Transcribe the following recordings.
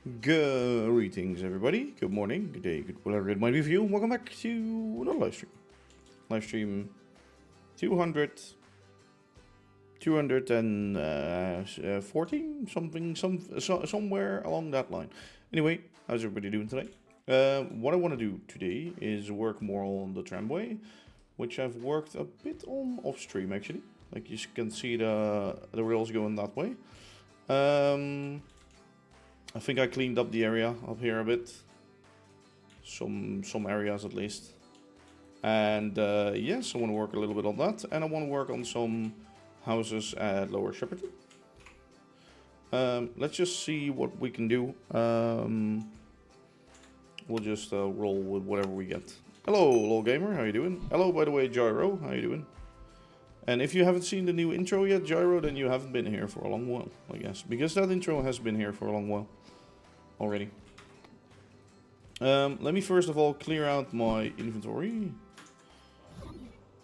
Greetings, everybody. Good morning, good day, good whatever it might be for you. Welcome back to another live stream. Live stream 200, 214, somewhere along that line. Anyway, how's everybody doing today? What I want to do today is work more on the tramway, which I've worked a bit on off stream actually. Like you can see the rails going that way. I think I cleaned up the area up here a bit. Some areas at least. And yes, I want to work a little bit on that. And I want to work on some houses at Lower Shepperton. Let's just see what we can do. We'll just roll with whatever we get. Hello, LOL Gamer, how you doing? Hello, by the way, Gyro, how you doing? And if you haven't seen the new intro yet, Gyro, then you haven't been here for a long while, I guess. Because that intro has been here for a long while already. Let me first of all clear out my inventory.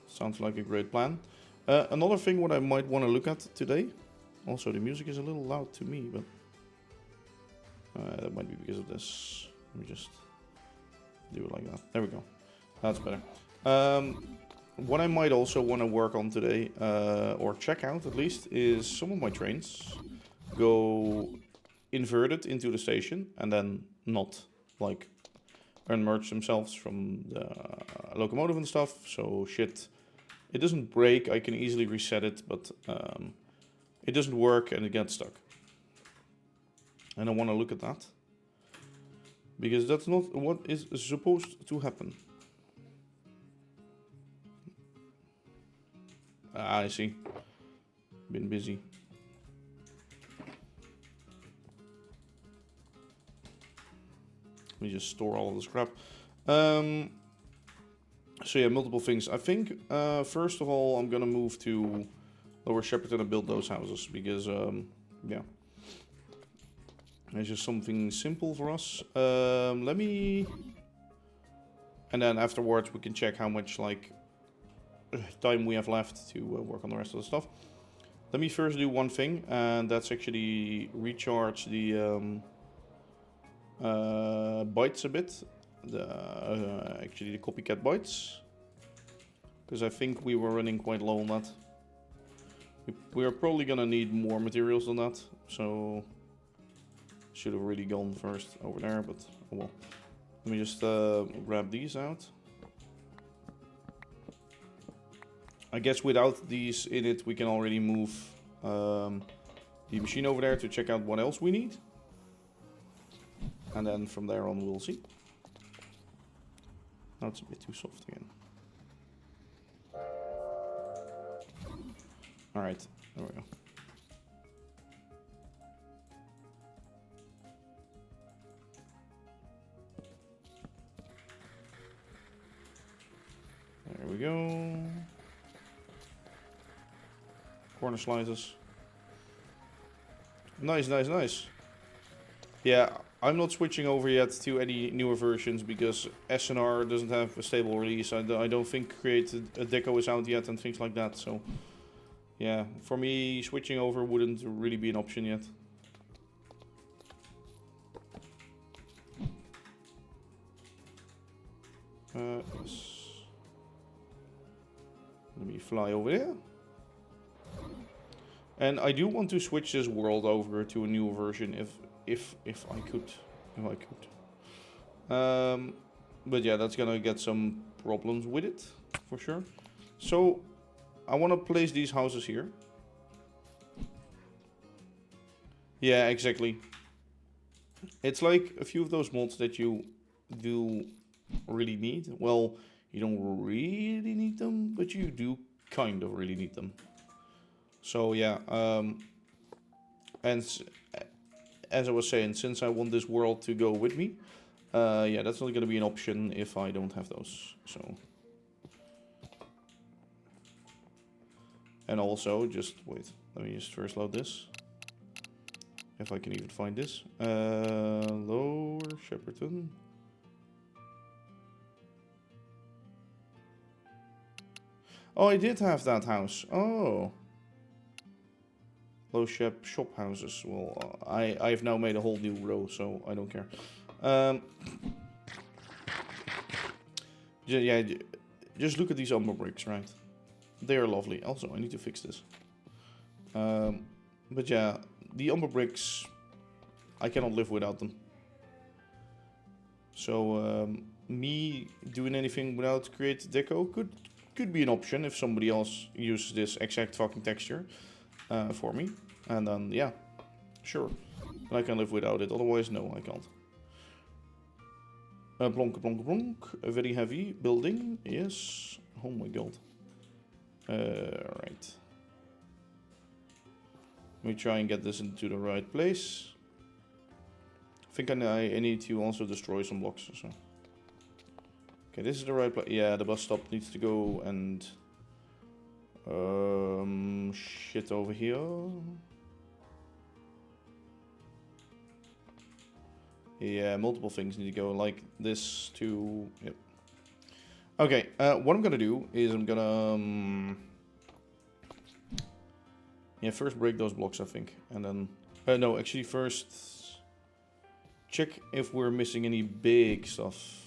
Sounds like a great plan. Another thing what I might want to look at today. Also, the music is a little loud to me, but that might be because of this. Let me just do it like that. There we go. That's better. What I might also want to work on today, or check out at least, is some of my trains go inverted into the station and then not like unmerge themselves from the locomotive and stuff. So shit, it doesn't break. I can easily reset it, but it doesn't work and it gets stuck. And I want to look at that because that's not what is supposed to happen. I see. Been busy. Let me just store all of this crap. So yeah, multiple things. I think first of all, I'm gonna move to Lower Shepperton and build those houses because yeah, it's just something simple for us. Let me, and then afterwards we can check how much like time we have left to work on the rest of the stuff. Let me first do one thing, and that's actually recharge the bytes a bit. Actually the copycat bytes, because I think we were running quite low on that. We are probably gonna need more materials than that, so should have really gone first over there, but oh well. Let me just grab these out. I guess without these in it, we can already move the machine over there to check out what else we need. And then from there on, we'll see. Now it's a bit too soft again. Alright, there we go. There we go. Corner slices. Nice, nice, nice. Yeah, I'm not switching over yet to any newer versions because SNR doesn't have a stable release. I don't think Create a Deco is out yet and things like that. So, yeah, for me, switching over wouldn't really be an option yet. Yes. Let me fly over there. And I do want to switch this world over to a newer version if I could. But yeah, that's gonna get some problems with it for sure. So I want to place these houses here. Yeah, exactly. It's like a few of those mods that you do really need. Well, you don't really need them, but you do kind of really need them. So yeah, and as I was saying, since I want this world to go with me, yeah, that's not going to be an option if I don't have those. So, and also, just wait, let me just first load this, if I can even find this. Lower Shepperton. Oh, I did have that house. Oh. Low shop houses. Well, I've now made a whole new row, so I don't care. Yeah, just look at these umber bricks, right? They are lovely. Also, I need to fix this. But yeah, the umber bricks, I cannot live without them. So me doing anything without create deco could be an option if somebody else uses this exact fucking texture for me. And then yeah, sure, I can live without it. Otherwise, no, I can't. Plonk, plonk, plonk. A very heavy building. Yes. Oh my god. Right. Let me try and get this into the right place. I think I need to also destroy some blocks. So. Okay, this is the right place. Yeah, the bus stop needs to go and shit over here. Yeah, multiple things need to go like this to. Yep. Okay, what I'm gonna do is I'm gonna yeah, first break those blocks, I think, and then no, actually first check if we're missing any big stuff.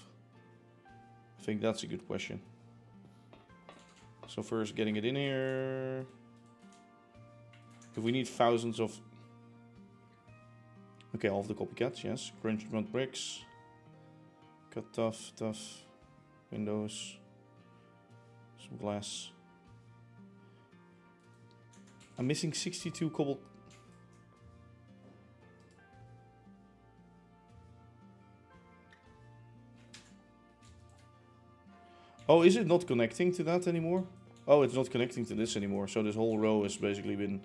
I think that's a good question. So first getting it in here. If we need thousands of... Okay, all of the copycats, yes. Crunched mud bricks. Cut tough. Windows. Some glass. I'm missing 62 cobble... Oh, is it not connecting to that anymore? Oh, it's not connecting to this anymore. So this whole row has basically been...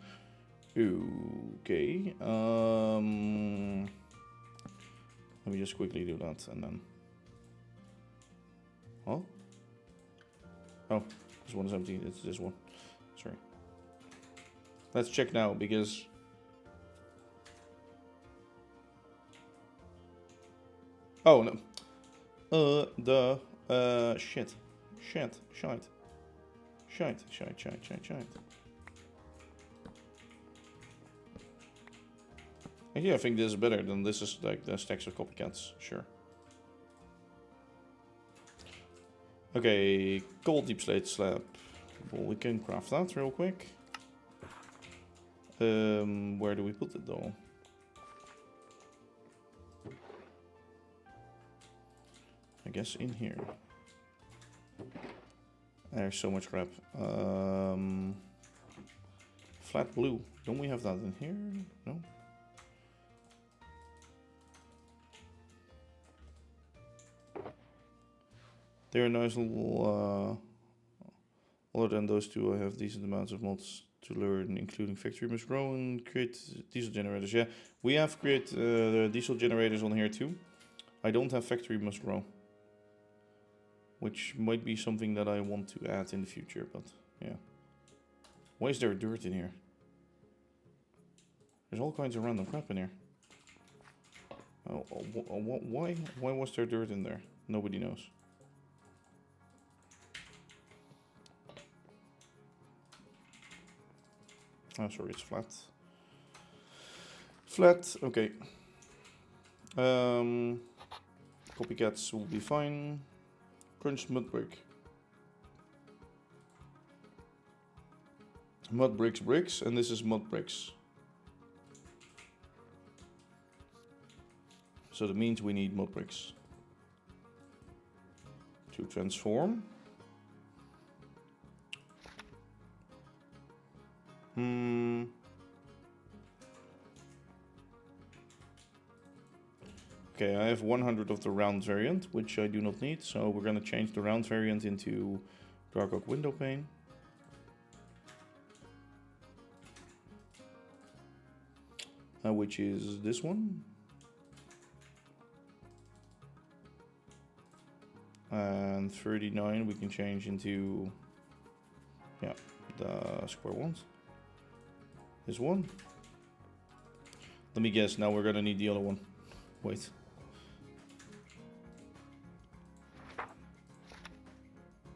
Okay. Let me just quickly do that and then... Huh? Oh, this one is empty. It's this one. Sorry. Let's check now because... Oh, no. Shit. Shite. Yeah, I think this is better than this is like the stacks of copycats, sure. Okay, gold deep slate slab. Well, we can craft that real quick. Where do we put it though? I guess in here. There's so much crap. Flat blue. Don't we have that in here? No. They're a nice little... other than those two, I have decent amounts of mods to learn, including factory must grow and create diesel generators. Yeah, we have created the diesel generators on here too. I don't have factory must grow, which might be something that I want to add in the future, but yeah. Why is there dirt in here? There's all kinds of random crap in here. Oh, why was there dirt in there? Nobody knows. Oh, sorry, it's flat. Flat, okay. Copycats will be fine. Crunched mud brick. Mud bricks, and this is mud bricks. So that means we need mud bricks to transform. Okay, I have 100 of the round variant, which I do not need, so we're gonna change the round variant into dark oak window pane. Which is this one. And 39 we can change into, yeah, the square ones. This one. Let me guess, now we're gonna need the other one. Wait.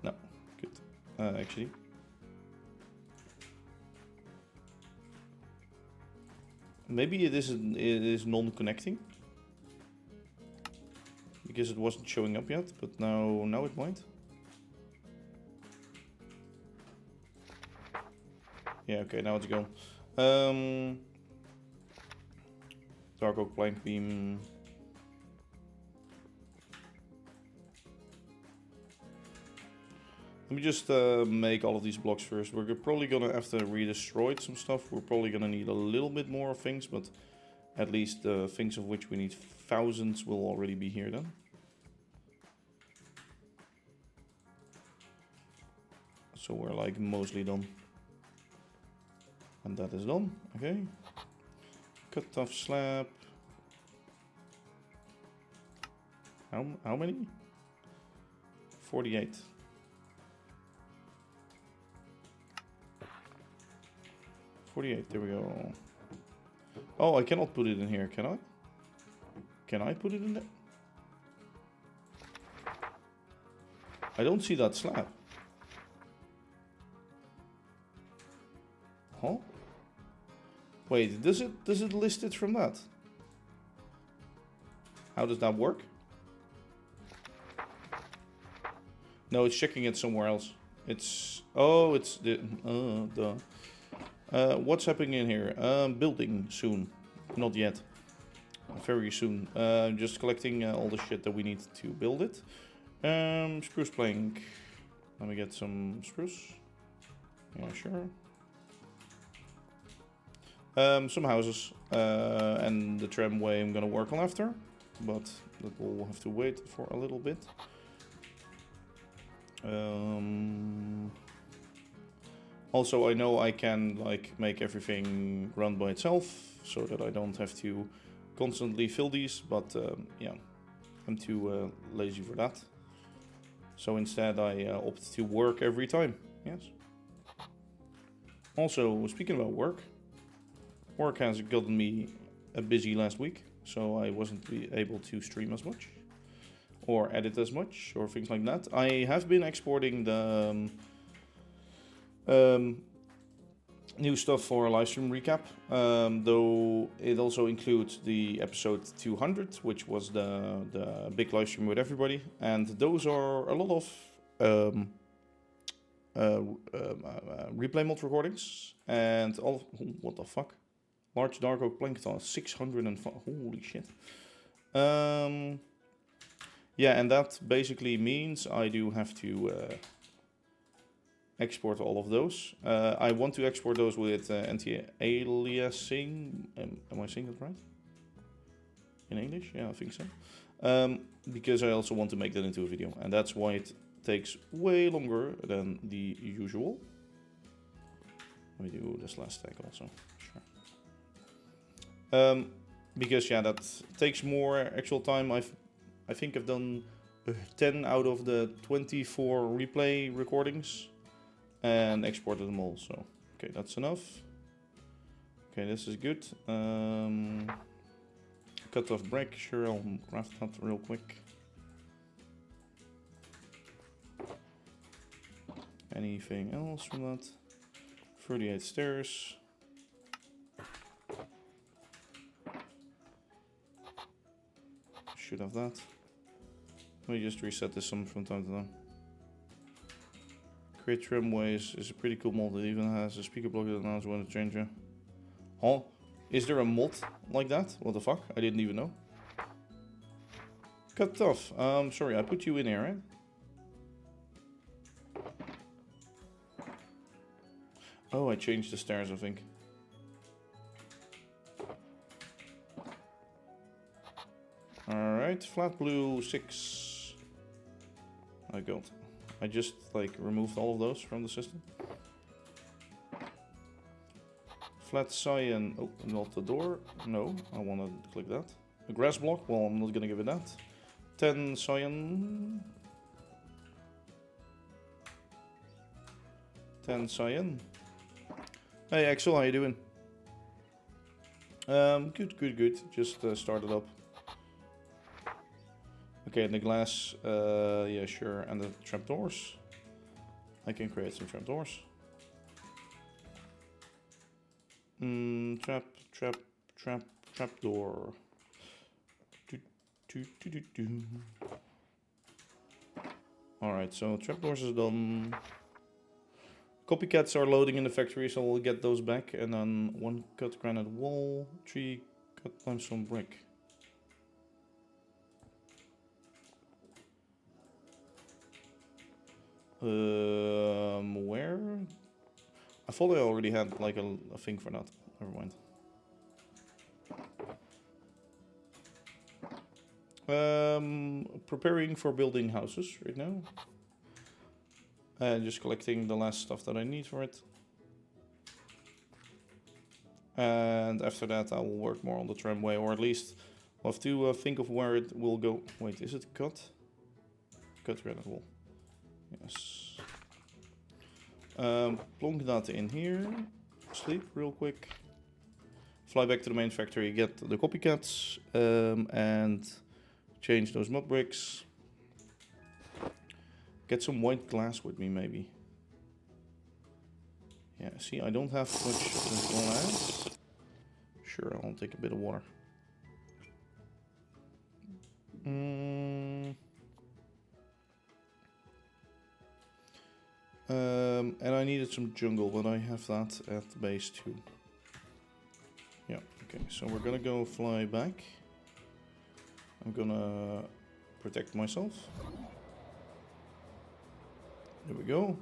No, good. Actually. Maybe it is non-connecting. Because it wasn't showing up yet, but now it might. Yeah, okay, now it's gone. Dark oak plank beam. Let me just make all of these blocks first. We're probably gonna have to redestroy some stuff. We're probably gonna need a little bit more things, but at least the things of which we need thousands will already be here then. So we're like mostly done. And that is done, okay. Cut off slab. How many? 48. There we go. Oh, I cannot put it in here, can I? Can I put it in there? I don't see that slab. Huh? Wait, does it list it from that? How does that work? No, it's checking it somewhere else. It's the duh. What's happening in here? Building soon. Not yet. Very soon. Just collecting all the shit that we need to build it. Spruce plank. Let me get some spruce. Yeah, sure. Some houses. And the tramway I'm gonna work on after. But that will have to wait for a little bit. Also, I know I can like make everything run by itself, so that I don't have to constantly fill these. But yeah, I'm too lazy for that. So instead, I opt to work every time. Yes. Also, speaking about work has gotten me a busy last week, so I wasn't able to stream as much or edit as much or things like that. I have been exporting the new stuff for a live stream recap, though it also includes the episode 200, which was the big live stream with everybody, and those are a lot of replay mod recordings and all. What the fuck? Large dark oak plankton, 605. Holy shit. Yeah, and that basically means I do have to export all of those. I want to export those with anti-aliasing. Am I saying that right? In English? Yeah, I think so. Because I also want to make that into a video, and that's why it takes way longer than the usual. Let me do this last stack also. Sure. Because yeah, that takes more actual time. I think I've done 10 out of the 24 replay recordings and exported them all. So okay, that's enough. Okay, this is good. Cut off brick. Sure, I'll craft that real quick. Anything else from that? 38 stairs. Should have that. Let me just reset this some from time to time. Create tramways is a pretty cool mod. It even has a speaker block that announces when to change it. Huh? Is there a mod like that? What the fuck? I didn't even know. Cut off. Sorry, I put you in here, right? Oh, I changed the stairs, I think. Alright, flat blue 6. I got. I just like removed all of those from the system. Flat cyan. Oh, not the door. No, I want to click that. A grass block. Well, I'm not gonna give it that. 10 cyan. 10 cyan. Hey Axel, how you doing? Good. Just started up. Okay, and the glass, yeah, sure, and the trapdoors. I can create some trapdoors. Trapdoor. Alright, so trapdoors is done. Copycats are loading in the factory, so we'll get those back. And then 1 cut granite wall, 3 cut limestone brick. Where? I thought I already had like a thing for that. Never mind. Preparing for building houses right now. And just collecting the last stuff that I need for it. And after that I will work more on the tramway, or at least I'll have to think of where it will go. Wait, is it cut? Cut granite wall. Yes. Plonk that in here. Sleep real quick. Fly back to the main factory, get the copycats, and change those mud bricks. Get some white glass with me, maybe. Yeah, see, I don't have much glass. Sure, I'll take a bit of water. And I needed some jungle, but I have that at the base too. Yeah, okay, so we're gonna go fly back. I'm gonna protect myself. There we go.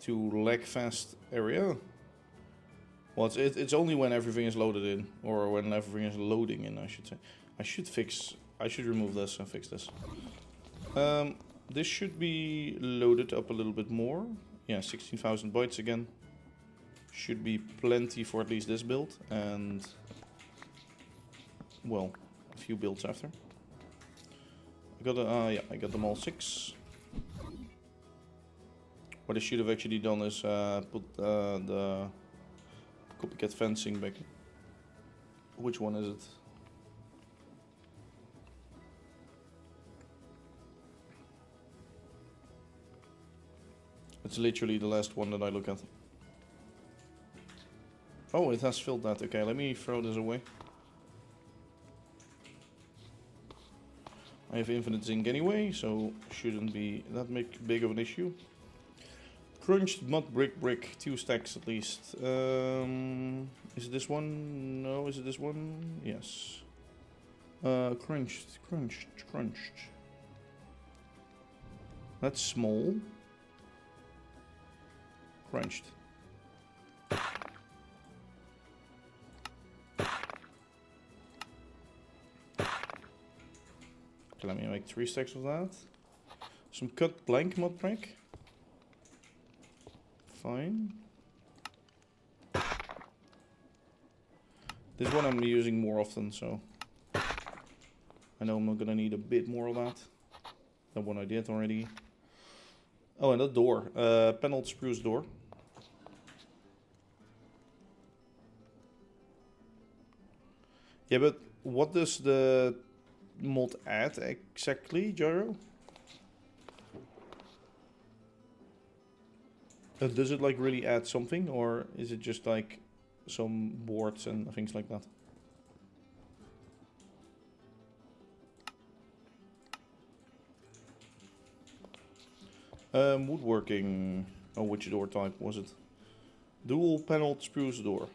To lag fast area. Well, it's only when everything is loaded in, or when everything is loading in, I should say. I should remove this and fix this. This should be loaded up a little bit more. Yeah, 16,000 bytes again. Should be plenty for at least this build, and well, a few builds after. I got I got them all 6. What I should have actually done is put the copycat fencing back. Which one is it? It's literally the last one that I look at. Oh, it has filled that. Okay, let me throw this away. I have infinite zinc anyway, so shouldn't be that big of an issue. Crunched mud brick, 2 stacks at least. Is it this one? No, is it this one? Yes. Crunched. That's small. Crunched. Okay, let me make 3 stacks of that. Some cut blank mud brick. Fine. This one I'm using more often, so I know I'm not gonna need a bit more of that. That one I did already. Oh, and that door. Paneled spruce door. Yeah, but what does the mod add exactly, Gyro? Does it like really add something, or is it just like some boards and things like that? Woodworking. Oh, which door type was it? Dual paneled spruce door.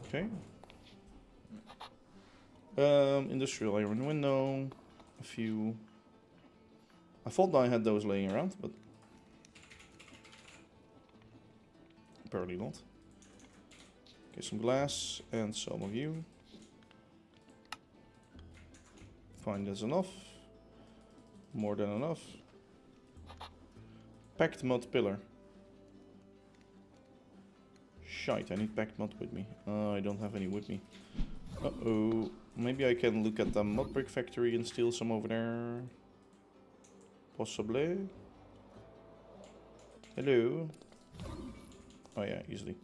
Okay. Industrial iron window. A few. I thought I had those laying around, but apparently not. Okay, some glass and some of you. Fine, that's enough. More than enough. Packed mud pillar. Shite, I need packed mud with me. I don't have any with me. Uh-oh. Maybe I can look at the mud brick factory and steal some over there. Possibly. Hello. Oh yeah, easily.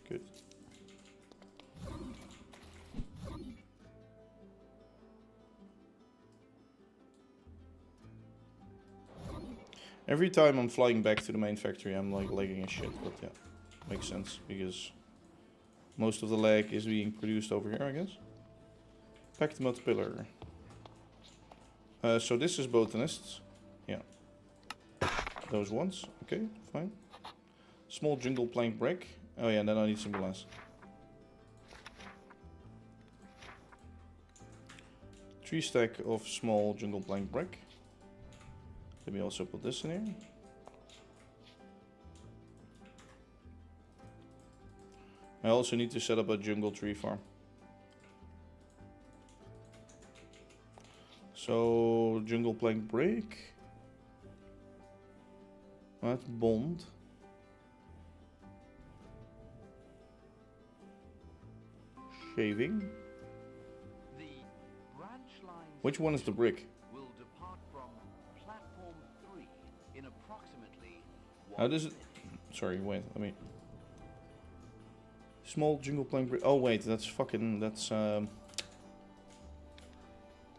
Good. Every time I'm flying back to the main factory, I'm like lagging as shit, but yeah, makes sense, because most of the lag is being produced over here, I guess. Packed mud pillar. So this is botanists. Yeah. Those ones. Okay, fine. Small jungle plank brick. Oh yeah, then I need some glass. Three stack of small jungle plank brick. Let me also put this in here. I also need to set up a jungle tree farm. So, jungle plank brick. That's bond. Shaving. Which one is the brick? Will depart from platform 3 in approximately How does it... Sorry, wait, let me... Small jungle plank brick... Oh wait, that's fucking... That's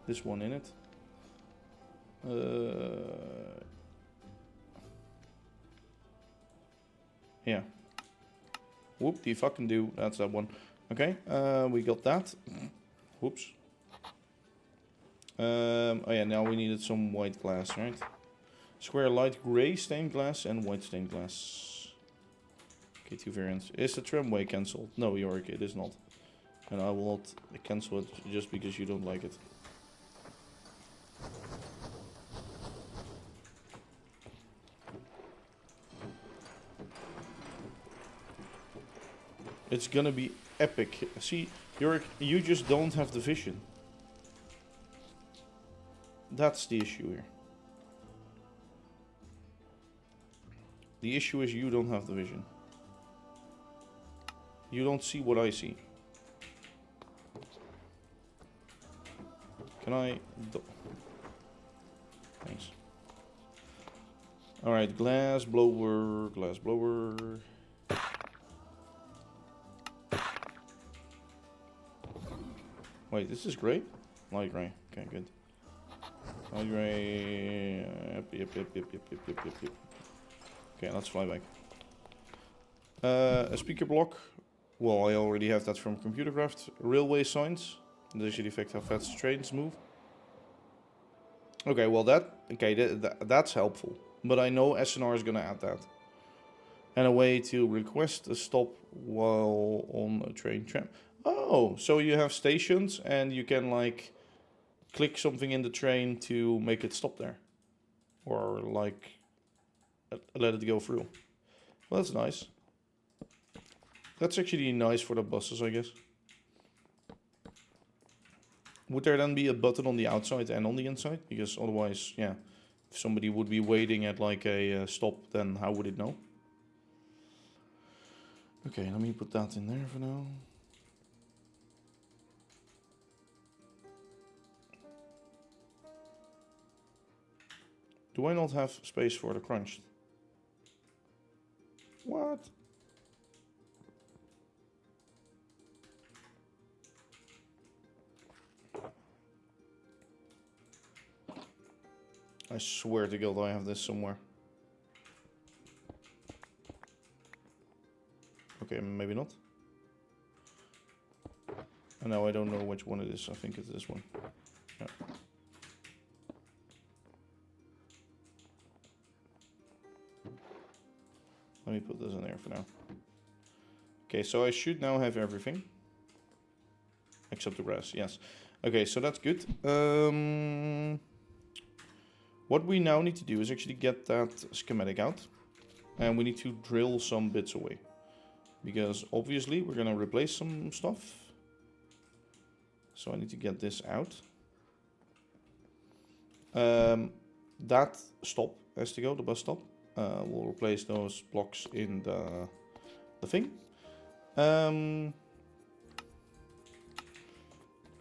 this one in it. Yeah. Whoop-de fucking do. That's that one. Okay, we got that. Whoops. Oh yeah, now we needed some white glass, right? Square light grey stained glass and white stained glass. Okay, 2 variants. Is the tramway cancelled? No, Yorick, it is not. And I will not cancel it just because you don't like it. It's gonna be epic. See, Yorick, you just don't have the vision. That's the issue here. The issue is you don't have the vision. You don't see what I see. Can I... Thanks. Alright, glass blower, glass blower. Wait, this is grey? Light grey. Okay, good. Light grey. Yep. Okay, let's fly back. A speaker block. Well, I already have that from Computercraft. Railway signs. This should affect how fast trains move. Okay, well that's helpful. But I know SNR is gonna add that. And a way to request a stop while on a train tram. Oh, so you have stations and you can like click something in the train to make it stop there. Or like let it go through. Well, that's nice. That's actually nice for the buses, I guess. Would there then be a button on the outside and on the inside? Because otherwise, yeah, if somebody would be waiting at like a stop, then how would it know? Okay, let me put that in there for now. Do I not have space for the crunched? What? I swear to God I have this somewhere. Okay, maybe not. And now I don't know which one it is. I think it's this one. Yeah. Let me put this in there for now. Okay, so I should now have everything. Except the brass, yes. Okay, so that's good. What we now need to do is actually get that schematic out. And we need to drill some bits away. Because obviously we're going to replace some stuff. So I need to get this out. That stop has to go, the bus stop. We'll replace those blocks in the thing.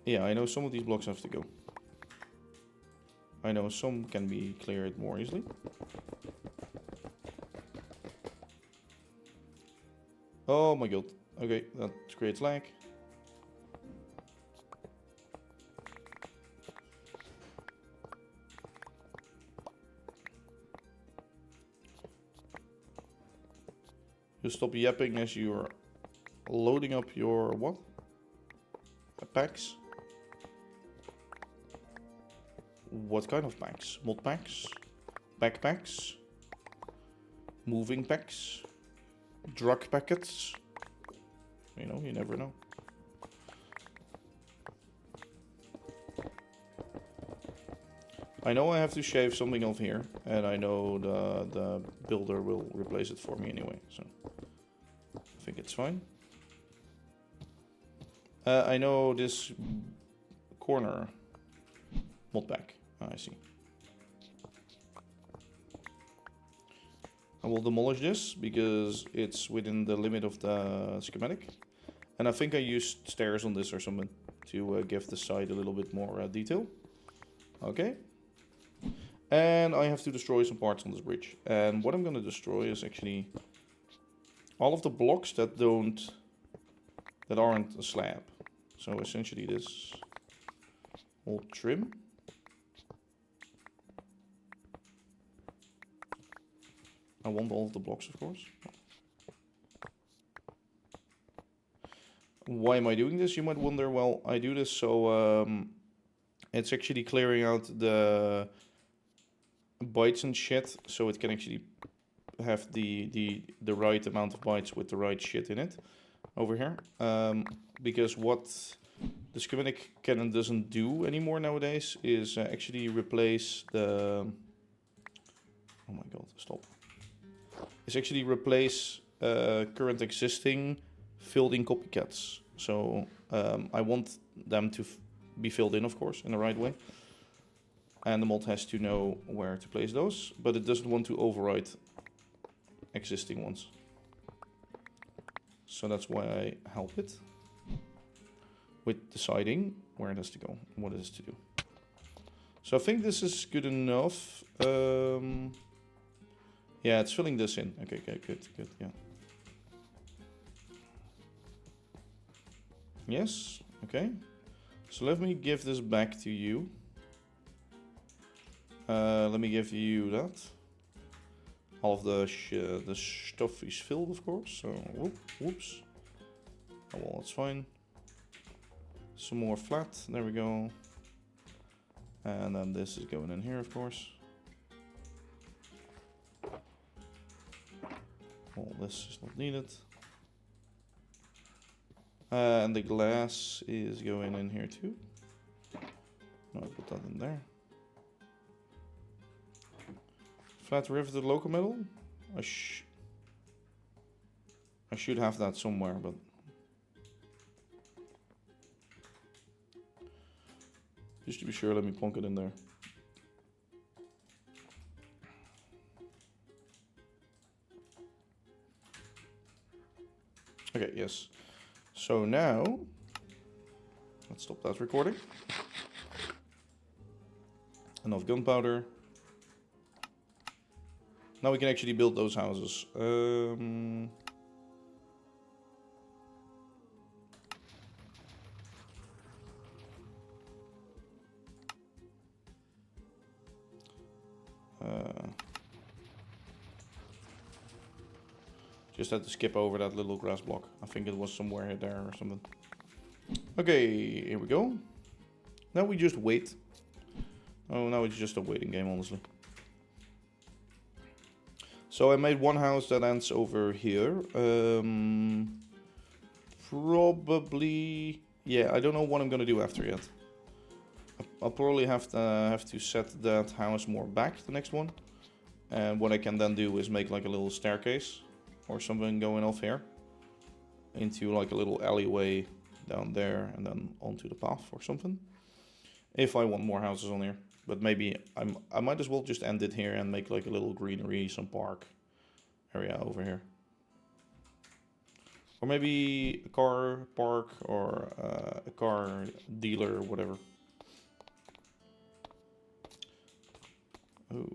Yeah, I know some of these blocks have to go. I know some can be cleared more easily. Oh my god. Okay, that creates lag. to stop yapping as you're loading up your what? Packs? What kind of packs? Mod packs? Backpacks? Moving packs? Drug packets? You know, you never know. I know I have to shave something off here, and I know the builder will replace it for me anyway, so I think it's fine. I know this corner mod pack. I see. I will demolish this because it's within the limit of the schematic. And I think I used stairs on this or something to give the side a little bit more detail. Okay. And I have to destroy some parts on this bridge. And what I'm going to destroy is actually all of the blocks that aren't a slab. So essentially this will trim. I want all of the blocks, of course. Why am I doing this? You might wonder. Well, I do this so it's actually clearing out the bytes and shit, so it can actually have the right amount of bytes with the right shit in it over here. Because what the schematic can doesn't do anymore nowadays is actually replace the... Oh my god, stop. Is actually replace current existing filled in copycats. So I want them to be filled in, of course, in the right way. And the mod has to know where to place those, but it doesn't want to overwrite existing ones. So that's why I help it with deciding where it has to go, and what it has to do. So I think this is good enough. Yeah, it's filling this in. Okay, good, yeah. Yes, okay. So let me give this back to you. Let me give you that. All of the stuff is filled, of course. So, whoops. Oh, well, that's fine. Some more flat. There we go. And then this is going in here, of course. Well, this is not needed. And the glass is going in here too. No, I put that in there. Flat riveted local metal. I should have that somewhere, but just to be sure, let me plonk it in there. Okay, yes. So now, let's stop that recording. Enough gunpowder. Now we can actually build those houses. Just had to skip over that little grass block. I think it was somewhere there or something. Okay, here we go. Now we just wait. Oh, now it's just a waiting game, honestly. So I made one house that ends over here. Probably... Yeah, I don't know what I'm gonna do after yet. I'll probably have to set that house more back, the next one. And what I can then do is make like a little staircase or something going off here into like a little alleyway down there and then onto the path or something. If I want more houses on here. But maybe I might as well just end it here and make like a little greenery, some park area over here. Or maybe a car park or a car dealer or whatever. Oh,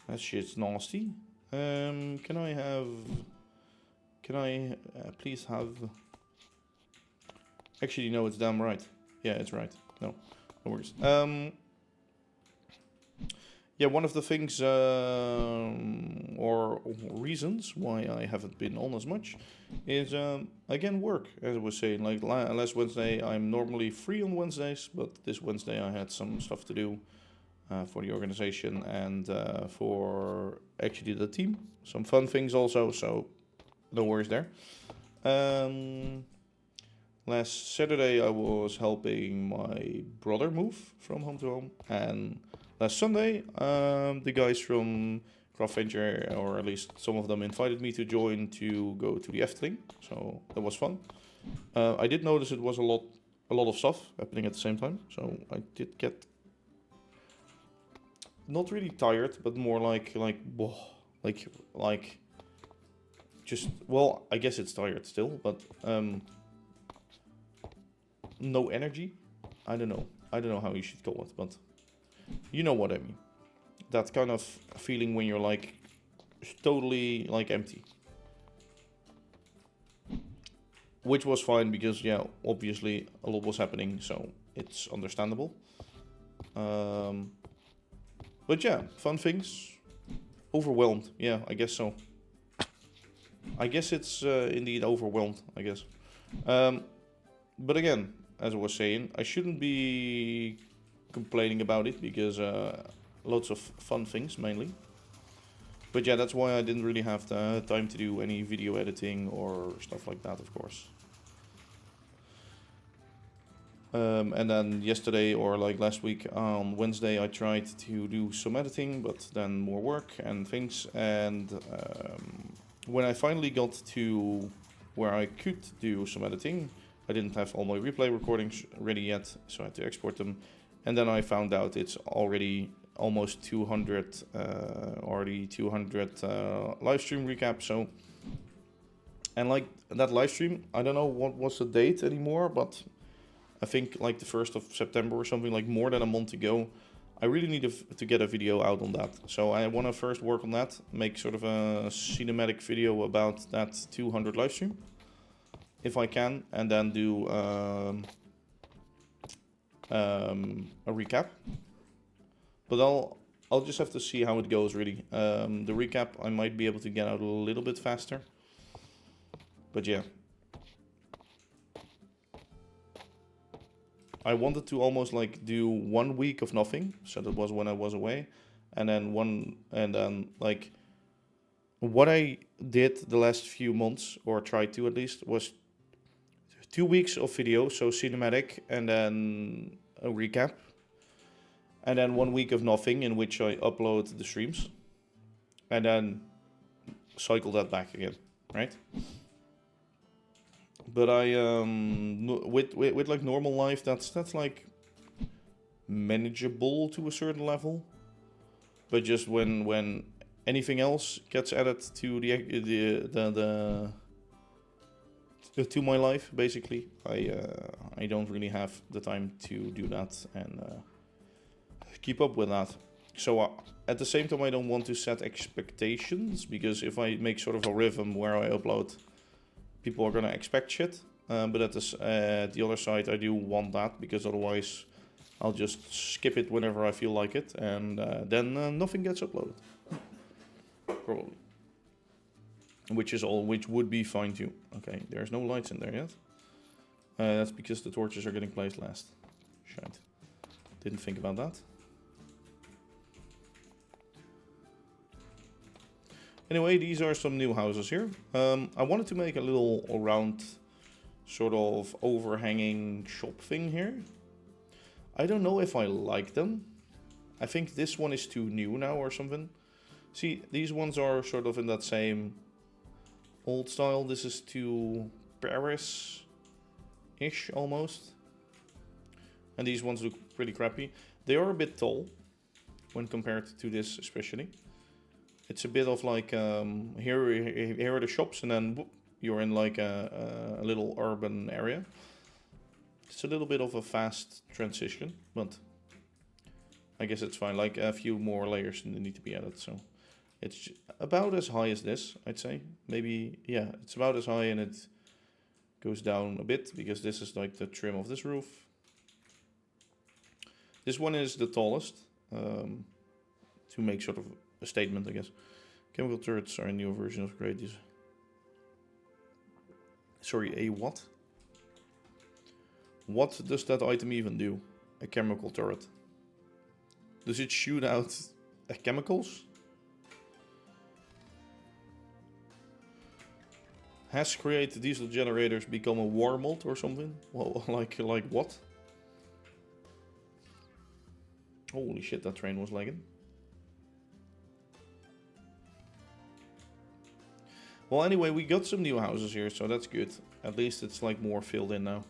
that shit's nasty. Can I please have... Actually, no, it's damn right. Yeah, it's right. No worries. Yeah, one of the things or reasons why I haven't been on as much is again work. As I was saying, like last Wednesday, I'm normally free on Wednesdays, but this Wednesday I had some stuff to do for the organization and for actually the team. Some fun things also, so no worries there. Last Saturday I was helping my brother move from home to home, and last Sunday the guys from Craft Venture, or at least some of them, invited me to join to go to the Efteling, so that was fun. I did notice it was a lot of stuff happening at the same time, so I did get not really tired, but more whoa, like just, well, I guess it's tired still, but no energy. I don't know how you should call it, but you know what I mean. That kind of feeling when you're like totally like empty. Which was fine because, yeah, obviously a lot was happening, so it's understandable. But yeah, fun things. Overwhelmed, yeah, I guess so. I guess it's indeed overwhelmed, I guess. But again, as I was saying, I shouldn't be complaining about it because lots of fun things mainly. But yeah, that's why I didn't really have the time to do any video editing or stuff like that, of course. And then yesterday, or like last week on Wednesday, I tried to do some editing, but then more work and things. And when I finally got to where I could do some editing, I didn't have all my replay recordings ready yet, so I had to export them. And then I found out it's already almost 200, live stream recap. So, and like that live stream, I don't know what was the date anymore, but I think like the 1st of September or something, like more than a month ago. I really need to get a video out on that. So I want to first work on that, make sort of a cinematic video about that 200 live stream, if I can, and then do a recap. But I'll just have to see how it goes, really. The recap I might be able to get out a little bit faster. But yeah. I wanted to almost like do 1 week of nothing, so that was when I was away, and then like what I did the last few months, or tried to at least, was 2 weeks of video, so cinematic, and then a recap, and then 1 week of nothing in which I upload the streams, and then cycle that back again, right? But I with like normal life, that's like manageable to a certain level. But just when anything else gets added to the to my life, basically, I don't really have the time to do that and keep up with that. So at the same time, I don't want to set expectations, because if I make sort of a rhythm where I upload, people are gonna expect shit. But at the other side, I do want that, because otherwise I'll just skip it whenever I feel like it, and then nothing gets uploaded. Probably. Which would be fine too. Okay, there's no lights in there yet. That's because the torches are getting placed last. Shite. Didn't think about that. Anyway, these are some new houses here. I wanted to make a little round sort of overhanging shop thing here. I don't know if I like them. I think this one is too new now or something. See, these ones are sort of in that same old style. This is too Paris-ish almost. And these ones look pretty crappy. They are a bit tall when compared to this especially. It's a bit of like, here are the shops, and then whoop, you're in like a little urban area. It's a little bit of a fast transition, but I guess it's fine. Like a few more layers need to be added, so it's about as high as this, I'd say. Maybe, yeah, it's about as high, and it goes down a bit, because this is like the trim of this roof. This one is the tallest. to make sort of a statement, I guess. Chemical turrets are a new version of great design. Sorry, a what? What does that item even do? A chemical turret. Does it shoot out chemicals? Has created diesel generators become a war mod or something? Well, like what? Holy shit, that train was lagging. Well, anyway, we got some new houses here, so that's good. At least it's like more filled in now.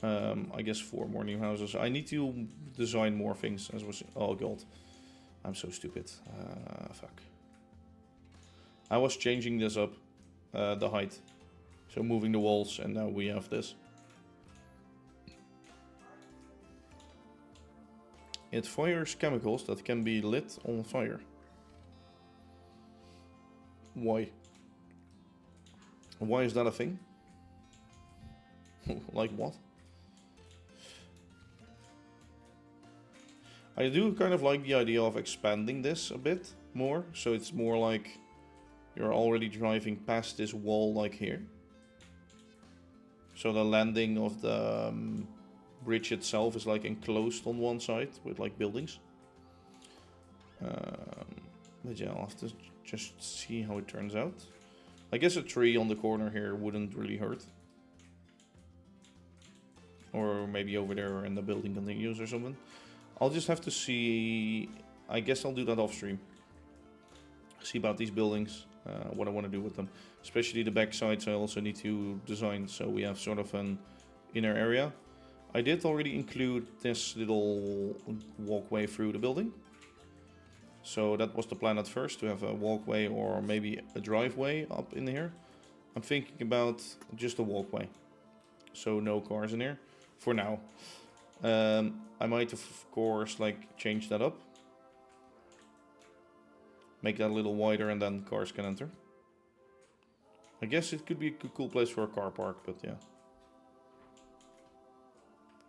I guess 4 more new houses. I need to design more things, as was. Oh god, I'm so stupid. Fuck. I was changing this up, the height, so moving the walls, and now we have this. It fires chemicals that can be lit on fire. Why? Why is that a thing? Like what? I do kind of like the idea of expanding this a bit more, so it's more like you're already driving past this wall like here. So the landing of the bridge itself is like enclosed on one side with like buildings. But yeah, I'll have to just see how it turns out. I guess a tree on the corner here wouldn't really hurt. Or maybe over there and the building continues or something. I'll just have to see. I guess I'll do that off stream. See about these buildings, what I want to do with them. Especially the back sides I also need to design so we have sort of an inner area. I did already include this little walkway through the building. So that was the plan at first, to have a walkway or maybe a driveway up in here. I'm thinking about just a walkway. So no cars in here for now. I might of course like change that up. Make that a little wider and then cars can enter. I guess it could be a cool place for a car park, but yeah.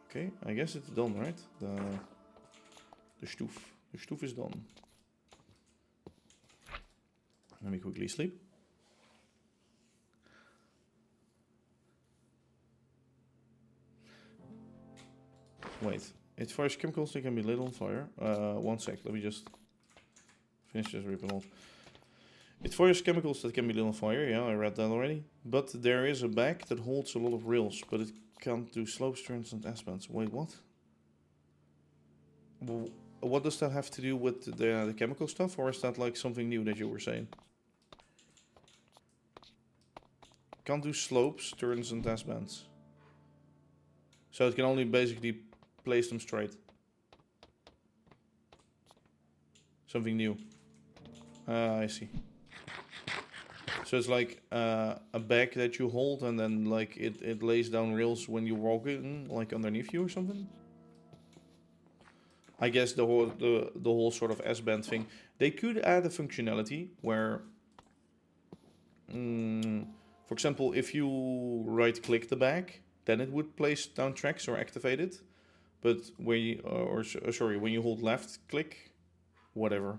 Okay, I guess it's done, right? The stoof. The stoof is done. Let me quickly sleep. Wait, it fires chemicals that can be lit on fire. 1 sec, let me just finish this ripping off. It fires chemicals that can be lit on fire, yeah, I read that already. But there is a bag that holds a lot of rails, but it can't do slopes, turns, and S-bends. Wait, what? Well, what does that have to do with the chemical stuff, or is that like something new that you were saying? Can't do slopes, turns, and S-bends. So it can only basically place them straight. Something new. I see. So it's like a bag that you hold and then like it lays down rails when you're walking, like underneath you or something? I guess the whole sort of S-bend thing. They could add a functionality where, for example, if you right-click the bag, then it would place down tracks or activate it. But when you, when you hold left-click, whatever,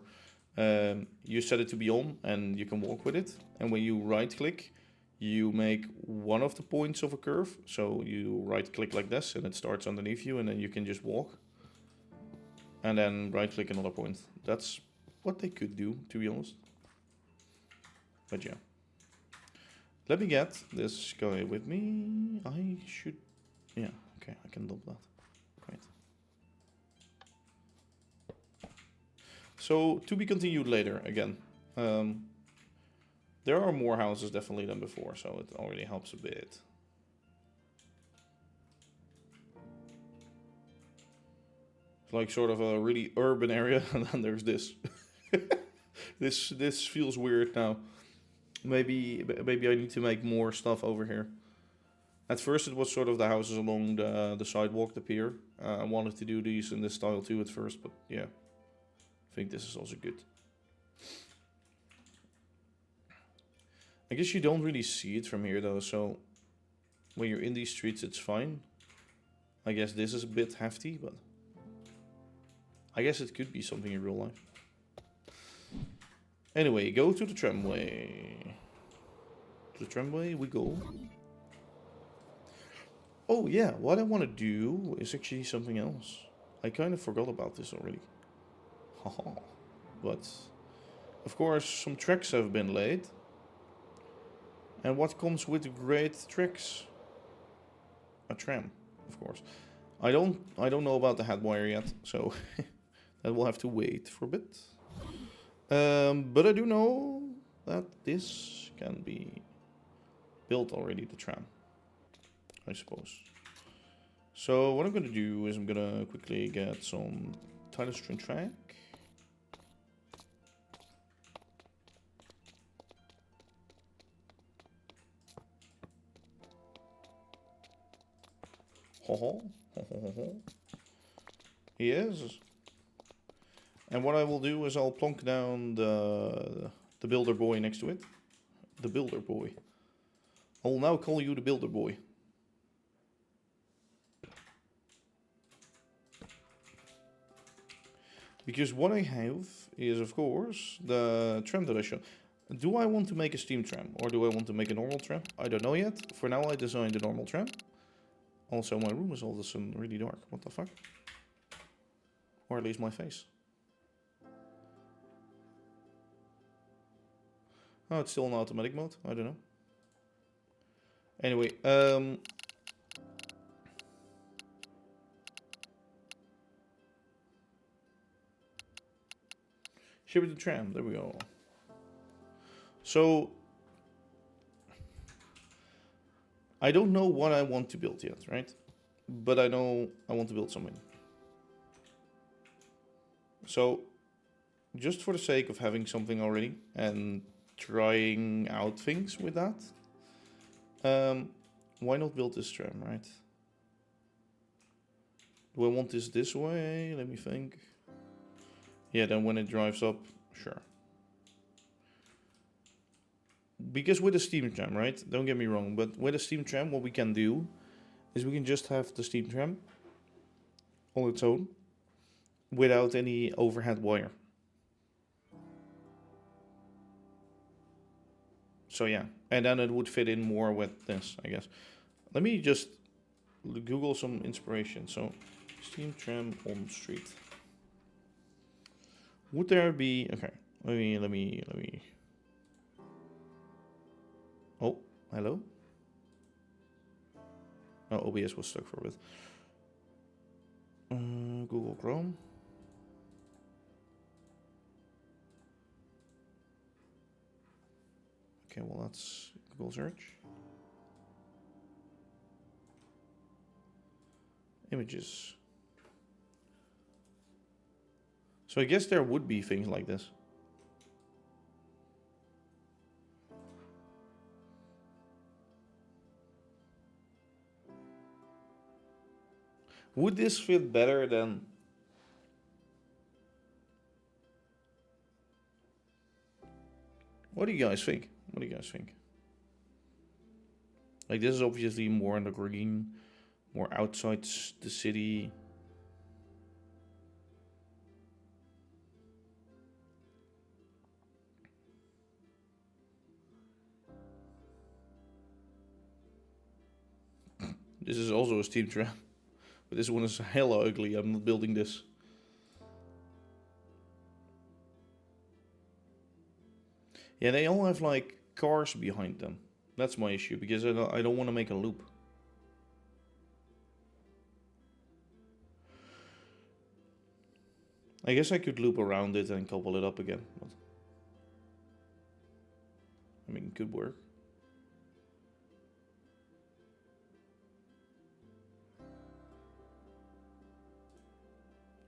you set it to be on and you can walk with it. And when you right-click, you make one of the points of a curve. So you right-click like this and it starts underneath you and then you can just walk. And then right-click another point. That's what they could do, to be honest. But yeah. Let me get this guy with me. I should... Yeah, okay, I can dump that. Great. So, to be continued later, again. There are more houses definitely than before, so it already helps a bit. Like sort of a really urban area, and then there's this. This feels weird now. Maybe I need to make more stuff over here. At first it was sort of the houses along the sidewalk, the pier. I wanted to do these in this style too at first, but yeah. I think this is also good. I guess you don't really see it from here though, so when you're in these streets it's fine. I guess this is a bit hefty, but I guess it could be something in real life. Anyway, go to the tramway. To the tramway we go. Oh yeah, what I want to do is actually something else. I kind of forgot about this already. Haha. But, of course, some tracks have been laid. And what comes with great tracks? A tram, of course. I don't know about the headwire yet, so that will have to wait for a bit. But I do know that this can be built already, the tram, I suppose. So what I'm gonna do is I'm gonna quickly get some tile string track. Ho ho ho ho ho. Yes. And what I will do is I'll plonk down the builder boy next to it. The builder boy. I will now call you the builder boy. Because what I have is, of course, the tram that I showed. Do I want to make a steam tram or do I want to make a normal tram? I don't know yet. For now I designed a normal tram. Also my room is all of a sudden really dark. What the fuck? Or at least my face. Oh, it's still in automatic mode. I don't know. Anyway, ship the tram. There we go. So I don't know what I want to build yet, right? But I know I want to build something. So just for the sake of having something already and trying out things with that, why not build this tram, right? Do I want this way? Let me think. Yeah, then when it drives up, sure. Because with a steam tram, right? Don't get me wrong, but with a steam tram, what we can do is we can just have the steam tram on its own without any overhead wire. So yeah, and then it would fit in more with this, I guess. Let me just Google some inspiration. So, steam tram on street. Would there be... Okay, let me... Oh, hello? Oh, OBS was stuck for a bit. Google Chrome. Okay, well that's Google search. Images. So I guess there would be things like this. Would this fit better than... What do you guys think? What do you guys think? Like, this is obviously more in the green, more outside the city. This is also a steam tram. But this one is hella ugly. I'm not building this. Yeah, they all have like cars behind them. That's my issue, because I don't want to make a loop. I guess I could loop around it and couple it up again. But I mean, it could work.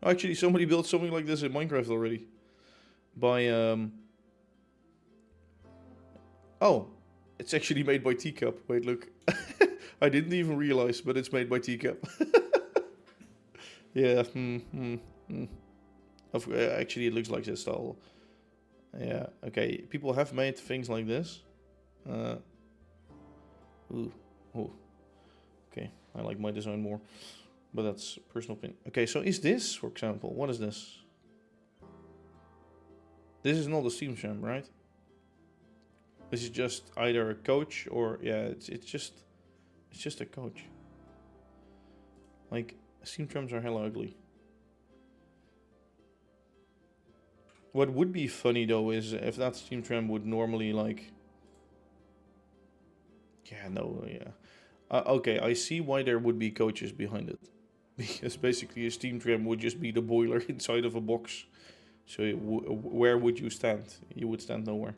Actually, somebody built something like this in Minecraft already. By, Oh, it's actually made by Teacup. Wait, look. I didn't even realize, but it's made by Teacup. Yeah, Actually, it looks like this style. Yeah, okay. People have made things like this. Ooh. Okay, I like my design more. But that's personal opinion. Okay, so is this, for example, what is this? This is not a steam tram, right? This is just either a coach or yeah, it's just a coach. Like steam trams are hella ugly. What would be funny though is if that steam tram would normally like. Yeah, no, yeah. Okay, I see why there would be coaches behind it. Because basically a steam tram would just be the boiler inside of a box. So where would you stand? You would stand nowhere.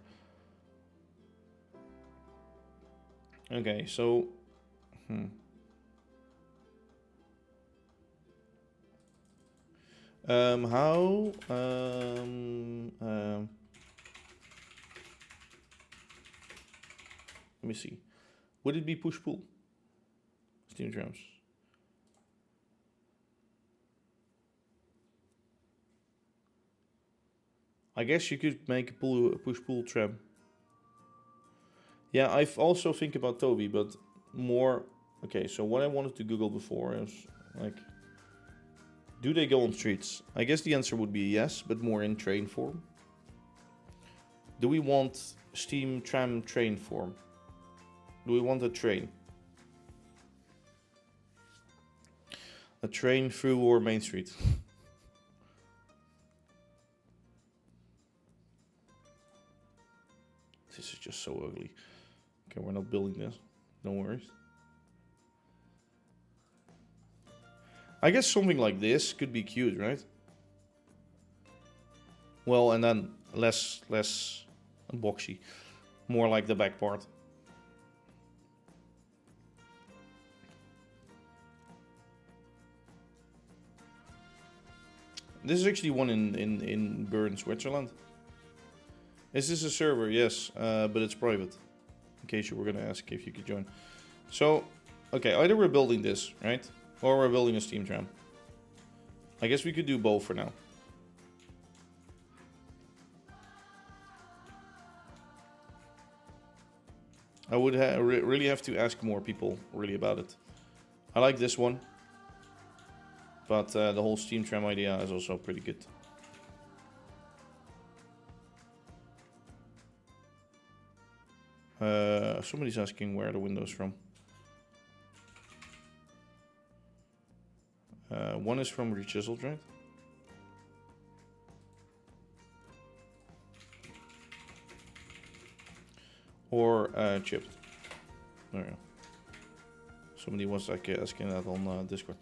Okay, so... How... let me see. Would it be push-pull? Steam trams. I guess you could make a push-pull tram. Yeah, I've also think about Toby, but more... Okay, so what I wanted to Google before is, like... Do they go on streets? I guess the answer would be yes, but more in train form. Do we want steam tram train form? Do we want a train? A train through our main street. This is just so ugly. Okay, we're not building this. No worries. I guess something like this could be cute, right? Well, and then less boxy. More like the back part. This is actually one in Bern, Switzerland. Is this a server? Yes, but it's private. In case you were gonna ask if you could join. So, okay, either we're building this, right? Or we're building a steam tram. I guess we could do both for now. I would really have to ask more people really about it. I like this one. But the whole steam tram idea is also pretty good. Somebody's asking where the window's from. One is from Rechiseled, right? Or chipped. There we go. Somebody was like asking that on Discord.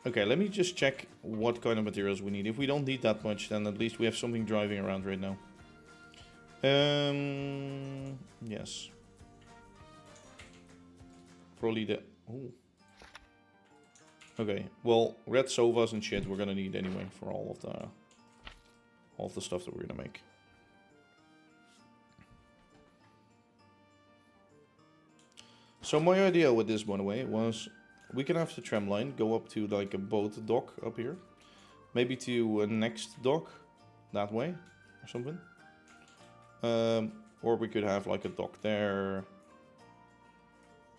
Okay, let me just check what kind of materials we need. If we don't need that much, then at least we have something driving around right now. Yes. Probably the... Ooh. Okay, well, red sofas and shit we're gonna need anyway for all of the stuff that we're gonna make. So my idea with this, by the way, was we can have the tram line go up to like a boat dock up here. Maybe to a next dock that way or something. Or we could have like a dock there.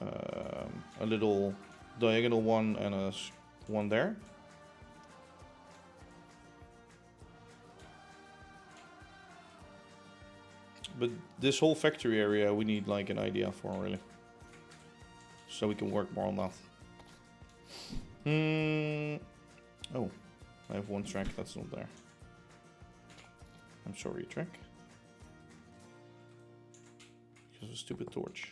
A little diagonal one and a one there. But this whole factory area we need like an idea for really. So we can work more on that. Oh, I have one track that's not there. I'm sorry, track. Because of a stupid torch.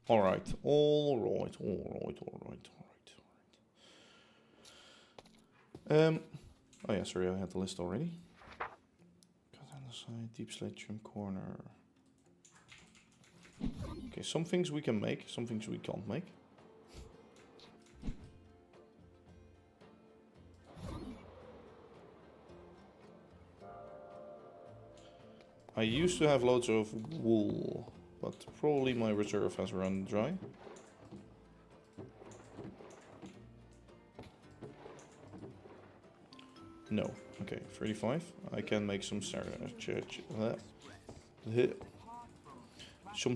Alright, alright. Oh yeah, sorry, I had the list already. Cut on the side, deep slate trim corner. Okay, some things we can make, some things we can't make. I used to have loads of wool, but probably my reserve has run dry. No. Okay, 35. I can make some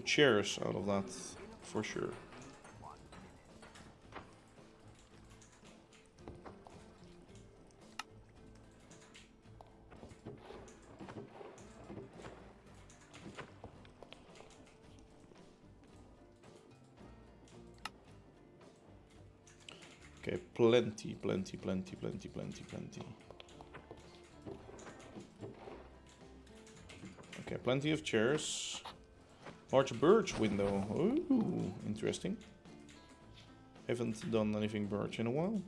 chairs out of that, for sure. Okay, plenty, plenty, plenty, plenty, plenty, plenty. Okay, plenty of chairs. Large birch window. Ooh, interesting. Haven't done anything birch in a while.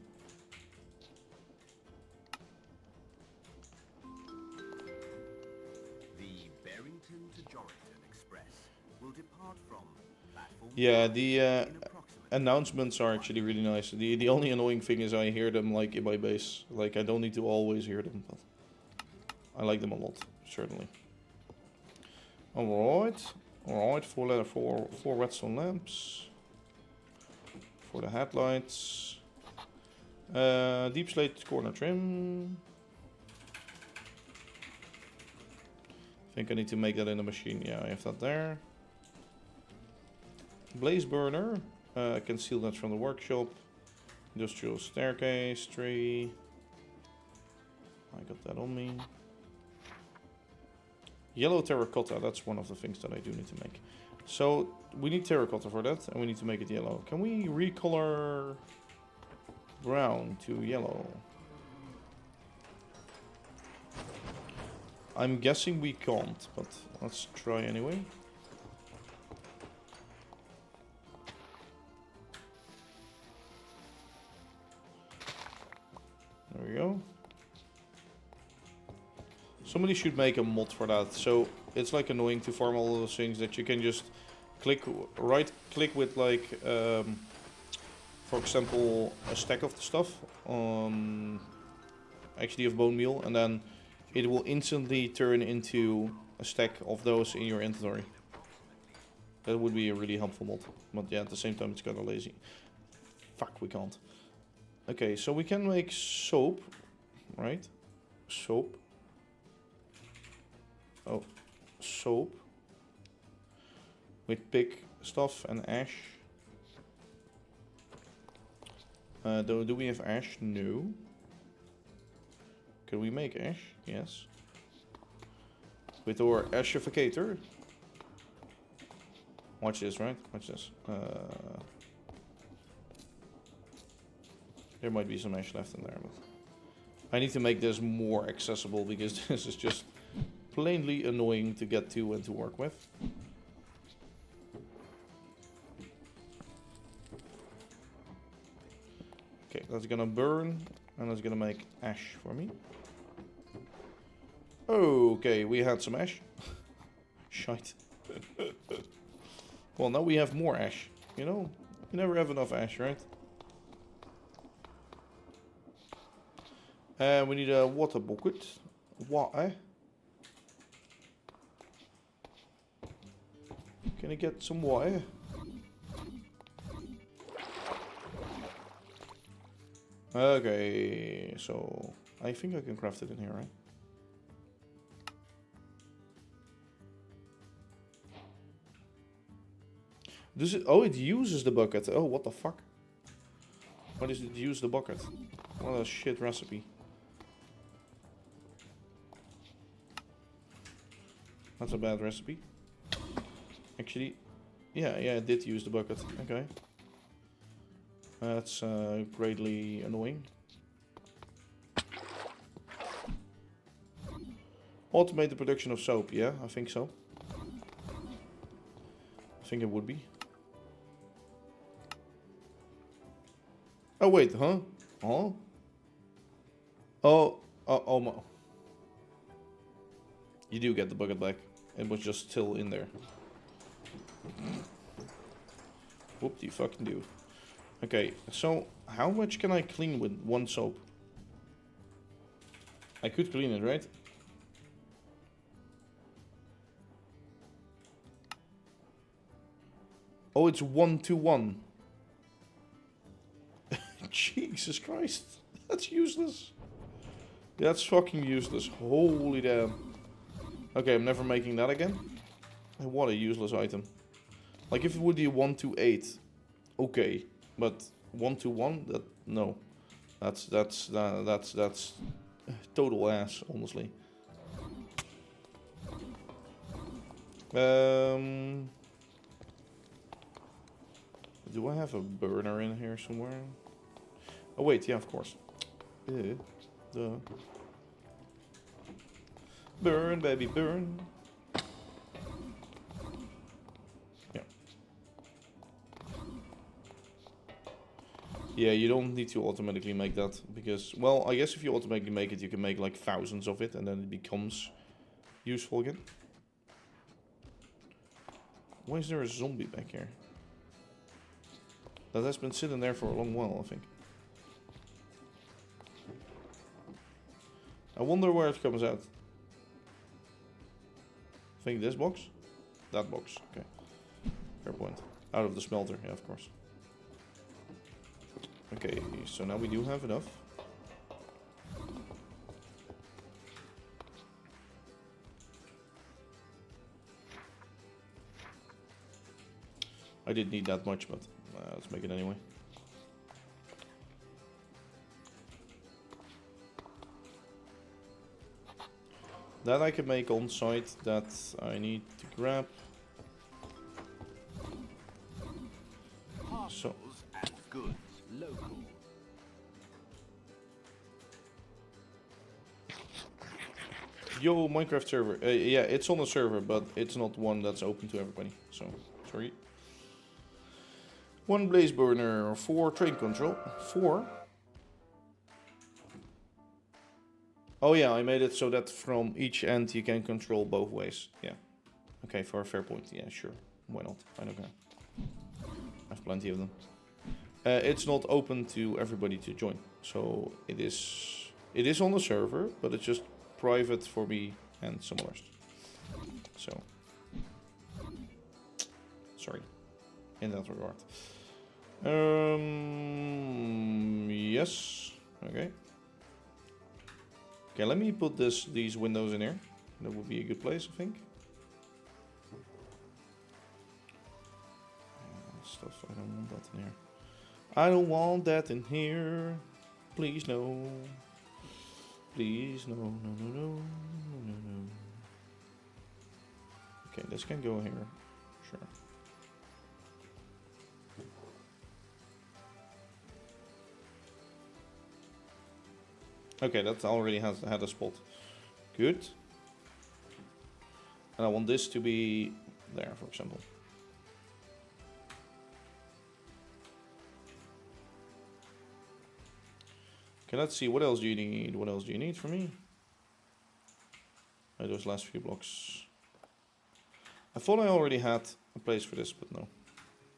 The Barrington to Jorrington Express will depart from platform. Yeah, the in approximately announcements are actually really nice. The only annoying thing is I hear them like in my base. Like I don't need to always hear them, but I like them a lot, certainly. Alright. Alright, four redstone lamps. For the headlights. Deep slate corner trim. I think I need to make that in the machine. Yeah, I have that there. Blaze burner. I can steal that from the workshop. Industrial staircase, tree. I got that on me. Yellow terracotta, that's one of the things that I do need to make. So, we need terracotta for that, and we need to make it yellow. Can we recolor brown to yellow? I'm guessing we can't, but let's try anyway. There we go. Somebody should make a mod for that. So it's like annoying to farm all those things that you can just right click with like, for example, a stack of the stuff on actually of bone meal, and then it will instantly turn into a stack of those in your inventory. That would be a really helpful mod. But yeah, at the same time it's kind of lazy. Fuck, we can't. Okay, so we can make soap, right? Soap. Oh, soap. With pig stuff and ash. Do we have ash? No. Can we make ash? Yes. With our ashificator. Watch this, right? Watch this. There might be some ash left in there, but I need to make this more accessible because this is just plainly annoying to get to and to work with. Okay, that's gonna burn and that's gonna make ash for me. Okay, we had some ash. Shite. Well, now we have more ash. You know, you never have enough ash, right? We need a water bucket. Water. Can I get some water? Okay, so I think I can craft it in here, right? Does it? Oh, it uses the bucket. Oh, what the fuck? Why does it use the bucket? What a shit recipe. That's a bad recipe. Actually, yeah, it did use the bucket. Okay. That's greatly annoying. Automate the production of soap. Yeah, I think so. I think it would be. Oh wait, huh? Huh? Oh my. You do get the bucket back. It was just still in there. Whoop de fucking do. Okay, so how much can I clean with one soap? I could clean it, right? Oh, it's 1-to-1. Jesus Christ. That's useless. That's fucking useless. Holy damn. Okay, I'm never making that again. What a useless item. Like if it would be 1-to-8. Okay. But 1-to-1, that no. That's total ass, honestly. Do I have a burner in here somewhere? Oh wait, yeah, of course. Duh. Burn, baby, burn. Yeah. Yeah, you don't need to automatically make that because, well, I guess if you automatically make it, you can make like thousands of it and then it becomes useful again. Why is there a zombie back here? That has been sitting there for a long while, I think. I wonder where it comes out. I think this box? That box, okay. Fair point. Out of the smelter, yeah, of course. Okay, so now we do have enough. I didn't need that much, but let's make it anyway. That I can make on site, that I need to grab. So. And goods, local. Yo, Minecraft server. Yeah, it's on a server, but it's not one that's open to everybody. So, sorry. 1 blaze burner, 4 train control. 4? Oh yeah, I made it so that from each end you can control both ways. Yeah. Okay, for a fair point. Yeah, sure. Why not? I don't care. I have plenty of them. It's not open to everybody to join. So it is on the server, but it's just private for me and some others. So sorry in that regard. Yes. Okay. Okay, let me put these windows in here. That would be a good place, I think. Stuff, I don't want that in here. I don't want that in here. Please no. Please no, no, no, no, no, no. Okay, this can go here. Sure. Okay, that already had a spot. Good. And I want this to be there, for example. Okay, let's see. What else do you need? What else do you need from me? Those last few blocks. I thought I already had a place for this, but no.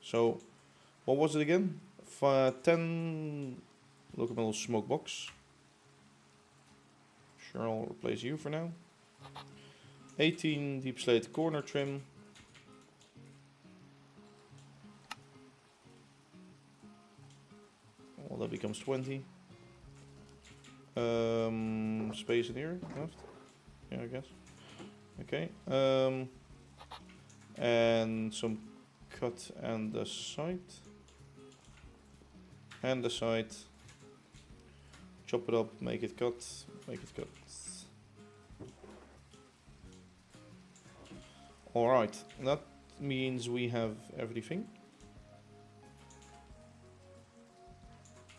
So, what was it again? 10 local metal smoke box. Sure, I'll replace you for now. 18 deep slate corner trim. Well, that becomes 20. Space in here left. Yeah, I guess. Okay. And some cut and the side. And the side. Chop it up, make it cut, make it cut. Alright, that means we have everything.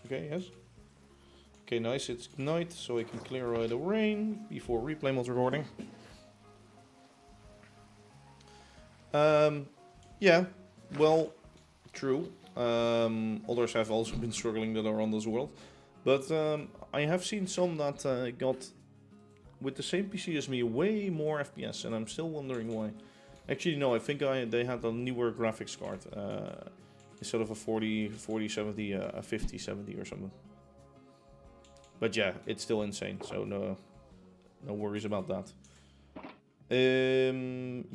Okay, yes. Okay, nice, it's night, so I can clear away the rain before replay mode recording. Yeah, well, true. Others have also been struggling that are on this world. But I have seen some that got, with the same PC as me, way more FPS, and I'm still wondering why. Actually, no, I think they had a newer graphics card. Instead of a 4070, a 5070 or something. But yeah, it's still insane, so no worries about that.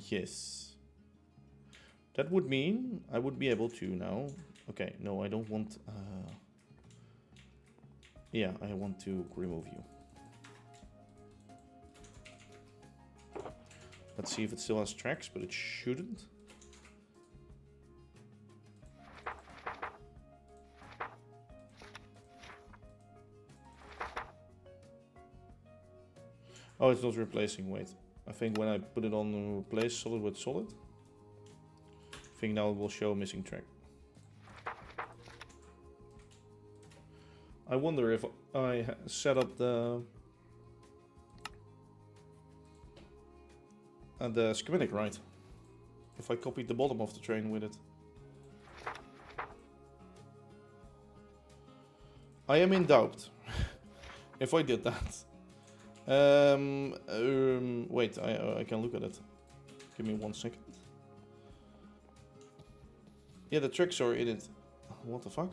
Yes. That would mean I would be able to now... Okay, no, I don't want... Yeah, I want to remove you. Let's see if it still has tracks, but it shouldn't. Oh, it's not replacing, wait. I think when I put it on replace solid with solid, I think now it will show a missing track. I wonder if I set up the schematic right. If I copied the bottom of the train with it. I am in doubt if I did that. Wait, I can look at it. Give me 1 second. Yeah, the tricks are in it. What the fuck?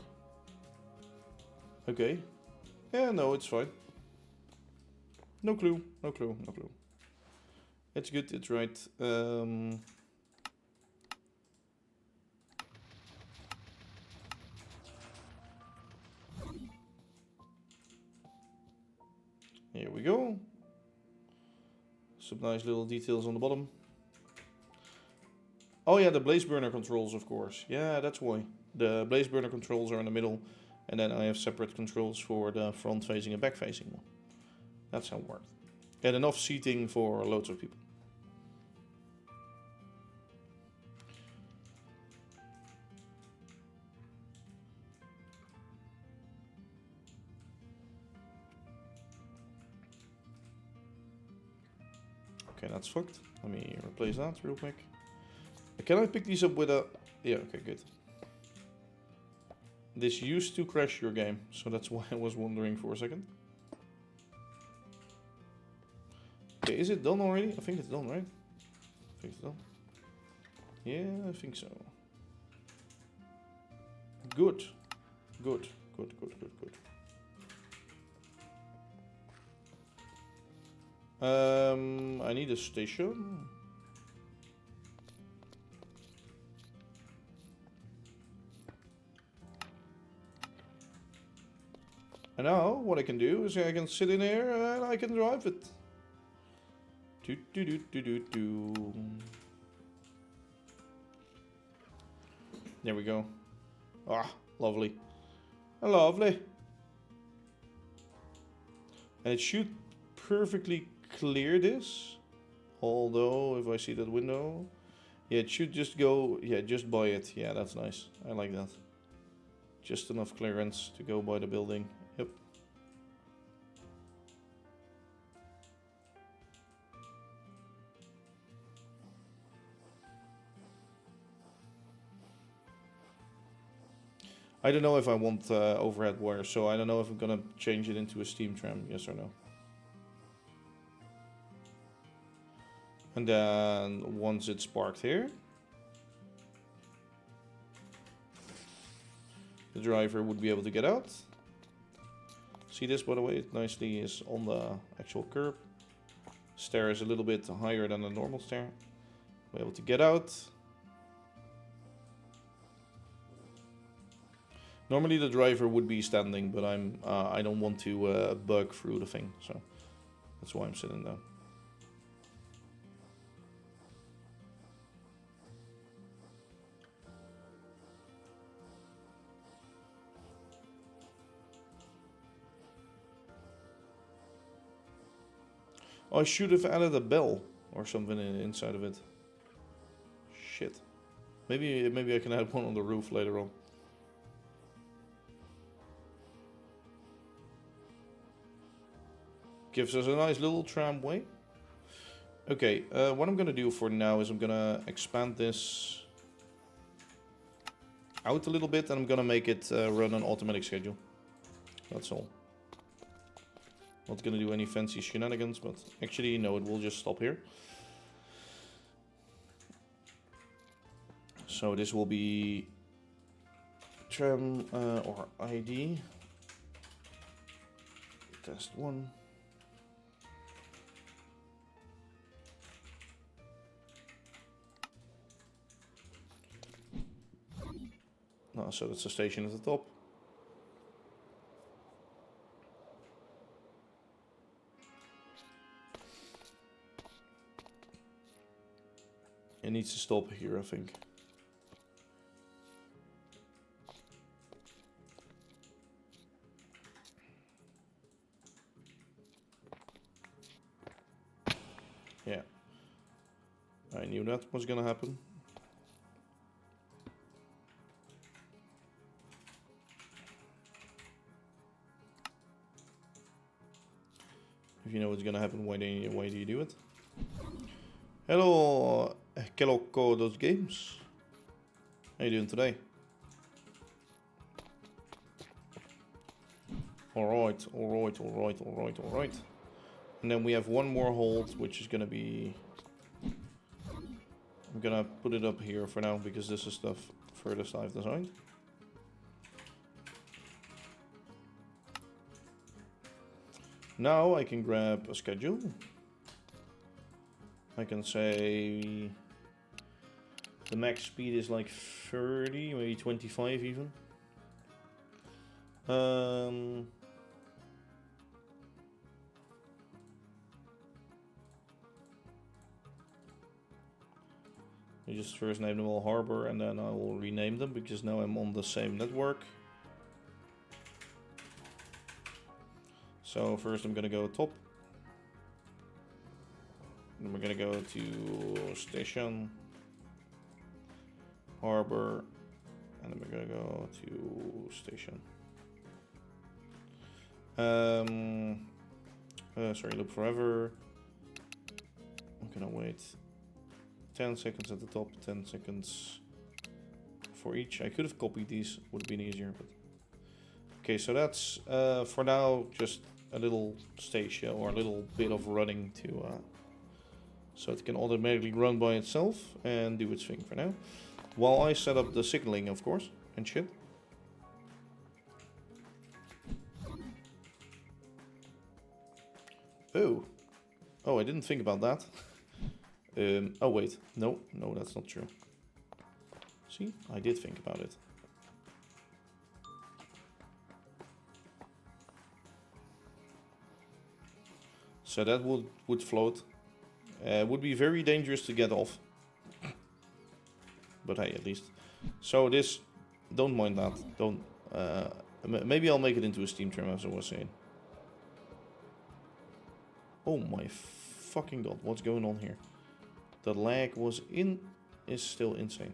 Okay. Yeah, no, it's fine. No clue, no clue, no clue. It's good, it's right. Here we go. Some nice little details on the bottom. Oh yeah, the blaze burner controls, of course. Yeah, that's why. The blaze burner controls are in the middle, and then I have separate controls for the front facing and back facing one. That's how it works. And enough seating for loads of people. Okay, that's fucked. Let me replace that real quick. Can I pick these up with a... Yeah, okay, good. This used to crash your game, so that's why I was wondering for a second. Okay, is it done already? I think it's done, right? I think it's done. Yeah, I think so. Good. Good, good, good, good, good. I need a station. And now what I can do is I can sit in here and I can drive it. Do do do do do do. There we go. Ah, lovely. Lovely. And it should perfectly clear this. Although, if I see that window... Yeah, it should just go... Yeah, just by it. Yeah, that's nice. I like that. Just enough clearance to go by the building. Yep. I don't know if I want overhead wire, so I don't know if I'm gonna change it into a steam tram, yes or no. And then once it's parked here, the driver would be able to get out. See this, by the way, it nicely is on the actual curb. Stair is a little bit higher than a normal stair. Be able to get out. Normally the driver would be standing, but I don't want to bug through the thing, so that's why I'm sitting down. Oh, I should have added a bell or something inside of it. Shit. Maybe I can add one on the roof later on. Gives us a nice little tramway. Okay, what I'm gonna do for now is I'm gonna expand this out a little bit and I'm gonna make it run an automatic schedule. That's all. Not gonna do any fancy shenanigans, but actually no, it will just stop here. So this will be tram or ID. Test 1. No, so that's the station at the top. It needs to stop here, I think. Yeah. I knew that was gonna happen. If you know what's gonna happen, why do you do it? Hello, Keloko those games. How you doing today? Alright. And then we have one more hold, which is gonna be... I'm gonna put it up here for now, because this is stuff furthest I've designed. Now I can grab a schedule. I can say... the max speed is like 30, maybe 25 even. I just first name them all Harbor, and then I will rename them because now I'm on the same network. So first I'm gonna go top. Then we're gonna go to station, Harbor, and then we're gonna go to station. Sorry, loop forever. I'm gonna wait 10 seconds at the top, 10 seconds for each. I could have copied these, would have been easier, but... Okay, so that's, for now, just a little station, or a little bit of running to... so it can automatically run by itself and do its thing for now. While I set up the signaling, of course, and shit. Oh, I didn't think about that. Oh wait, no, that's not true. See, I did think about it. So that would float. Would be very dangerous to get off. But hey, at least. So this, don't mind that. Don't. Maybe I'll make it into a steam trim, as I was saying. Oh my fucking god, what's going on here? The lag is still insane.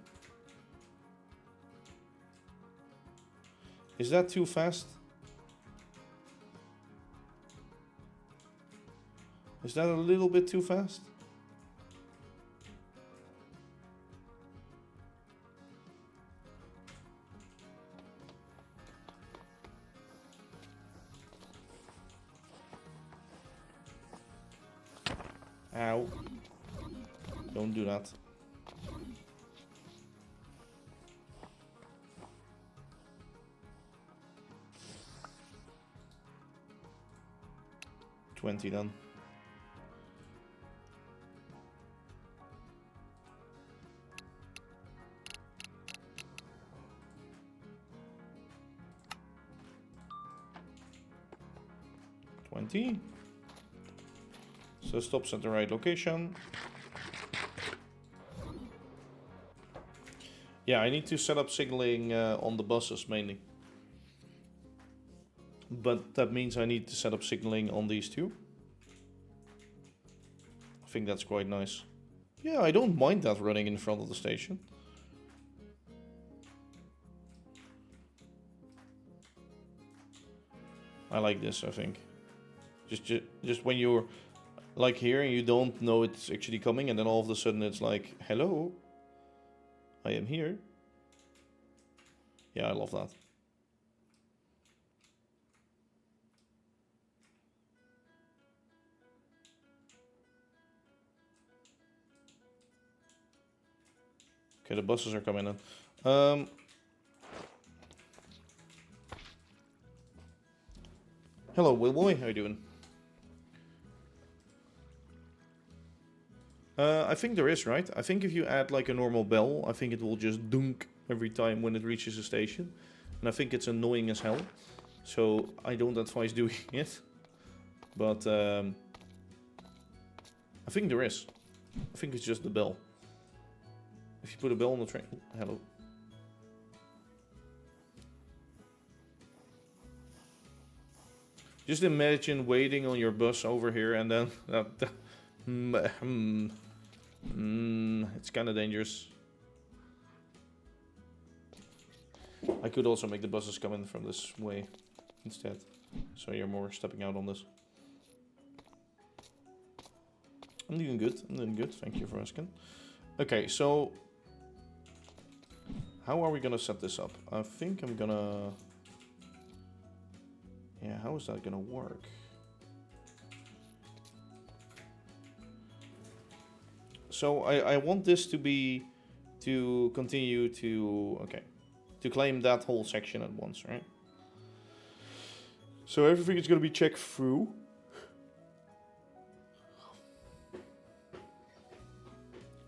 Is that too fast? Is that a little bit too fast? Ow. Don't do that. $20 then. $20. So stops at the right location. Yeah, I need to set up signaling on the buses mainly. But that means I need to set up signaling on these two. I think that's quite nice. Yeah, I don't mind that running in front of the station. I like this, I think. Just when you're like here and you don't know it's actually coming, and then all of a sudden it's like, hello, I am here. Yeah, I love that. Okay, the buses are coming in. Hello, Will Boy, how you doing? I think there is, right? I think if you add like a normal bell, I think it will just dunk every time when it reaches a station. And I think it's annoying as hell. So I don't advise doing it. But I think there is. I think it's just the bell. If you put a bell on the train... Hello. Just imagine waiting on your bus over here and then... it's kind of dangerous. I could also make the buses come in from this way instead. So you're more stepping out on this. I'm doing good. I'm doing good. Thank you for asking. Okay, so how are we gonna set this up? I think I'm gonna... Yeah, how is that gonna work? So I want this to be... to continue to... Okay. To claim that whole section at once, right? So everything is gonna be checked through.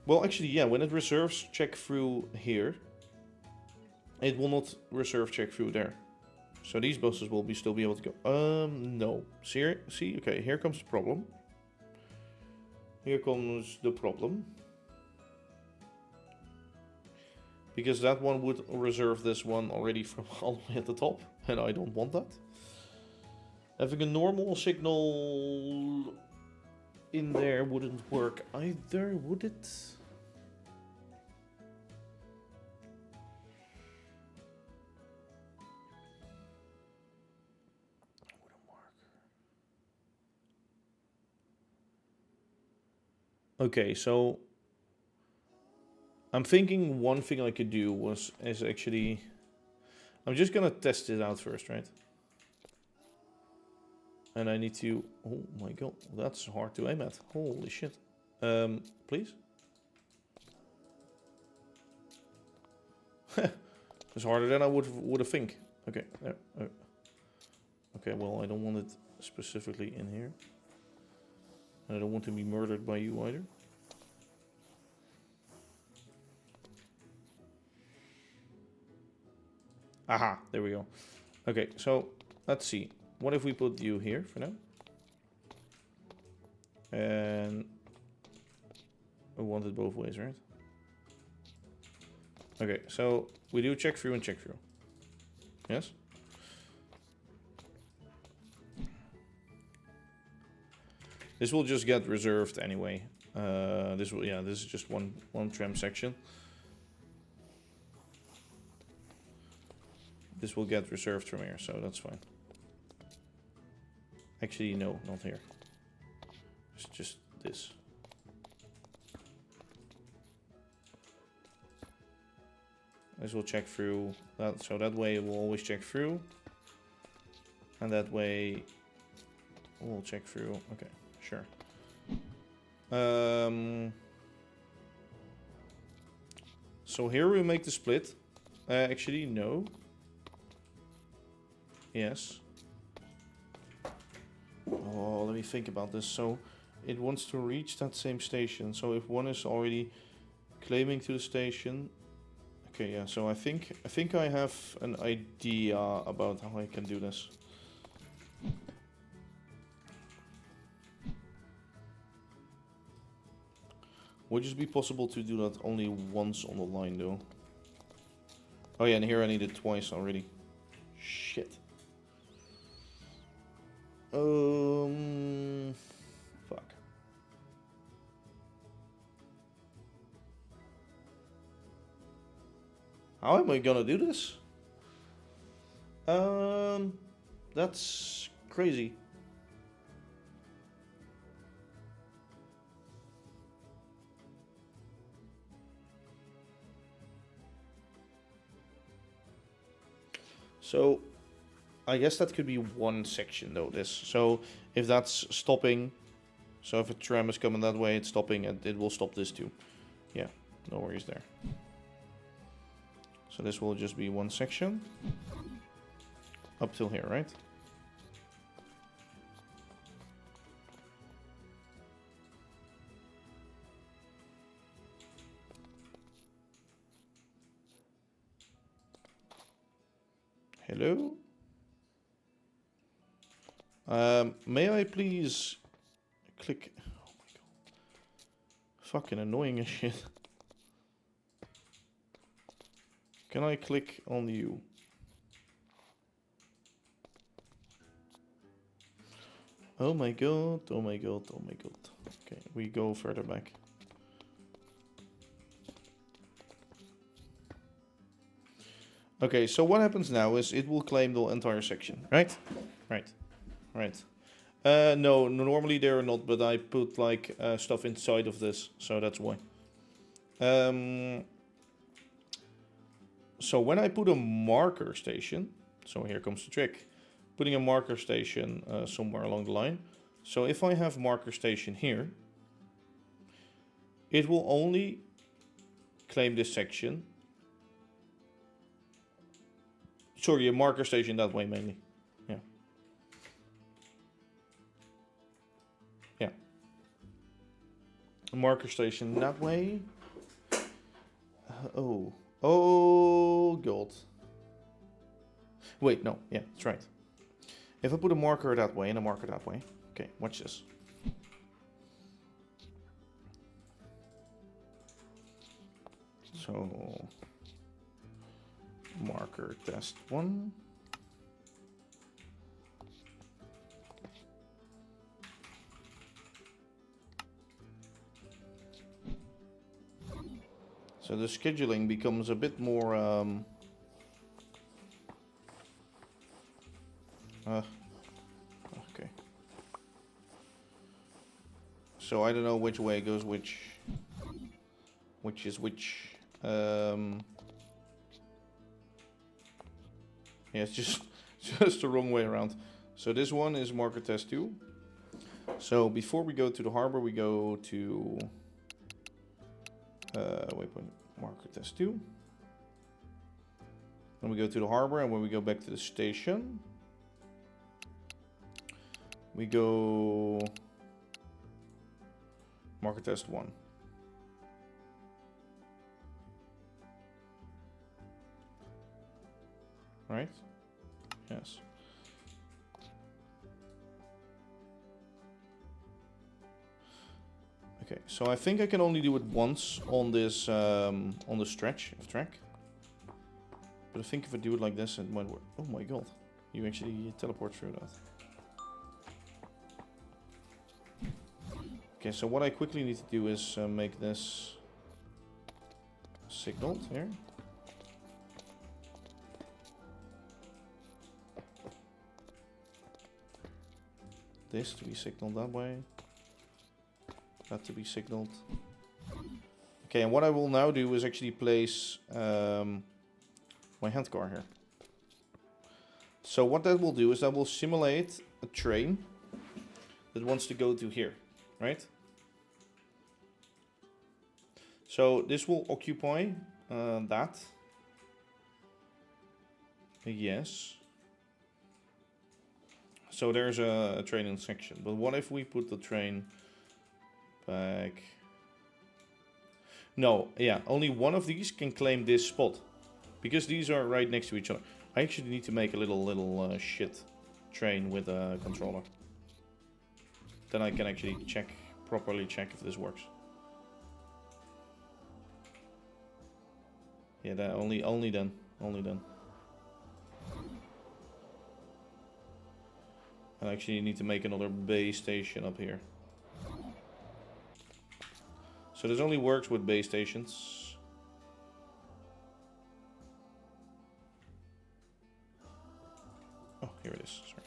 Well, actually, yeah, when it reserves check through here, it will not reserve check through there. So these buses will still be able to go. No. See, okay, here comes the problem. Here comes the problem. Because that one would reserve this one already from all the way at the top, and I don't want that. Having a normal signal in there wouldn't work either, would it? Wouldn't work. Okay, so I'm thinking one thing I could do is actually... I'm just gonna test it out first, right? And I need to... Oh my god, that's hard to aim at. Holy shit. Please? It's harder than I would have think. Okay, there. Okay, well, I don't want it specifically in here. And I don't want to be murdered by you either. Aha, there we go. Okay, so let's see. What if we put you here for now? And we want it both ways, right? Okay, so we do check through and check through. Yes? This will just get reserved anyway. This is just one tram section. This will get reserved from here, so that's fine. Actually, no, not here. It's just this. This will check through that, so that way it will always check through. And that way we'll check through. Okay, sure. So here we make the split. Actually, no. Yes. Oh, let me think about this. So it wants to reach that same station. So if one is already claiming to the station. Okay, yeah. So I think I have an idea about how I can do this. Would it be possible to do that only once on the line though? Oh yeah, and here I need it twice already. Shit. Fuck. How am I gonna do this? That's crazy. So I guess that could be one section though, this. So if that's stopping, so if a tram is coming that way, it's stopping and it will stop this too. Yeah, no worries there. So this will just be one section. Up till here, right? Hello? May I please click... Oh my god. Fucking annoying as shit. Can I click on you? Oh my god, oh my god, oh my god. Okay, we go further back. Okay, so what happens now is it will claim the entire section, right? Right. No, normally they're not, but I put like stuff inside of this, so that's why. So when I put a marker station, so here comes the trick, putting a marker station somewhere along the line. So if I have marker station here, it will only claim this section. Sorry, a marker station that way mainly. Yeah. Yeah. A marker station that way. Oh, God. Wait, no. Yeah, that's right. If I put a marker that way and a marker that way. Okay, watch this. So, marker test 1. So the scheduling becomes a bit more okay. So I don't know which way goes which is which. Yeah, it's just the wrong way around. So this one is marker test 2. So before we go to the harbor, we go to waypoint marker test 2. Then we go to the harbor, and when we go back to the station, we go marker test 1. Right? Yes. Okay, so I think I can only do it once on this on the stretch of track. But I think if I do it like this, it might work. Oh my god, you actually teleport through that. Okay, so what I quickly need to do is make this signaled here. This to be signaled that way. That to be signaled. Okay, and what I will now do is actually place my handcar here. So what that will do is that will simulate a train that wants to go to here, right? So this will occupy that. Yes. So there's a train in section. But what if we put the train back? No, yeah, only one of these can claim this spot. Because these are right next to each other. I actually need to make a little shit train with a controller. Then I can actually properly check if this works. Yeah, that only then. I actually need to make another base station up here. So this only works with base stations. Oh, here it is. Sorry.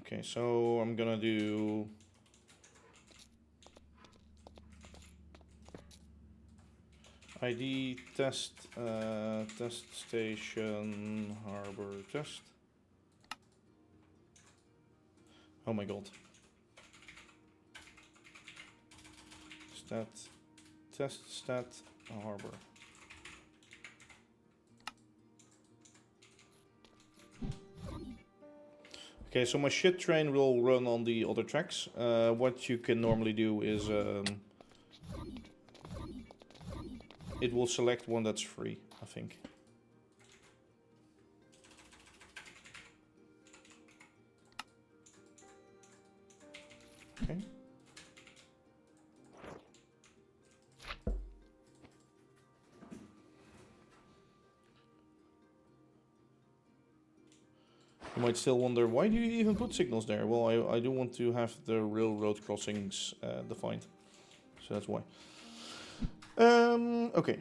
Okay, so I'm gonna do ID test station harbor test. Oh my god. Stat harbor. Okay, so my shit train will run on the other tracks. What you can normally do is it will select one that's free, I think. Okay. You might still wonder, why do you even put signals there? Well, I do want to have the railroad crossings defined. So that's why. Okay.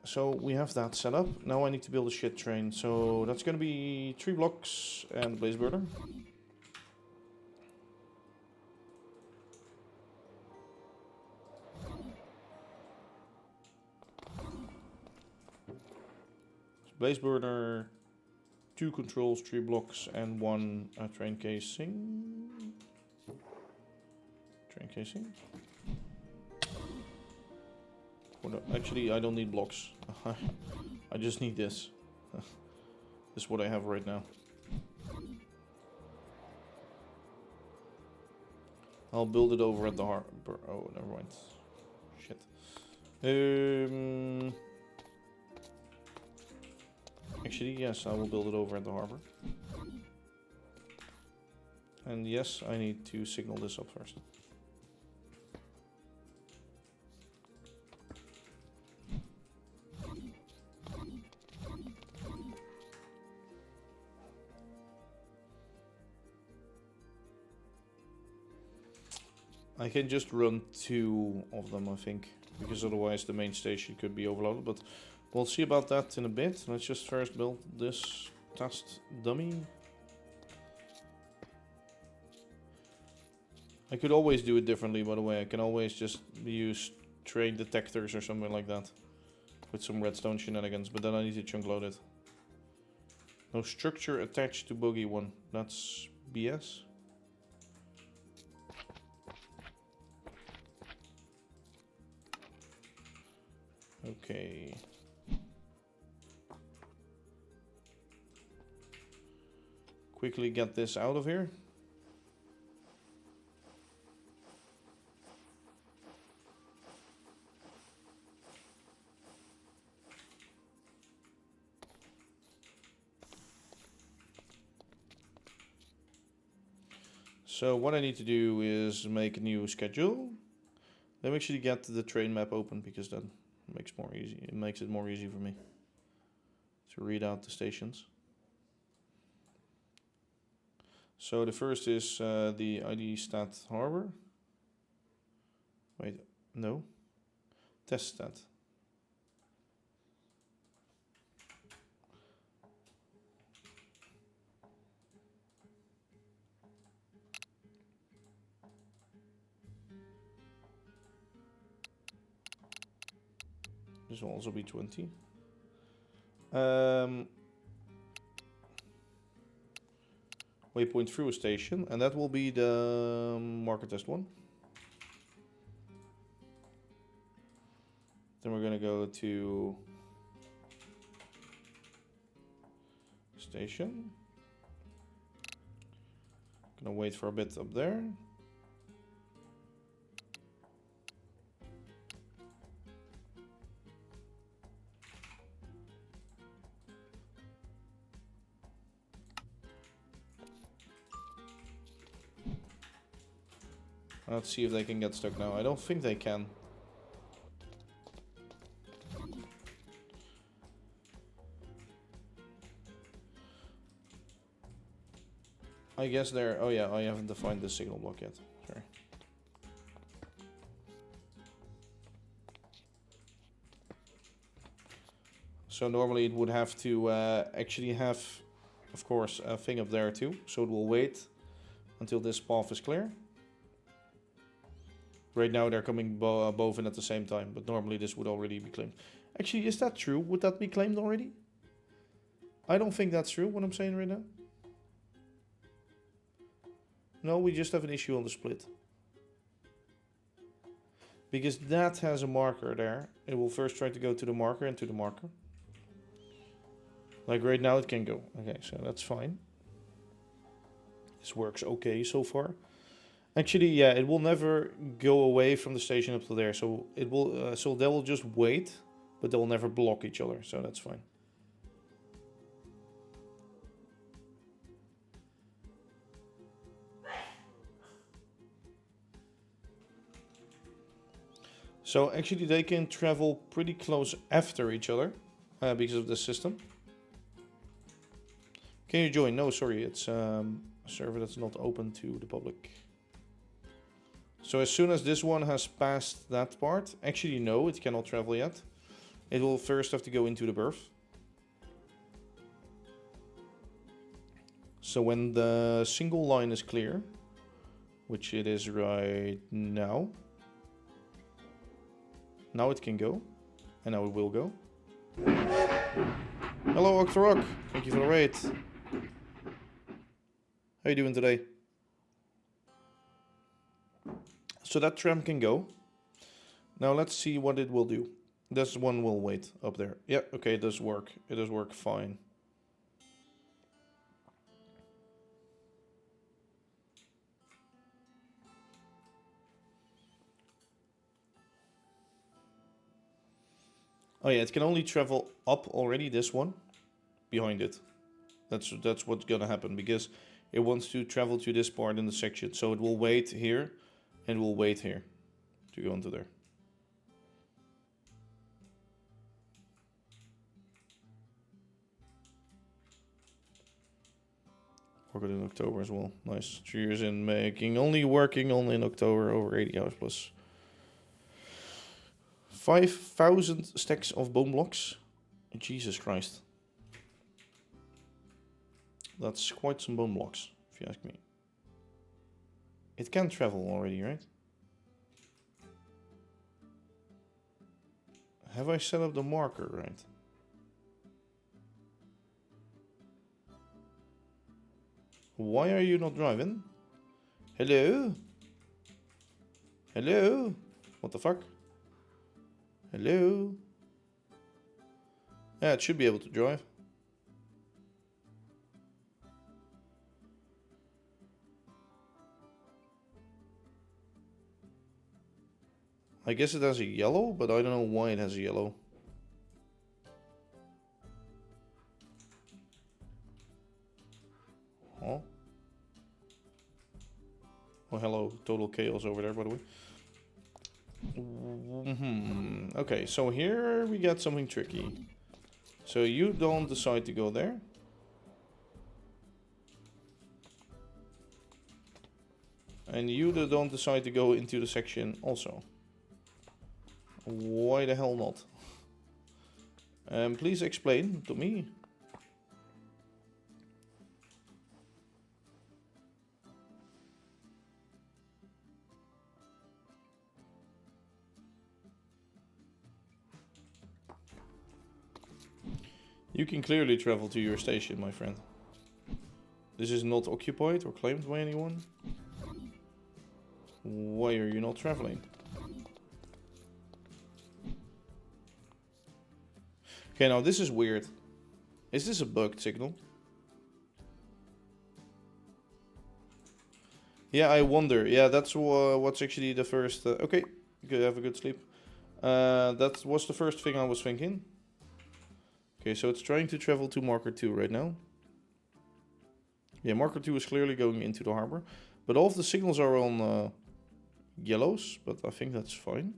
So we have that set up. Now I need to build a shit train. So that's going to be 3 blocks and blaze burner. Blaze burner, 2 controls, 3 blocks, and 1 train casing. Train casing. Oh, no, actually, I don't need blocks. I just need this. This is what I have right now. I'll build it over at the harbor. Oh, never mind. Shit. Actually, yes, I will build it over at the harbor. And yes, I need to signal this up first. I can just run 2 of them, I think, because otherwise the main station could be overloaded, but we'll see about that in a bit. Let's just first build this test dummy. I could always do it differently, by the way. I can always just use train detectors or something like that with some redstone shenanigans, but then I need to chunk load it. No structure attached to bogey 1. That's BS. Okay. Quickly get this out of here. So what I need to do is make a new schedule. Let me actually get the train map open because that makes more easy. It makes it more easy for me to read out the stations. So the first is the ID stat harbor. Wait, no. Test stat. This will also be 20. Waypoint through a station, and that will be the marker test 1. Then we're gonna go to station. Gonna wait for a bit up there. Let's see if they can get stuck now. I don't think they can. I guess they're... Oh yeah, I haven't defined the signal block yet. Sorry. So normally it would have to actually have, of course, a thing up there too. So it will wait until this path is clear. Right now they're coming both in at the same time, but normally this would already be claimed. Actually, is that true? Would that be claimed already? I don't think that's true, what I'm saying right now. No, we just have an issue on the split. Because that has a marker there. It will first try to go to the marker and to the marker. Like right now it can go. Okay, so that's fine. This works okay so far. Actually, yeah, it will never go away from the station up to there. So it will, so they will just wait, but they will never block each other. So that's fine. So actually, they can travel pretty close after each other because of the system. Can you join? No, sorry, it's a server that's not open to the public. So as soon as this one has passed that part, actually no, it cannot travel yet. It will first have to go into the berth. So when the single line is clear, which it is right now, now it can go, and now it will go. Hello Octorok, thank you for the raid. How you doing today? So that tram can go. Now let's see what it will do. This one will wait up there. Yeah, okay, it does work. It does work fine. Oh yeah, it can only travel up already, this one, behind it. That's what's gonna happen, because it wants to travel to this part in the section. So it will wait here, and will wait here to go into there. Worked in October as well. Nice. 3 years in making. Working only in October, over 80 hours plus. 5,000 stacks of bone blocks. Jesus Christ. That's quite some bone blocks, if you ask me. It can travel already, right? Have I set up the marker right? Why are you not driving? Hello? Hello? What the fuck? Hello? Yeah, it should be able to drive. I guess it has a yellow, but I don't know why it has a yellow. Oh. Oh, hello. Total chaos over there, by the way. Okay, so here we get something tricky. So you don't decide to go there. And you don't decide to go into the section also. Why the hell not? Please explain to me. You can clearly travel to your station, my friend. This is not occupied or claimed by anyone. Why are you not traveling? Okay, now this is weird. Is this a bugged signal? Yeah, I wonder. Yeah, that's what's actually the first... okay, good, have a good sleep. That was the first thing I was thinking. Okay, so it's trying to travel to marker 2 right now. Yeah, marker 2 is clearly going into the harbor. But all of the signals are on yellows, but I think that's fine.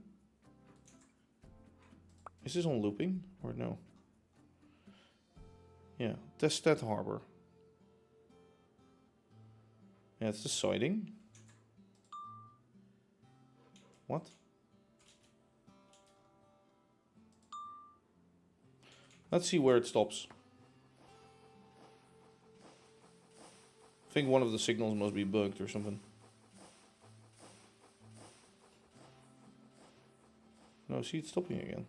Is this on looping or no? Yeah, test that harbor. Yeah, it's the siding. What? Let's see where it stops. I think one of the signals must be bugged or something. No, see, it's stopping again.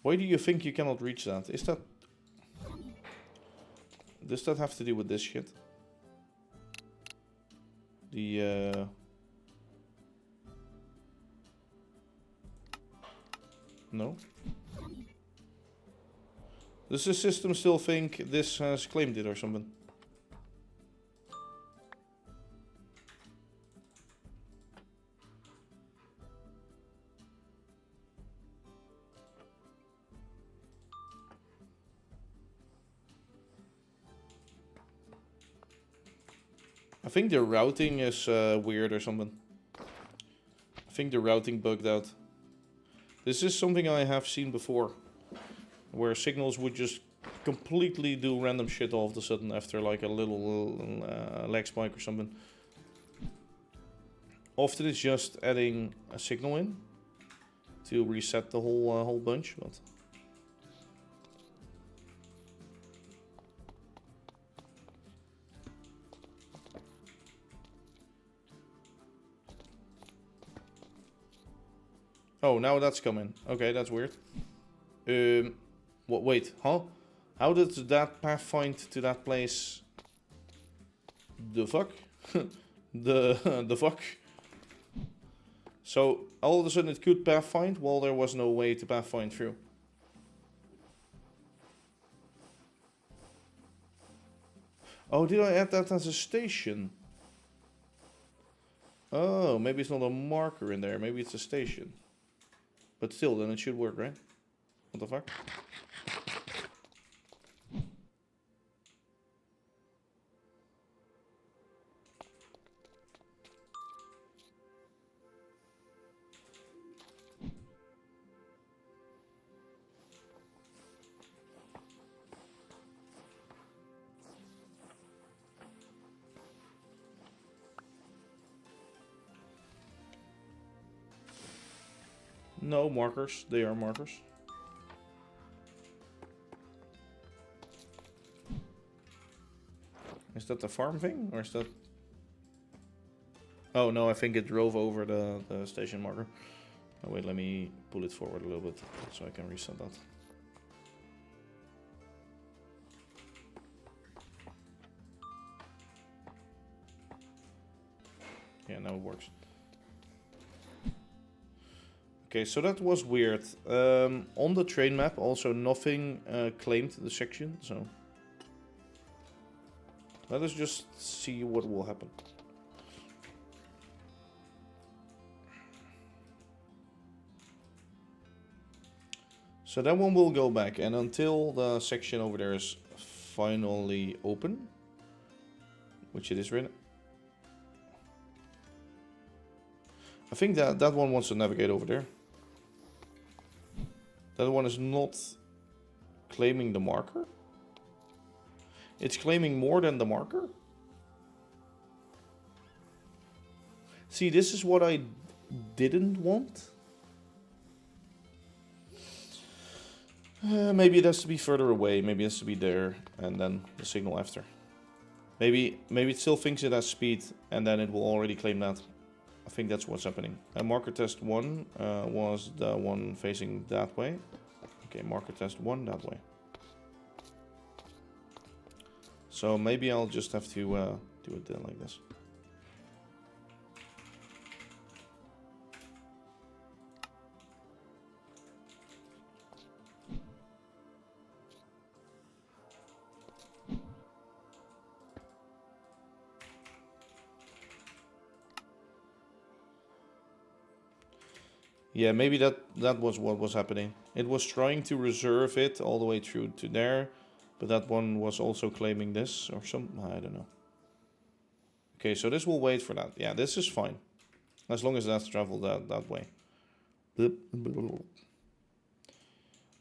Why do you think you cannot reach that? Is that... Does that have to do with this shit? The... No? Does the system still think this has claimed it or something? I think the routing is weird or something. I think the routing bugged out. This is something I have seen before, where signals would just completely do random shit all of a sudden after like a little lag spike or something. Often it's just adding a signal in to reset the whole bunch, but oh, now that's coming. Okay, that's weird. What? Wait, huh? How did that path find to that place? The fuck? the fuck? So all of a sudden it could path find while there was no way to path find through. Oh, did I add that as a station? Oh, maybe it's not a marker in there. Maybe it's a station. But still, then it should work, right? What the fuck? No markers. They are markers. Is that the farm thing? Or is that... Oh, no, I think it drove over the station marker. Oh, wait, let me pull it forward a little bit so I can reset that. Yeah, now it works. Okay, so that was weird. On the train map, also nothing claimed the section, so... Let us just see what will happen. So that one will go back, and until the section over there is finally open, which it is right now. I think that one wants to navigate over there. That one is not claiming the marker. It's claiming more than the marker. See, this is what I didn't want. Maybe it has to be further away. Maybe it has to be there, and then the signal after. Maybe it still thinks it has speed, and then it will already claim that. I think that's what's happening. Marker test 1 was the one facing that way. Okay, marker test 1 that way. So maybe I'll just have to do it like this. Yeah, maybe that was what was happening. It was trying to reserve it all the way through to there, but that one was also claiming this or some, I don't know. Okay, so this will wait for that. Yeah, this is fine. As long as that's traveled that way.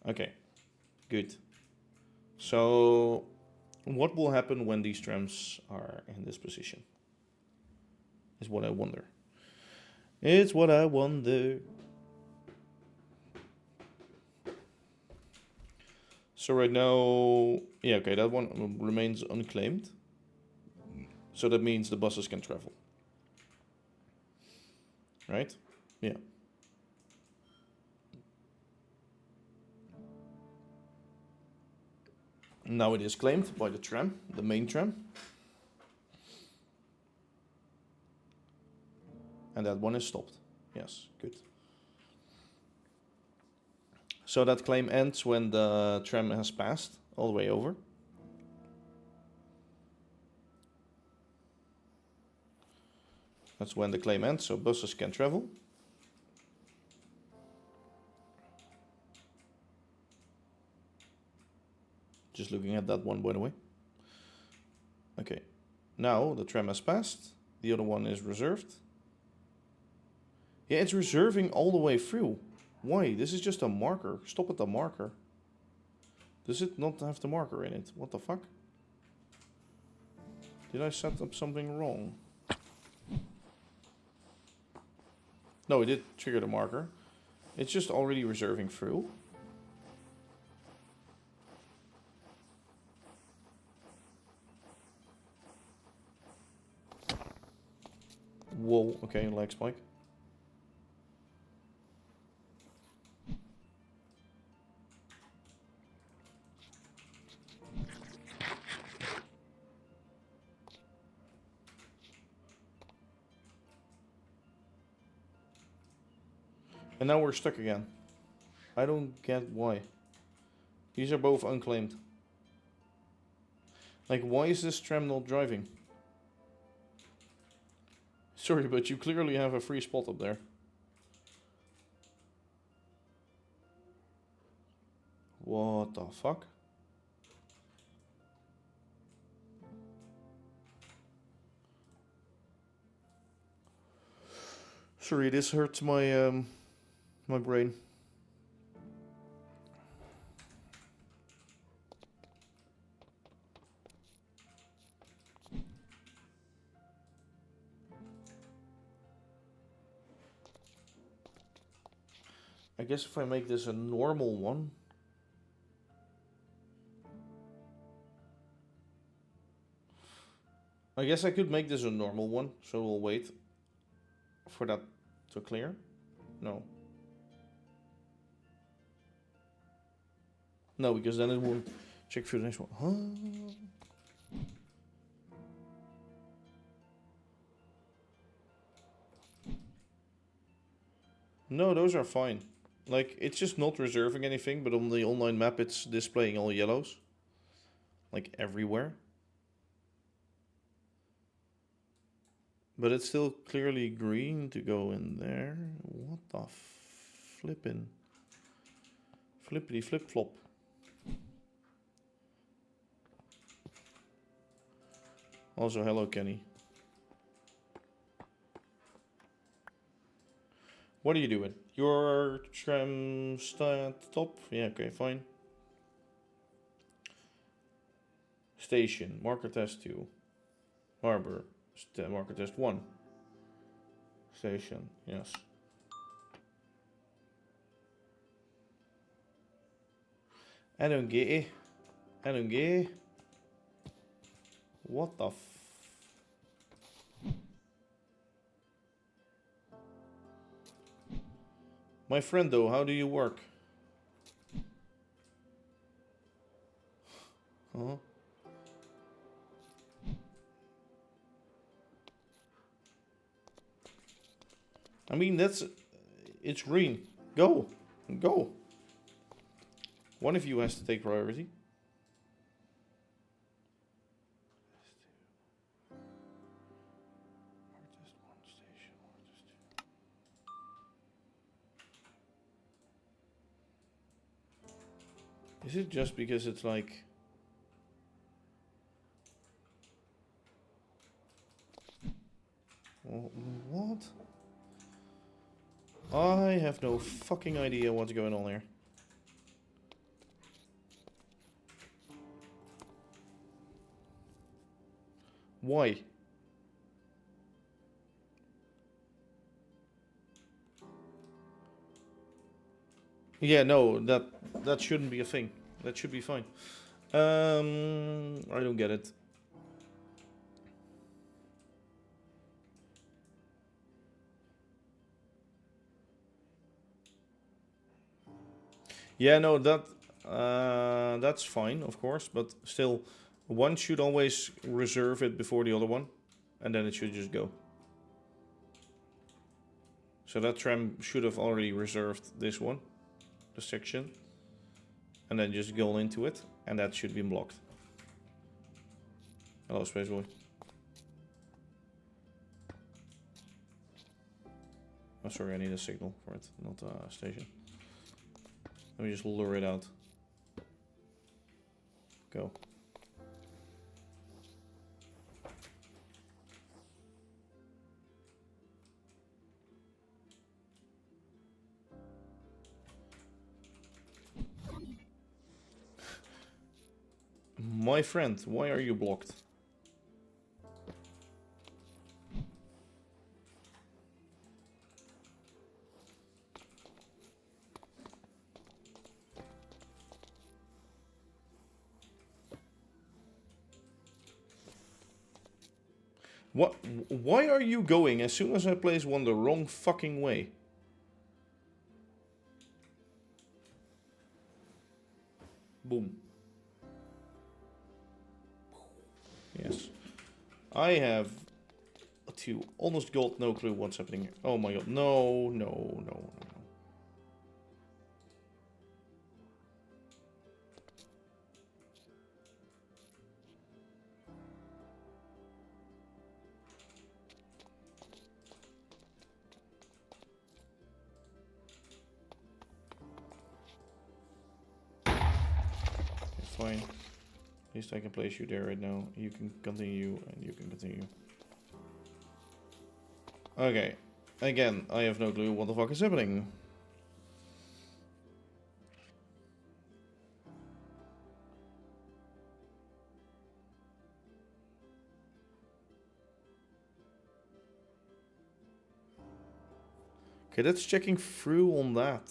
Okay, good. So what will happen when these trams are in this position? Is what I wonder. It's what I wonder. So right now, yeah, okay, that one remains unclaimed. So that means the buses can travel. Right? Yeah. Now it is claimed by the tram, the main tram. And that one is stopped. Yes, good. So that claim ends when the tram has passed all the way over. That's when the claim ends, so buses can travel. Just looking at that one, by the way. Okay, now the tram has passed. The other one is reserved. Yeah, it's reserving all the way through. Why? This is just a marker. Stop at the marker. Does it not have the marker in it? What the fuck? Did I set up something wrong? No, it did trigger the marker. It's just already reserving through. Whoa, okay, lag spike. And now we're stuck again. I don't get why. These are both unclaimed. Like, why is this tram not driving? Sorry, but you clearly have a free spot up there. What the fuck? Sorry, this hurts my my brain. I guess if I make this a normal one. I guess I could make this a normal one, so we'll wait for that to clear. No. No, because then it won't check for the next one. Huh? No, those are fine. Like, it's just not reserving anything, but on the online map it's displaying all yellows. Like, everywhere. But it's still clearly green to go in there. What the flippin'? Flippity flip flop. Also, hello, Kenny. What are you doing? Your tram stop? Yeah, okay, fine. Station, marker test 2. Harbor, marker test 1. Station, yes. I don't get it. I don't get it. What the My friend though, how do you work? Huh? I mean, it's green. Go. Go. One of you has to take priority. Is it just because it's like... What? I have no fucking idea what's going on here. Why? Yeah, no, that shouldn't be a thing. That should be fine. I don't get it. Yeah, no, that's fine, of course, but still, one should always reserve it before the other one, and then it should just go. So that tram should have already reserved this one, the section, and then just go into it, and that should be blocked. Hello, Spaceboy. Oh, sorry, I need a signal for it, not a station. Let me just lure it out. Go. My friend, why are you blocked? What? Why are you going as soon as I place one the wrong fucking way? Boom. Yes. I have two. Honest God, no clue what's happening here. Oh my god. No, no, no, no, no. Fine. At least I can place you there right now. You can continue and you can continue. Okay. Again, I have no clue what the fuck is happening. Okay, that's checking through on that.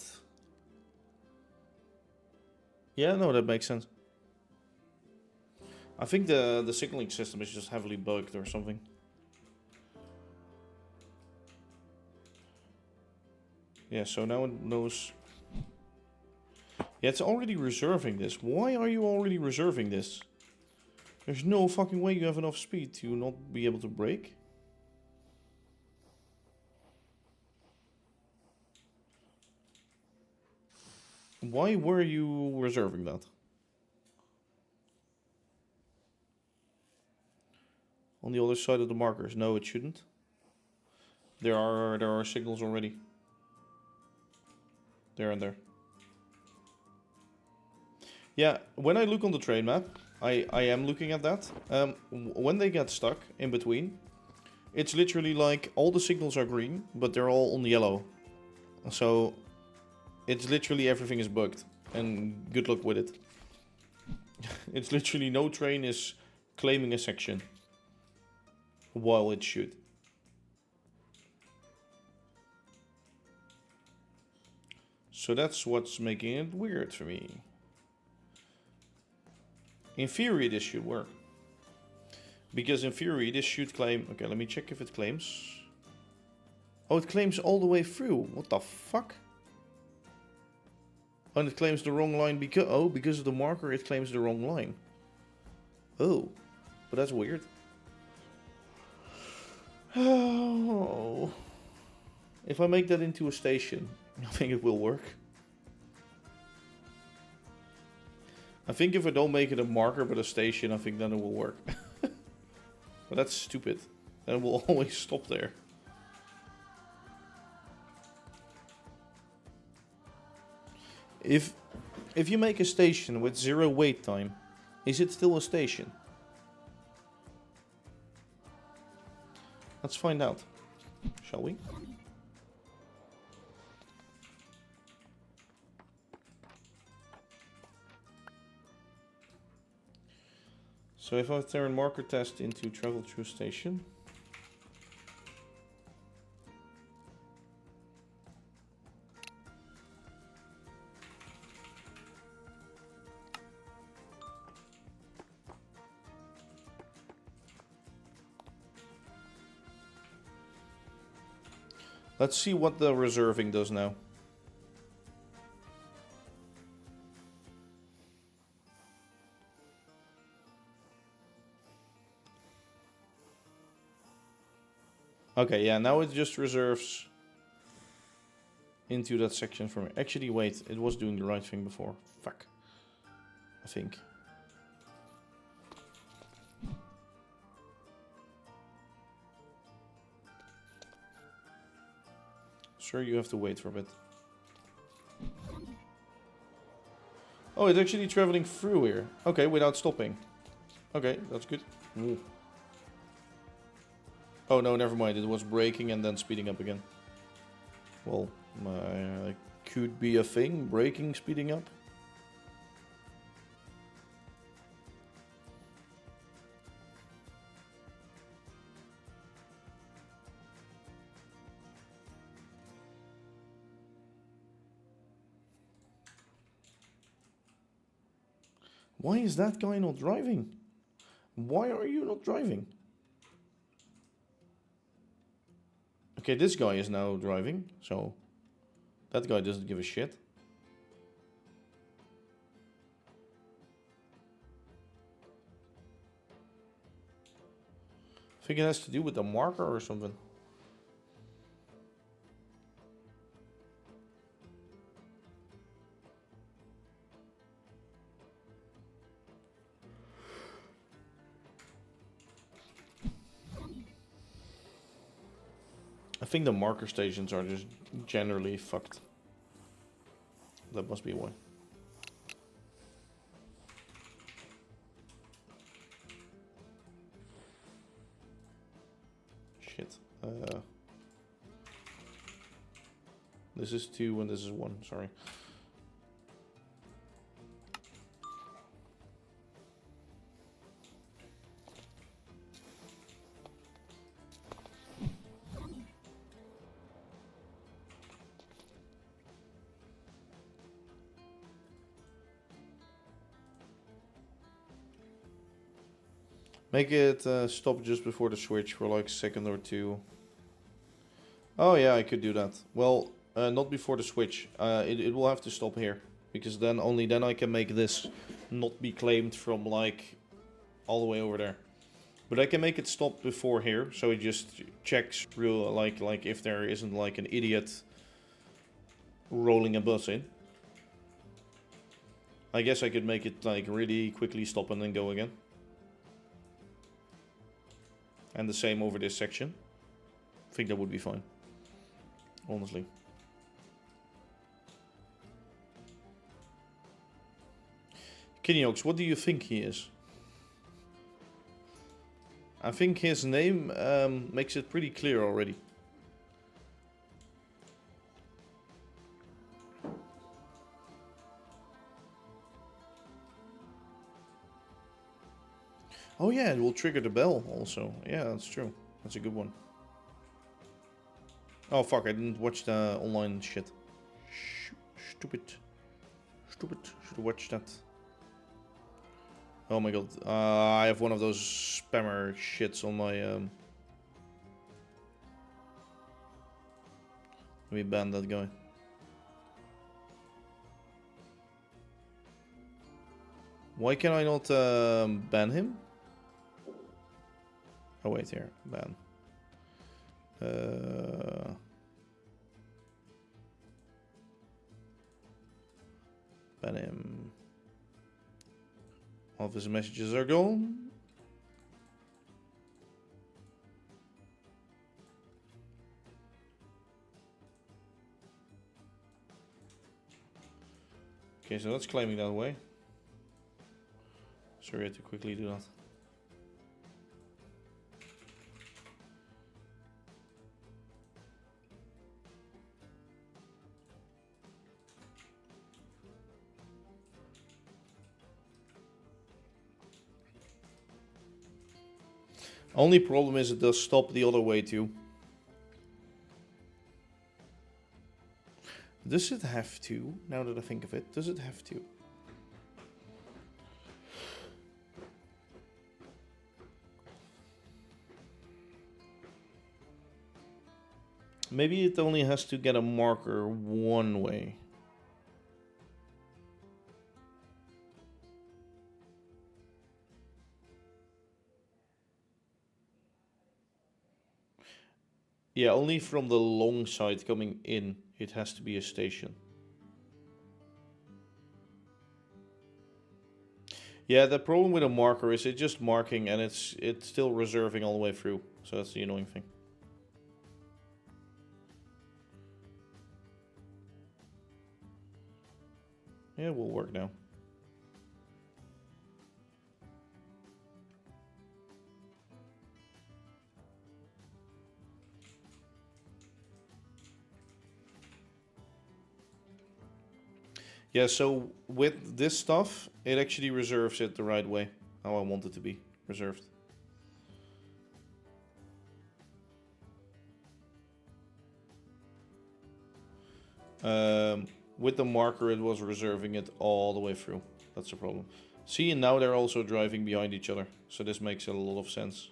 Yeah, no, that makes sense. I think the signaling system is just heavily bugged or something. Yeah, so now it knows. Yeah, it's already reserving this. Why are you already reserving this? There's no fucking way you have enough speed to not be able to brake. Why were you reserving that? On the other side of the markers. No, it shouldn't. There are signals already. There and there. Yeah, when I look on the train map, I am looking at that. When they get stuck in between, it's literally like all the signals are green, but they're all on yellow. So it's literally everything is bugged, and good luck with it. It's literally no train is claiming a section, while it should. So that's what's making it weird for me. In theory, this should work. Because in theory, this should claim... Okay, let me check if it claims. Oh, it claims all the way through. What the fuck? Oh, and it claims the wrong line because... Oh, because of the marker, it claims the wrong line. Oh, but that's weird. Oh. If I make that into a station, I think it will work. I think if I don't make it a marker but a station, I think then it will work. But that's stupid. Then it will always stop there. If you make a station with 0 wait time, is it still a station? Let's find out, shall we? So if I turn marker test into travel through station. Let's see what the reserving does now. Okay, yeah, now it just reserves into that section for me. Actually, wait, it was doing the right thing before. Fuck. I think. Sir, you have to wait for a bit. Oh, it's actually traveling through here. Okay, without stopping. Okay, that's good. Ooh. Oh no, never mind. It was braking and then speeding up again. Well, could be a thing. Braking, speeding up. Why is that guy not driving? Why are you not driving? Okay, this guy is now driving, so that guy doesn't give a shit. I think it has to do with the marker or something. I think the marker stations are just generally fucked. That must be why. Shit. This is 2 and this is 1, sorry. Make it stop just before the switch for like a second or two. Oh yeah, I could do that. Well, not before the switch. It will have to stop here. Because then only then I can make this not be claimed from like all the way over there. But I can make it stop before here, so it just checks real like if there isn't like an idiot rolling a bus in. I guess I could make it like really quickly stop and then go again. And the same over this section. I think that would be fine. Honestly. Kinyox, what do you think he is? I think his name makes it pretty clear already. Oh yeah, it will trigger the bell also. Yeah, that's true. That's a good one. Oh fuck, I didn't watch the online shit. Stupid. Stupid. Should have watched that. Oh my god. I have one of those spammer shits on my... Let me ban that guy. Why can I not ban him? Oh wait, here. Ban. Ban him. All of his messages are gone. Okay, so that's claiming that way. Sorry, I had to quickly do that. Only problem is it does stop the other way too. Does it have to? Now that I think of it, does it have to? Maybe it only has to get a marker one way. Yeah, only from the long side coming in, it has to be a station. Yeah, the problem with a marker is it's just marking and it's still reserving all the way through. So that's the annoying thing. Yeah, it will work now. Yeah, so with this stuff, it actually reserves it the right way, how I want it to be reserved. With the marker, it was reserving it all the way through. That's the problem. See, and now they're also driving behind each other. So this makes a lot of sense.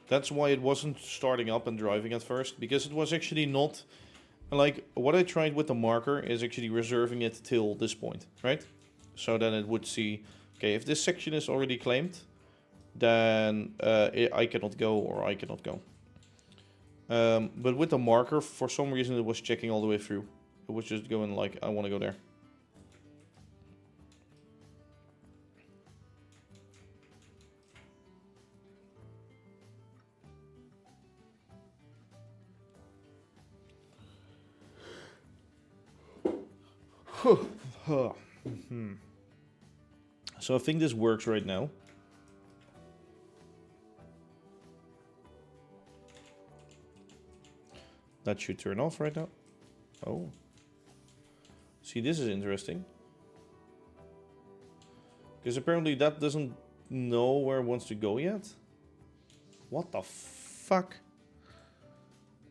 That's why it wasn't starting up and driving at first. Because it was actually not... Like, what I tried with the marker is actually reserving it till this point, right? So then it would see... Okay, if this section is already claimed, then I cannot go or I cannot go. But with the marker, for some reason, it was checking all the way through. It was just going like, I want to go there. So I think this works right now. That should turn off right now. Oh. See, this is interesting. Because apparently that doesn't know where it wants to go yet. What the fuck?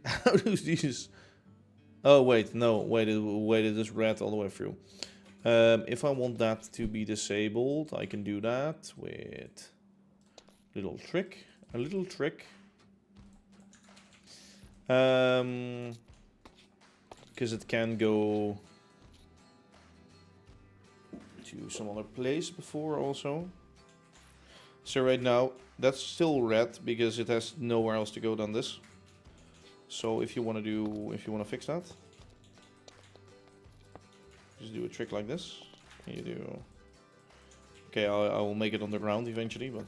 How does these... Oh, wait, no, wait, it is red all the way through. If I want that to be disabled, I can do that with a little trick. Because it can go to some other place before also. So right now, that's still red because it has nowhere else to go than this. So if you want to fix that, just do a trick like this. You do. Okay, I will make it on the ground eventually, but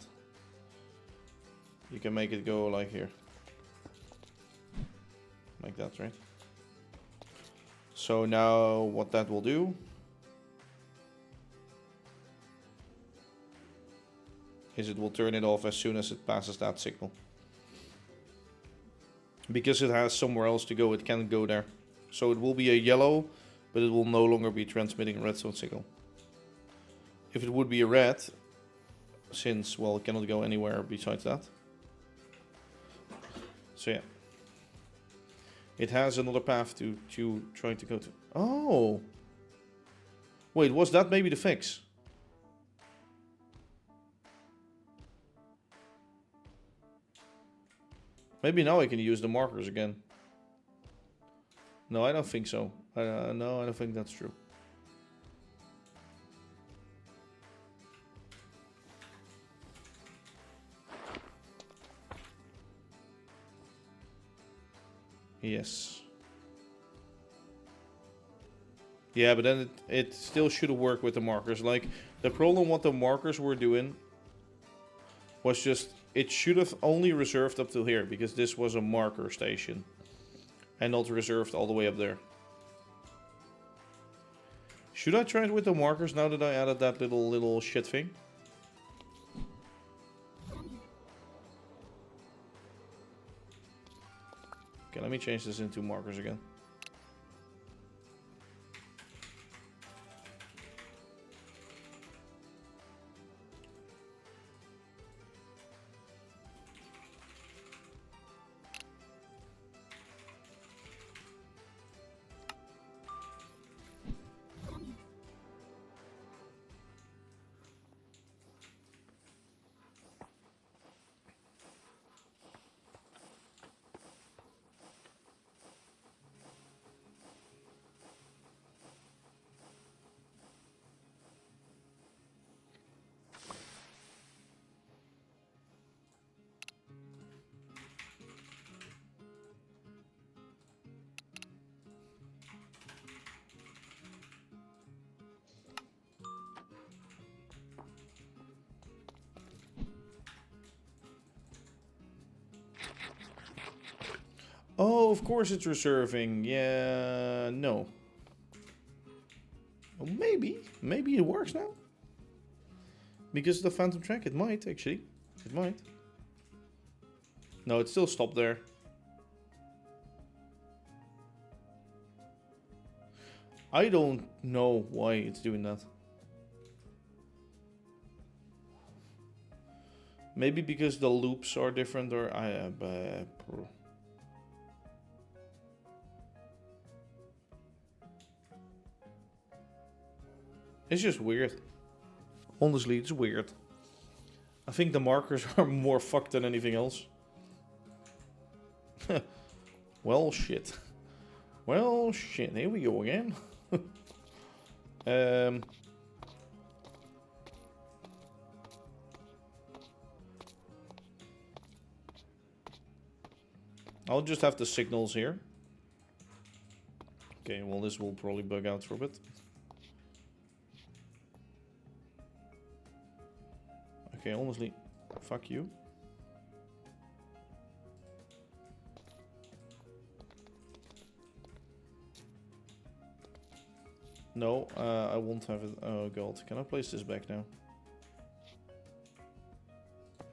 you can make it go like here, like that, right? So now what that will do is it will turn it off as soon as it passes that signal. Because it has somewhere else to go, it can't go there. So it will be a yellow, but it will no longer be transmitting a redstone signal. If it would be a red, since, well, it cannot go anywhere besides that. So yeah. It has another path to try to go to. Oh! Wait, was that maybe the fix? Maybe now I can use the markers again. No, I don't think so. No, I don't think that's true. Yes. Yeah, but then it still should have worked with the markers. Like, the problem what the markers were doing was just, it should have only reserved up to here, because this was a marker station. And not reserved all the way up there. Should I try it with the markers now that I added that little shit thing? Okay, let me change this into markers again. Oh, of course it's reserving. Yeah, no. Well, maybe it works now. Because of the phantom track, it might actually. It might. No, it's still stopped there. I don't know why it's doing that. Maybe because the loops are different, or It's just weird. Honestly, it's weird. I think the markers are more fucked than anything else. Well, shit. Well, shit. Here we go again. I'll just have the signals here. Okay, well, this will probably bug out for a bit. Okay, honestly, fuck you. No, I won't have it. Oh god, can I place this back now?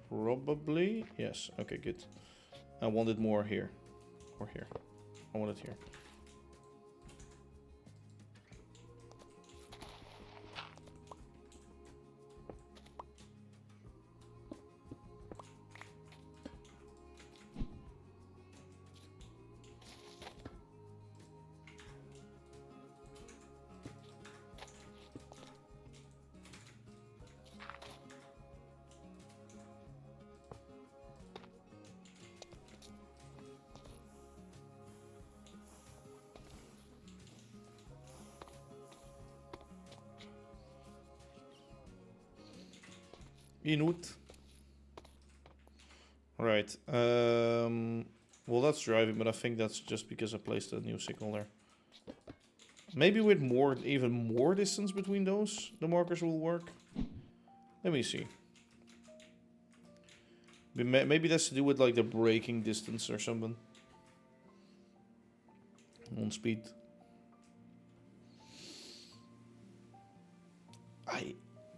Probably, yes. Okay, good. I want it more here. Or here. I want it here. Inut. Right. Well, that's driving, but I think that's just because I placed a new signal there. Maybe with more, even more distance between those, the markers will work. Let me see. Maybe that's to do with like the braking distance or something. On speed.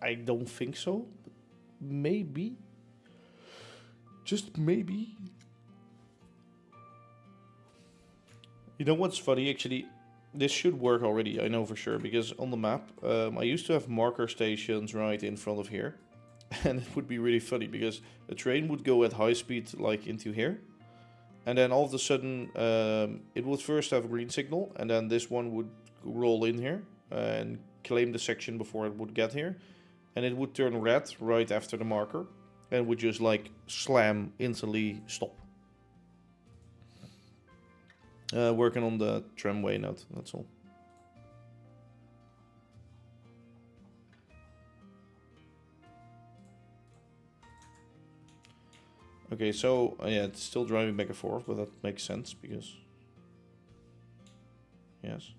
I don't think so. Maybe. Just maybe. You know what's funny actually? This should work already, I know for sure, because on the map, I used to have marker stations right in front of here. And it would be really funny because a train would go at high speed like into here. And then all of a sudden, it would first have a green signal, and then this one would roll in here and claim the section before it would get here. And it would turn red right after the marker, and would just like slam, instantly stop. Working on the tramway node, that's all. Okay, so yeah, it's still driving back and forth, but that makes sense because... Yes.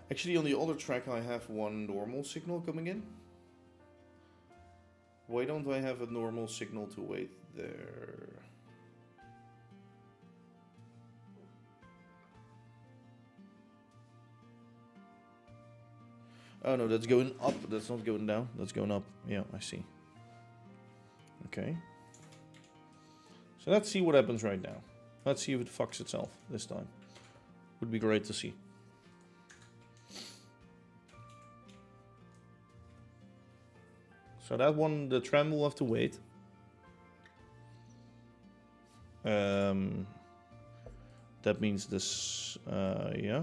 Actually, on the other track I have one normal signal coming in. Why don't I have a normal signal to wait there? Oh no, that's going up. That's not going down. That's going up. Yeah, I see. Okay. So let's see what happens right now. Let's see if it fucks itself this time. Would be great to see. So that one, the tram will have to wait. That means this, yeah.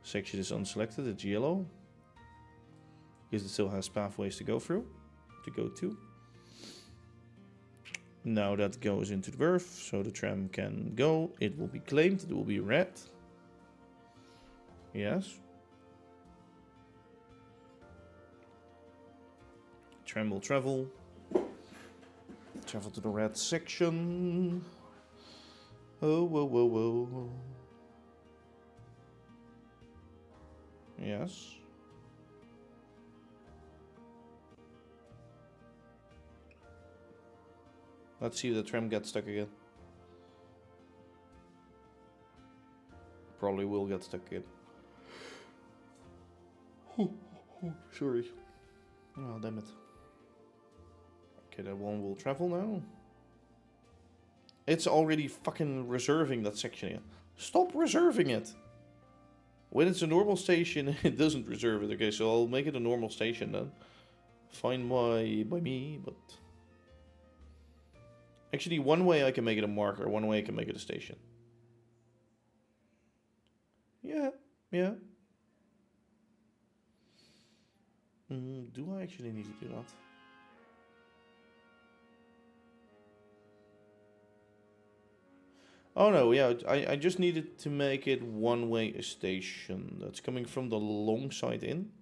Section is unselected, it's yellow. Because it still has pathways to go through, to go to. Now that goes into the verve, so the tram can go. It will be claimed, it will be red. Yes. Tram will travel. Travel to the red section. Oh, whoa, whoa, whoa. Yes. Let's see if the tram gets stuck again. Probably will get stuck again. Sorry. Oh, damn it. Okay, that one will travel now. It's already fucking reserving that section here. Stop reserving it. When it's a normal station, it doesn't reserve it. Okay, so I'll make it a normal station then. Fine by me, but... Actually, one way I can make it a marker, one way I can make it a station. Yeah. Do I actually need to do that? Oh no, yeah, I just needed to make it one-way station. That's coming from the long side in.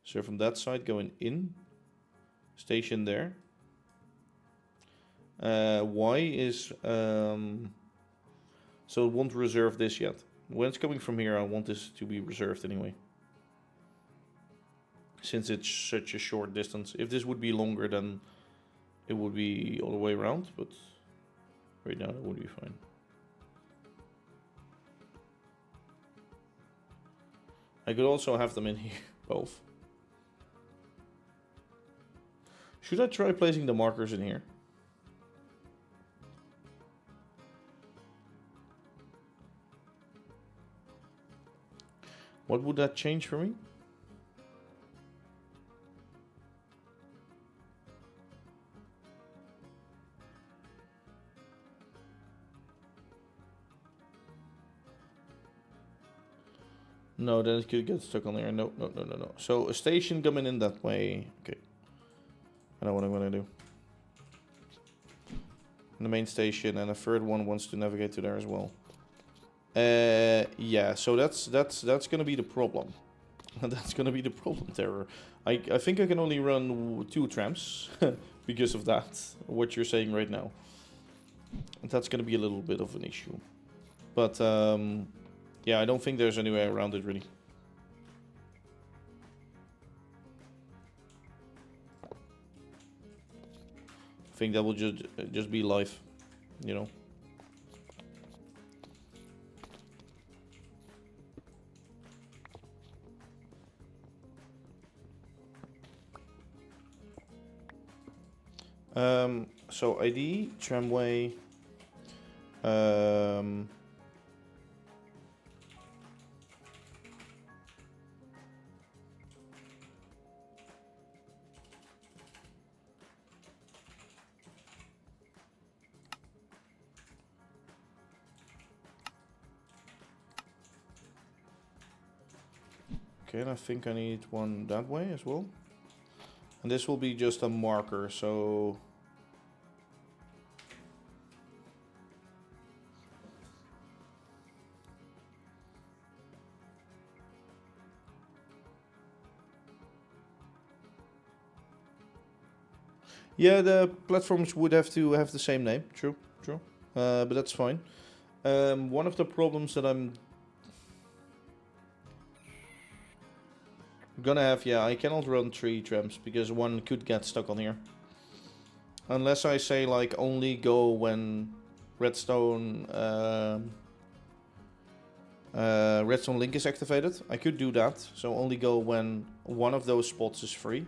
So from that side going in. Station there. Y is... so it won't reserve this yet. When it's coming from here, I want this to be reserved anyway. Since it's such a short distance. If this would be longer, then it would be all the way around, but... Right now, that would be fine. I could also have them in here, both. Should I try placing the markers in here? What would that change for me? No, then it could get stuck on there. No. So a station coming in that way. Okay. I know what I'm gonna do. The main station, and a third one wants to navigate to there as well. Yeah. So that's gonna be the problem. That's gonna be the problem, Terror. I think I can only run 2 trams because of that. What you're saying right now. And that's gonna be a little bit of an issue. But yeah, I don't think there's any way around it, really. I think that will just be life, you know. So ID, tramway, okay, and I think I need one that way as well. And this will be just a marker, so... Yeah, the platforms would have to have the same name, true. But that's fine. One of the problems that I'm gonna have, yeah, I cannot run 3 trams because one could get stuck on here. Unless I say, like, only go when redstone redstone link is activated. I could do that, so only go when one of those spots is free.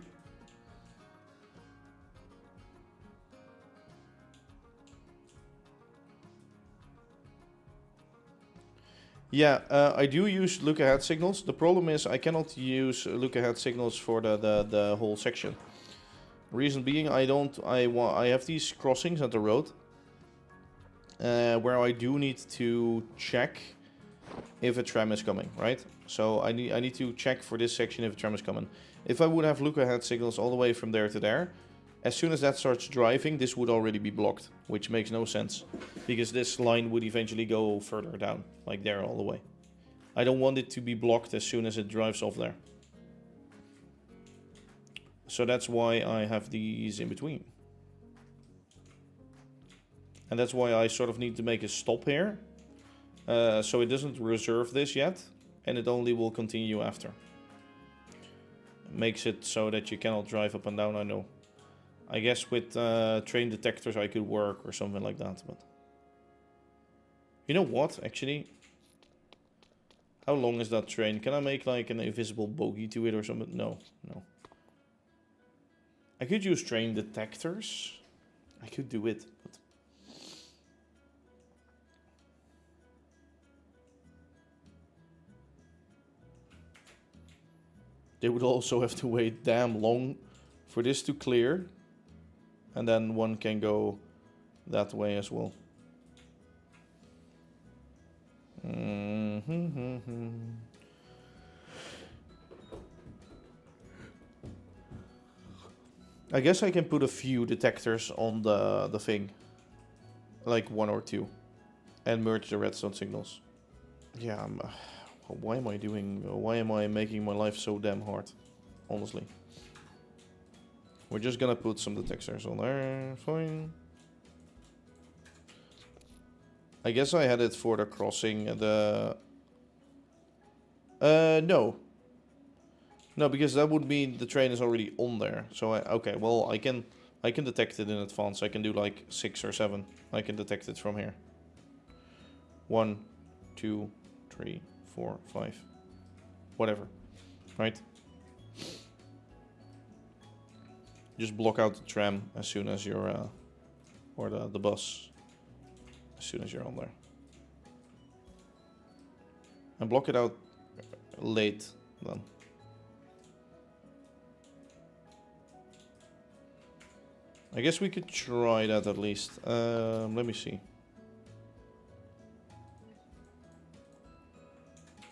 Yeah, I do use look ahead signals. The problem is I cannot use look ahead signals for the whole section. Reason being, I have these crossings at the road where I do need to check if a tram is coming, right? So I need to check for this section if a tram is coming. If I would have look ahead signals all the way from there to there, as soon as that starts driving, this would already be blocked, which makes no sense, because this line would eventually go further down, like there all the way. I don't want it to be blocked as soon as it drives off there. So that's why I have these in between. And that's why I sort of need to make a stop here. So it doesn't reserve this yet, and it only will continue after. It makes it so that you cannot drive up and down, I know. I guess with train detectors I could work or something like that, but... You know what, actually? How long is that train? Can I make like an invisible bogey to it or something? No, no. I could use train detectors. I could do it, but... They would also have to wait damn long for this to clear. And then one can go that way as well. I guess I can put a few detectors on the thing. Like 1 or 2. And merge the redstone signals. Yeah, why am I making my life so damn hard? Honestly. We're just gonna put some detectors on there. Fine. I guess I had it for the crossing. No. No, because that would mean the train is already on there. So okay, well I can detect it in advance. I can do like 6 or 7. I can detect it from here. 1, 2, 3, 4, 5. Whatever. Right? Just block out the tram as soon as you're or the bus as soon as you're on there. And block it out late then. I guess we could try that at least. Let me see.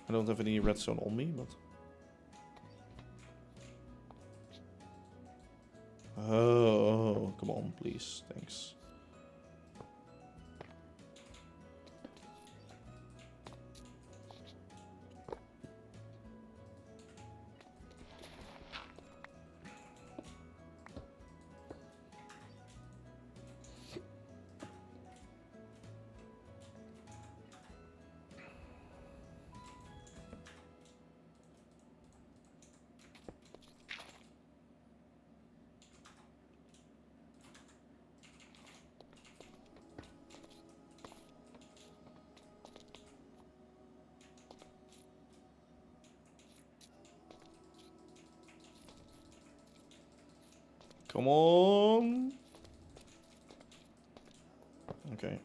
I don't have any redstone on me, but... Oh, come on, please. Thanks. Come on. Okay.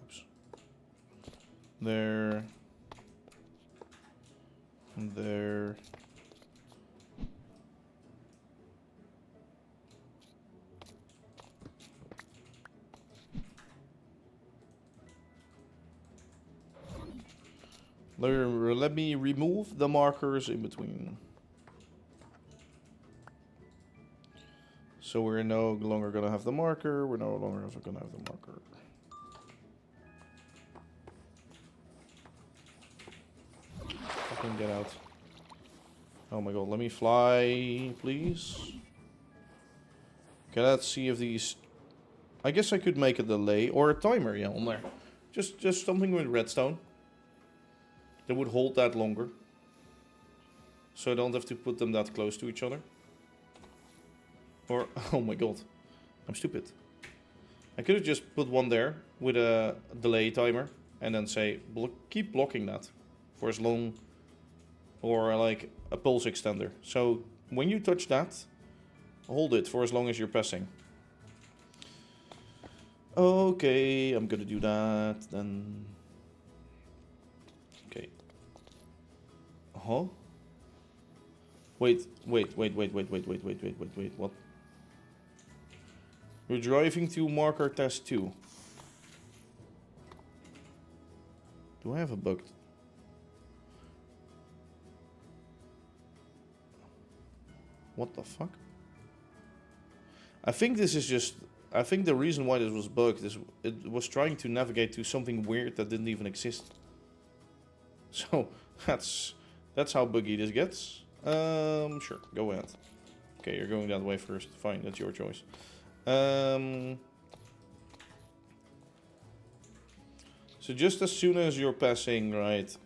Oops. There. And there. Let me remove the markers in between. So we're no longer gonna have the marker. We're no longer gonna have the marker. Fucking get out. Oh my god, let me fly, please. Okay, let's see if these... I guess I could make a delay or a timer, yeah, on there. Just something with redstone. That would hold that longer. So I don't have to put them that close to each other. Or, oh my god, I'm stupid. I could have just put one there with a delay timer. And then say, keep blocking that for as long... Or like a pulse extender. So when you touch that, hold it for as long as you're pressing. Okay, I'm gonna do that then. Okay. Huh? Wait, what? We're driving to marker test 2. Do I have a bug? What the fuck? I think this is just... I think the reason why this was bugged is it was trying to navigate to something weird that didn't even exist. So, that's how buggy this gets. Sure, go ahead. Okay, you're going that way first. Fine, that's your choice. So just as soon as you're passing right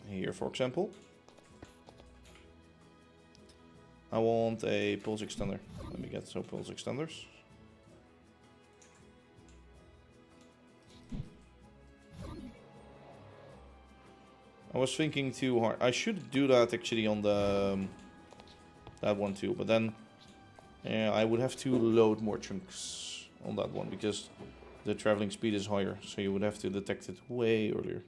here, for example... I want a pulse extender. Let me get some pulse extenders. I was thinking too hard. I should do that actually on the that one too, but then yeah, I would have to load more chunks on that one because the traveling speed is higher, so you would have to detect it way earlier.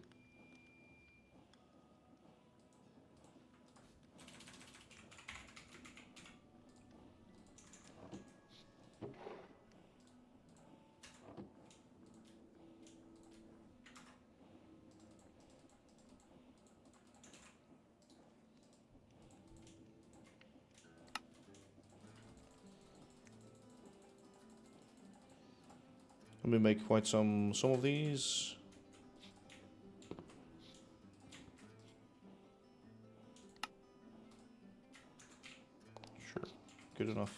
Let me make quite some of these. Sure, good enough.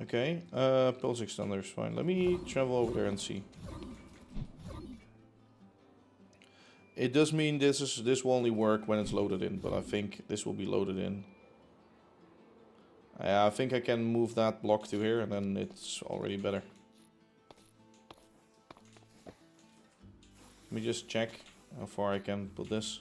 Okay, pulse extender is fine. Let me travel over there and see. It does mean this will only work when it's loaded in, but I think this will be loaded in. I think I can move that block to here, and then it's already better. Let me just check how far I can put this.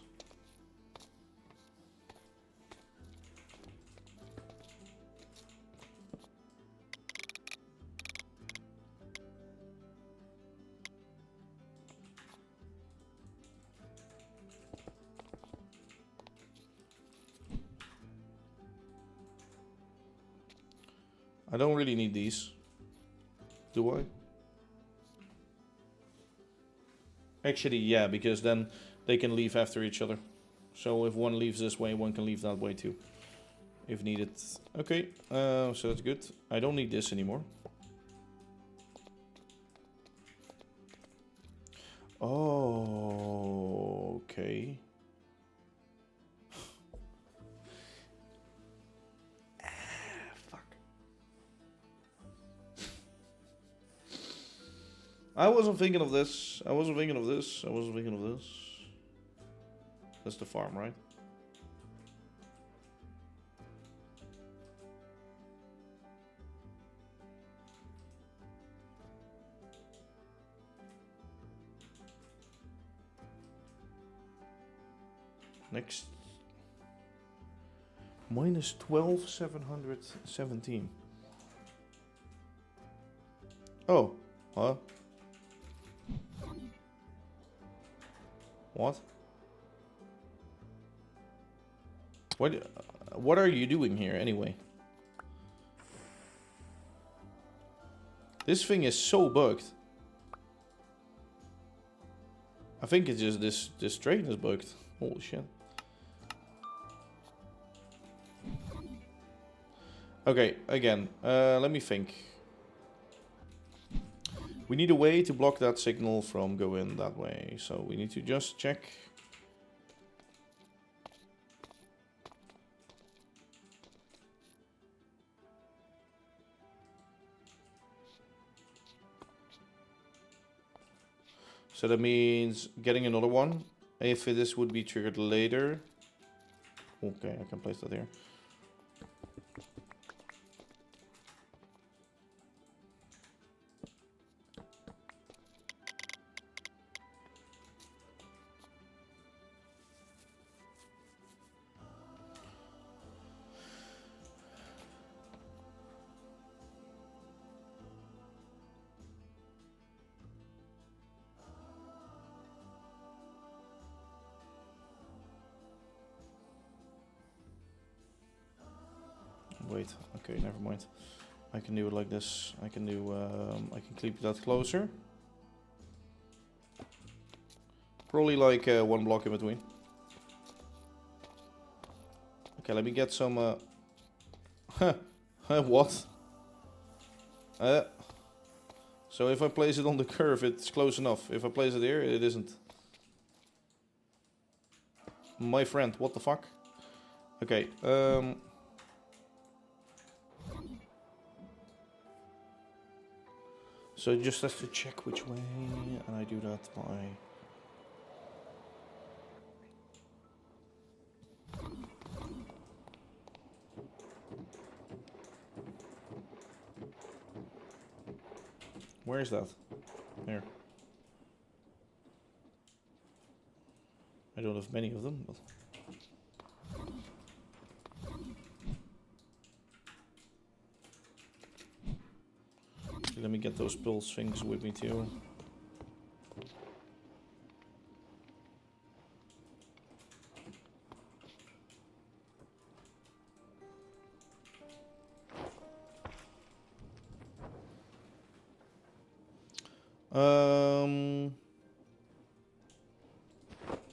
I don't really need these. Do I? Actually, yeah, because then they can leave after each other. So if one leaves this way, one can leave that way too. If needed. Okay, so that's good. I don't need this anymore. Oh, okay. I wasn't thinking of this. I wasn't thinking of this. I wasn't thinking of this. That's the farm, right? Next. Minus 12,717. Oh. Huh? What? What are you doing here anyway? This thing is so bugged. I think it's just this train is bugged. Holy shit. Okay, again, let me think. We need a way to block that signal from going that way. So we need to just check. So that means getting another one. If this would be triggered later. Okay, I can place that here. Wait, okay, never mind. I can do it like this. I can do, I can keep that closer. Probably like one block in between. Okay, let me get some, what? So if I place it on the curve, it's close enough. If I place it here, it isn't. My friend, what the fuck? Okay, So it just has to check which way, and I do that by... Where is that? There. I don't have many of them, but... Okay, let me get those pulse things with me too.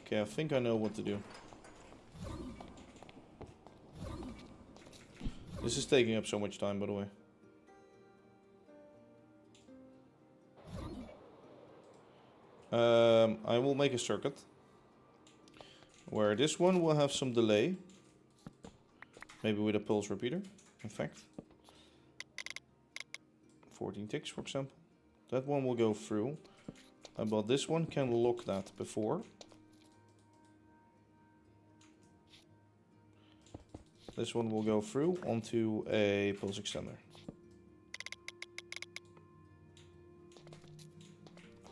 Okay, I think I know what to do. This is taking up so much time, by the way. I will make a circuit where this one will have some delay. Maybe with a pulse repeater, in fact. 14 ticks, for example. That one will go through. But this one can lock that before. This one will go through onto a pulse extender.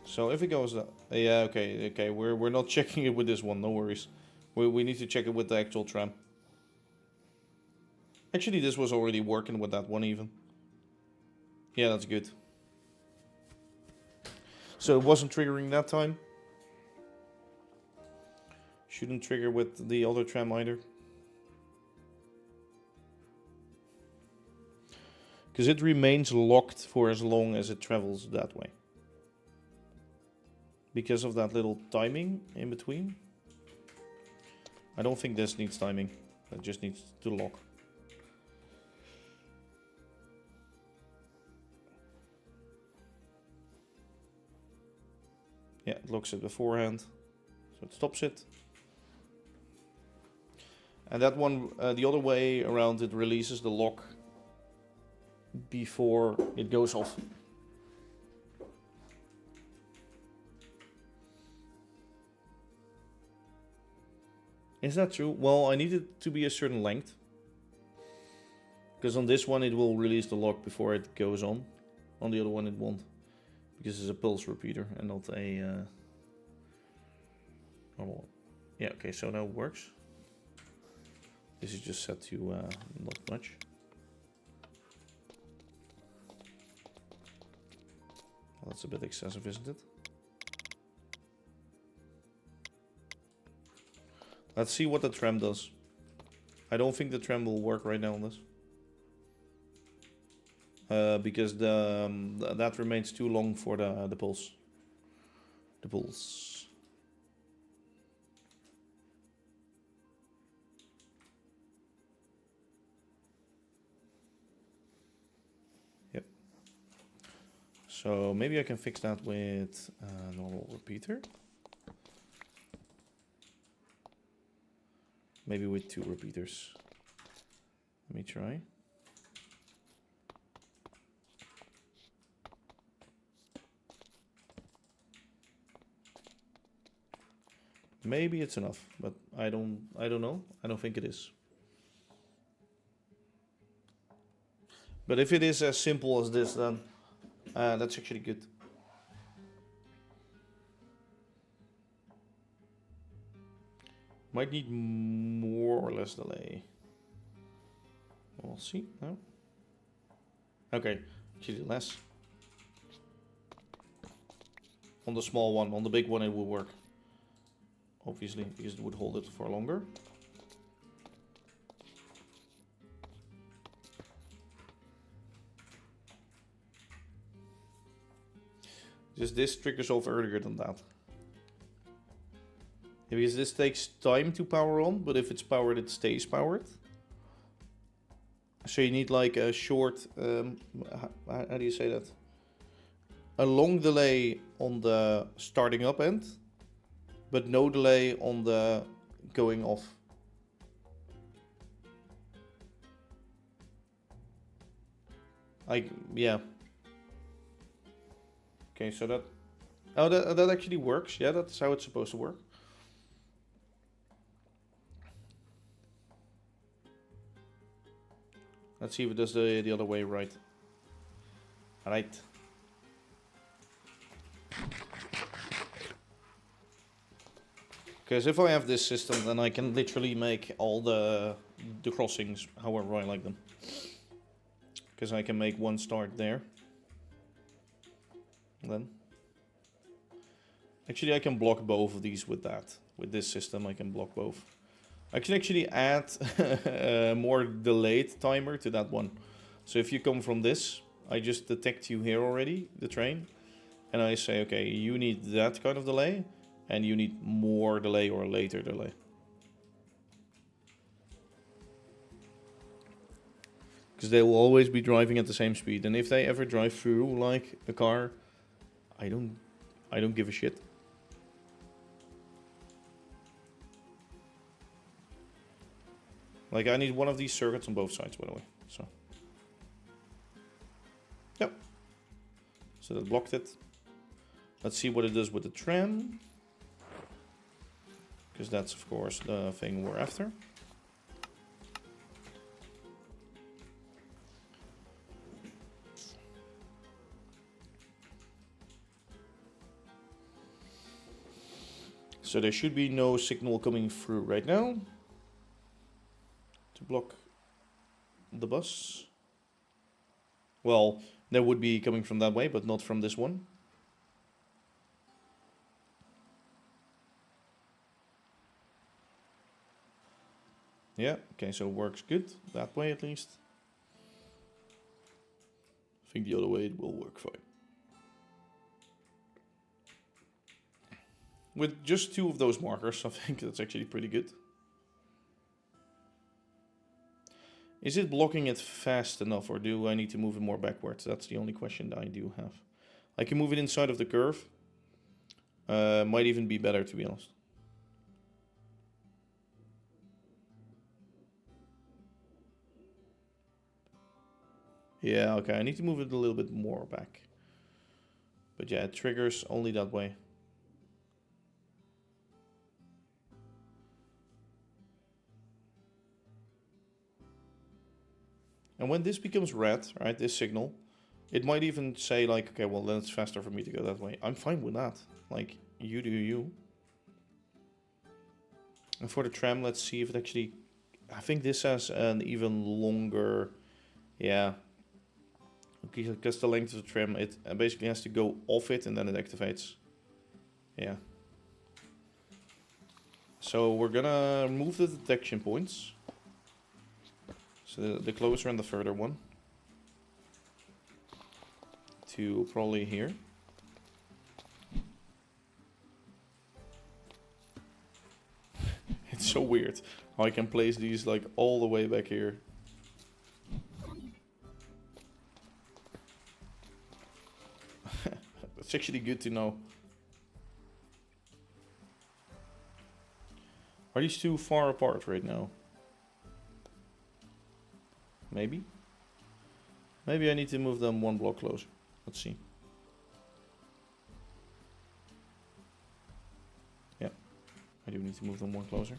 So if it goes that, yeah, okay, we're not checking it with this one, no worries. We need to check it with the actual tram. Actually, this was already working with that one even. Yeah, that's good. So it wasn't triggering that time. Shouldn't trigger with the other tram either. Because it remains locked for as long as it travels that way. Because of that little timing in between. I don't think this needs timing. It just needs to lock. Yeah, it locks it beforehand. So it stops it. And that one, the other way around, it releases the lock before it goes off. Is that true? Well, I need it to be a certain length. Because on this one it will release the lock before it goes on. On the other one it won't. Because it's a pulse repeater and not a normal one. Yeah, okay, so now it works. This is just set to not much. Well, that's a bit excessive, isn't it? Let's see what the tram does. I don't think the tram will work right now on this. Because that remains too long for the pulse. The pulse. Yep. So maybe I can fix that with a normal repeater. Maybe with 2 repeaters. Let me try. Maybe it's enough, but I don't know. I don't think it is. But if it is as simple as this, then that's actually good. Might need more or less delay. We'll see. No. Okay, actually less. On the small one, on the big one it will work. Obviously, because it would hold it for longer. Just this triggers off earlier than that. Because this takes time to power on, but if it's powered, it stays powered. So you need like a short, how do you say that? A long delay on the starting up end, but no delay on the going off. Yeah. Okay, so that... Oh, that actually works. Yeah, that's how it's supposed to work. Let's see if it does the other way right. Right. Because if I have this system, then I can literally make all the crossings however I like them. Because I can make one start there. Then. Actually, I can block both of these with that. With this system, I can block both. I can actually add a more delayed timer to that one. So if you come from this, I just detect you here already, the train. And I say, okay, you need that kind of delay. And you need more delay or later delay. Because they will always be driving at the same speed. And if they ever drive through like a car, I don't give a shit. Like I need one of these circuits on both sides, by the way. So. Yep. So that blocked it. Let's see what it does with the tram. Because that's of course the thing we're after. So there should be no signal coming through right now to block the bus. Well, there would be coming from that way, but not from this one. Yeah, okay, so it works good that way at least. I think the other way it will work fine. With just 2 of those markers, I think that's actually pretty good. Is it blocking it fast enough, or do I need to move it more backwards? That's the only question that I do have. I can move it inside of the curve. Might even be better, to be honest. Yeah, okay, I need to move it a little bit more back. But yeah, it triggers only that way. And when this becomes red, right, this signal, it might even say like, okay, well then it's faster for me to go that way. I'm fine with that. Like, you do you. And for the tram, let's see if it actually... I think this has an even longer... Yeah. Because the length of the tram, it basically has to go off it and then it activates. Yeah. So we're gonna move the detection points. So the closer and the further one. To probably here. It's so weird how I can place these like all the way back here. That's actually good to know. Are these too far apart right now? Maybe? Maybe I need to move them 1 block closer. Let's see. Yeah, I do need to move them 1 closer.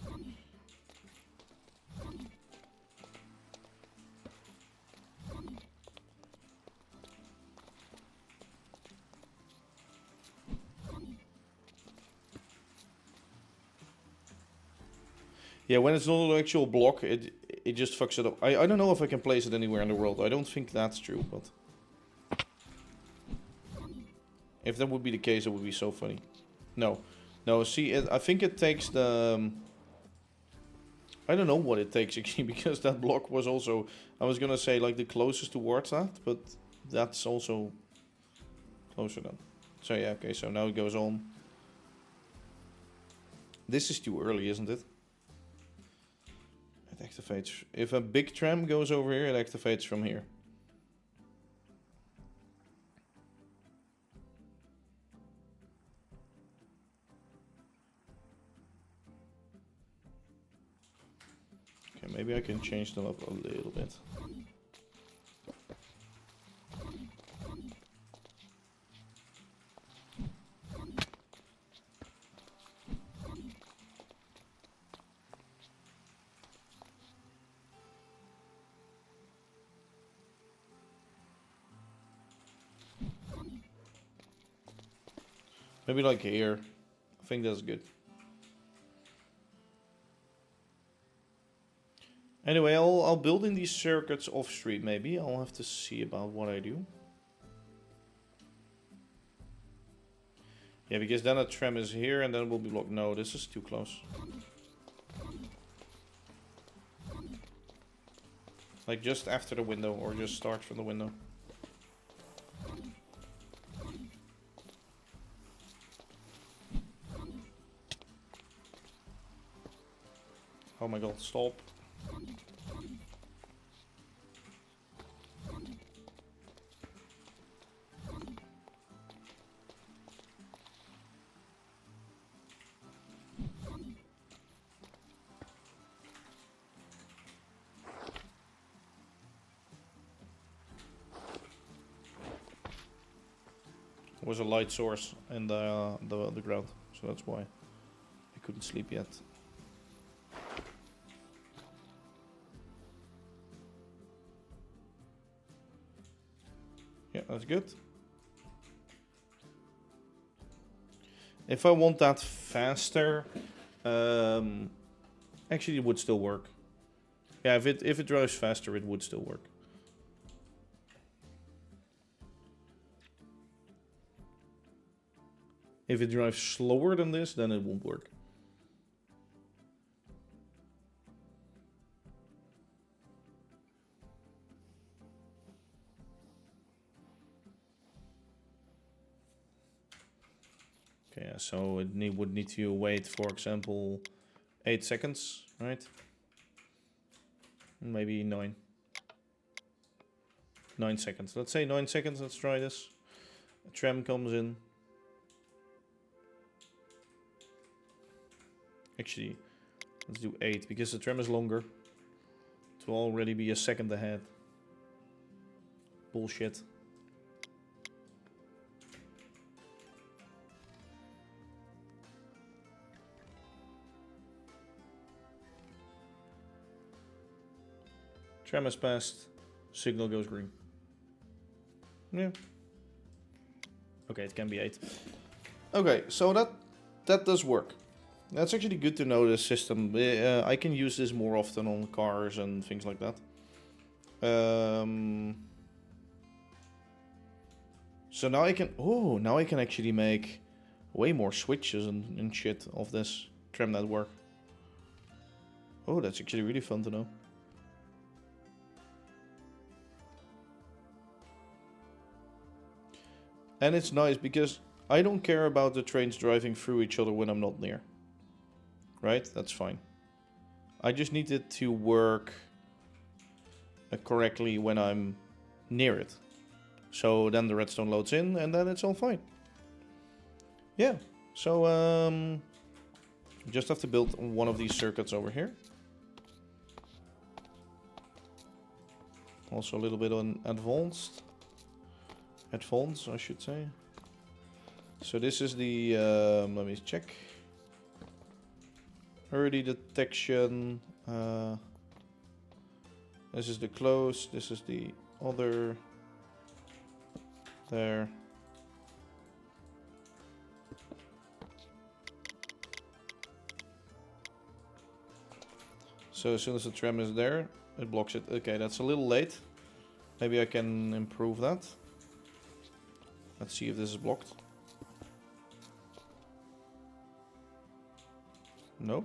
Yeah, when it's not an actual block, it just fucks it up. I don't know if I can place it anywhere in the world. I don't think that's true, but... If that would be the case, it would be so funny. No. No, see, I think it takes the... I don't know what it takes, actually, because that block was also... I was gonna say, like, the closest towards that, but that's also closer then. So, yeah, okay, so now it goes on. This is too early, isn't it? It activates... If a big tram goes over here, it activates from here. Okay, maybe I can change them up a little bit. Maybe like here. I think that's good. Anyway, I'll build in these circuits off street maybe. I'll have to see about what I do. Yeah, because then a tram is here and then we'll be blocked. No, this is too close. Like just after the window or just start from the window. Oh my god, stop. There was a light source in the ground, so that's why I couldn't sleep yet. Yeah, that's good. If I want that faster, actually it would still work. Yeah, if it drives faster, it would still work. If it drives slower than this, then it won't work. Okay, so it would need to wait, for example, 8 seconds, right? Maybe 9. 9 seconds. Let's say 9 seconds. Let's try this. A tram comes in. Actually, let's do 8 because the tram is longer. It will already be a second ahead. Bullshit. Tram has passed. Signal goes green. Yeah. Okay, it can be 8. Okay, so that does work. That's actually good to know, this system. I can use this more often on cars and things like that. So now I can... Oh, now I can actually make way more switches and shit of this tram network. Oh, that's actually really fun to know. And it's nice because I don't care about the trains driving through each other when I'm not near. Right? That's fine. I just need it to work correctly when I'm near it. So then the redstone loads in and then it's all fine. Yeah. So just have to build one of these circuits over here. Also a little bit on advanced, I should say. So this is the, let me check. Early detection. This is the close. This is the other. There. So as soon as the tram is there, it blocks it. Okay, that's a little late. Maybe I can improve that. Let's see if this is blocked. No.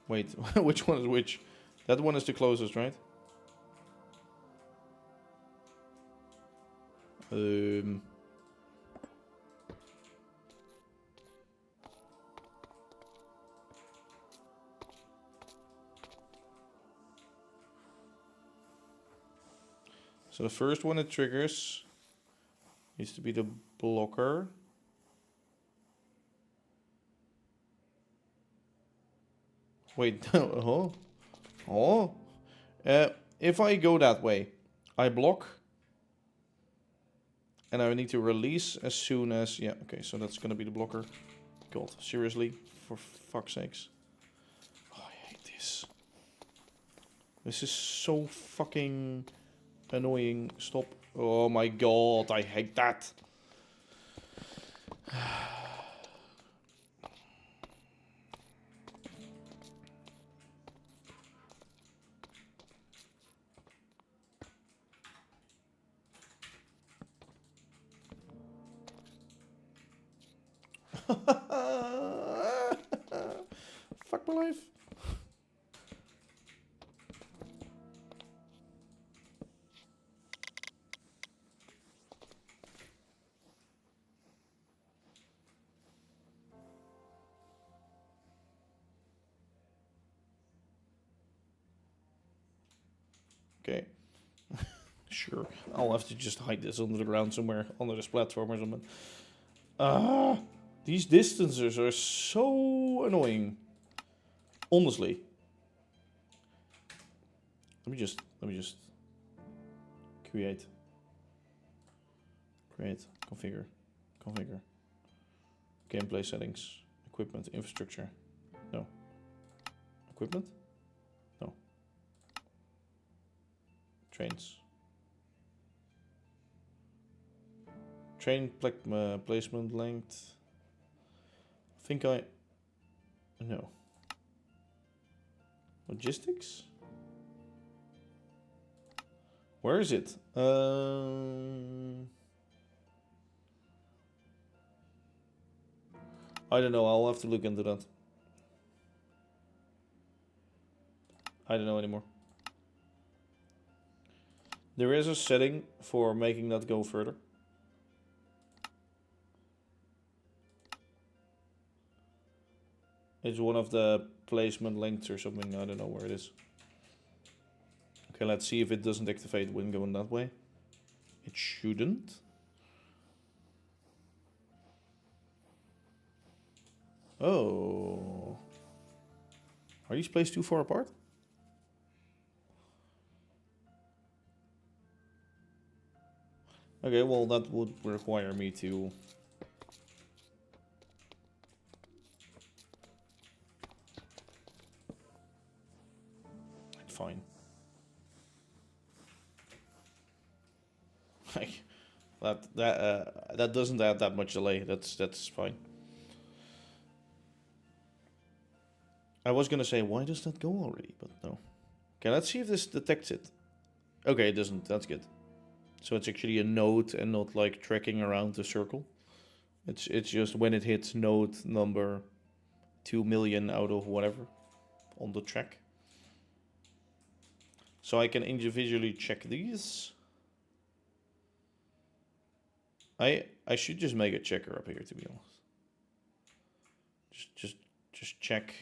Wait, which one is which? That one is the closest, right? So the first one it triggers needs to be the blocker. Wait, oh. If I go that way, I block. And I need to release as soon as... Yeah, okay, so that's gonna be the blocker. God, seriously? For fuck's sakes. Oh, I hate this. This is so fucking annoying. Stop. Oh my god, I hate that. Fuck my life. Okay. Sure. I'll have to just hide this under the ground somewhere, under this platform or something. These distances are so annoying. Honestly. Let me just create, configure, gameplay settings, equipment, infrastructure. No. Equipment? No. Trains. Train placement length. I think no. Logistics? Where is it? I don't know. I'll have to look into that. I don't know anymore. There is a setting for making that go further. It's one of the placement lengths or something. I don't know where it is. Okay, let's see if it doesn't activate when going that way. It shouldn't. Oh. Are these placed too far apart? Okay, well that would require me to... Fine. That doesn't add that much delay. That's fine. I was gonna say, why does that go already? But no. Okay, let's see if this detects it. Okay, it doesn't. That's good. So it's actually a node and not like tracking around the circle. It's just when it hits node number 2 million out of whatever on the track. So I can individually check these. I should just make a checker up here, to be honest. Just check.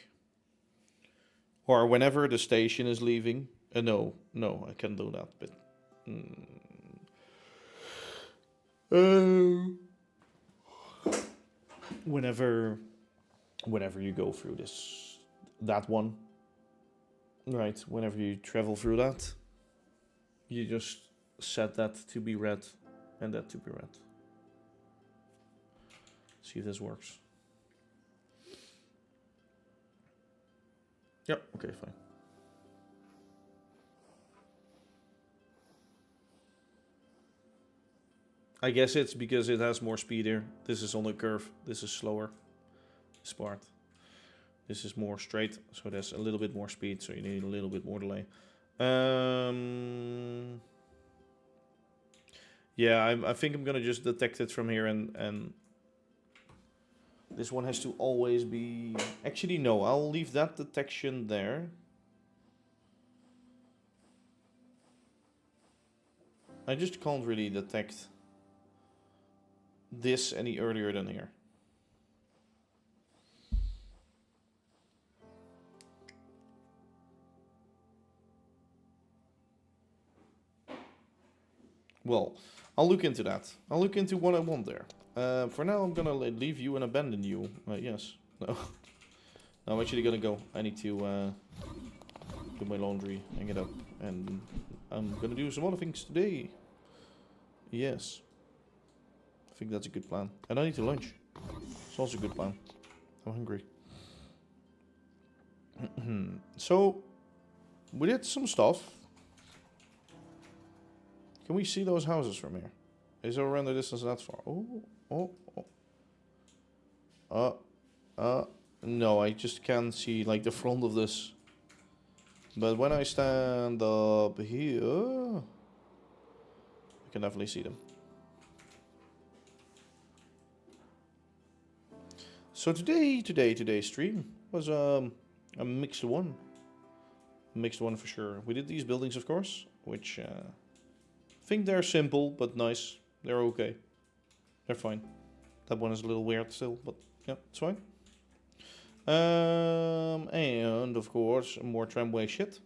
Or whenever the station is leaving. No, I can do that. But whenever you go through that one, right? Whenever you travel through that, you just set that to be red and that to be red. See if this works. Yep, okay, fine. I guess it's because it has more speed here. This is on the curve. This is slower. This part. This is more straight, so there's a little bit more speed, so you need a little bit more delay. Yeah, I think I'm gonna just detect it from here and this one has to always be... Actually, no, I'll leave that detection there. I just can't really detect this any earlier than here. Well, I'll look into that. I'll look into what I want there. For now, I'm gonna leave you and abandon you. Yes. No. No, I'm actually gonna go. I need to do my laundry, hang it up, and I'm gonna do some other things today. Yes. I think that's a good plan. And I need to lunch. It's also a good plan. I'm hungry. So, we did some stuff. Can we see those houses from here? Is there a render distance that far? Oh. No, I just can't see like the front of this. But when I stand up here, I can definitely see them. So today's stream was a mixed one. Mixed one for sure. We did these buildings, of course, which I think they're simple but nice. They're okay. They're fine. That one is a little weird still, but yeah, it's fine. And of course, more tramway shit.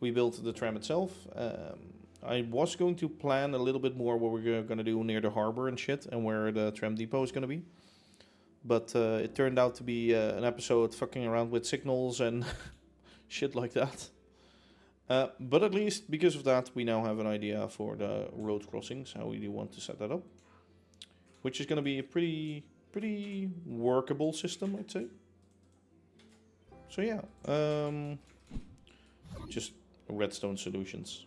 We built the tram itself. I was going to plan a little bit more what we're going to do near the harbor and shit, and where the tram depot is going to be. But it turned out to be an episode fucking around with signals and shit like that. But at least because of that, we now have an idea for the road crossings, how we do want to set that up. Which is going to be a pretty workable system, I'd say. So yeah, just redstone solutions.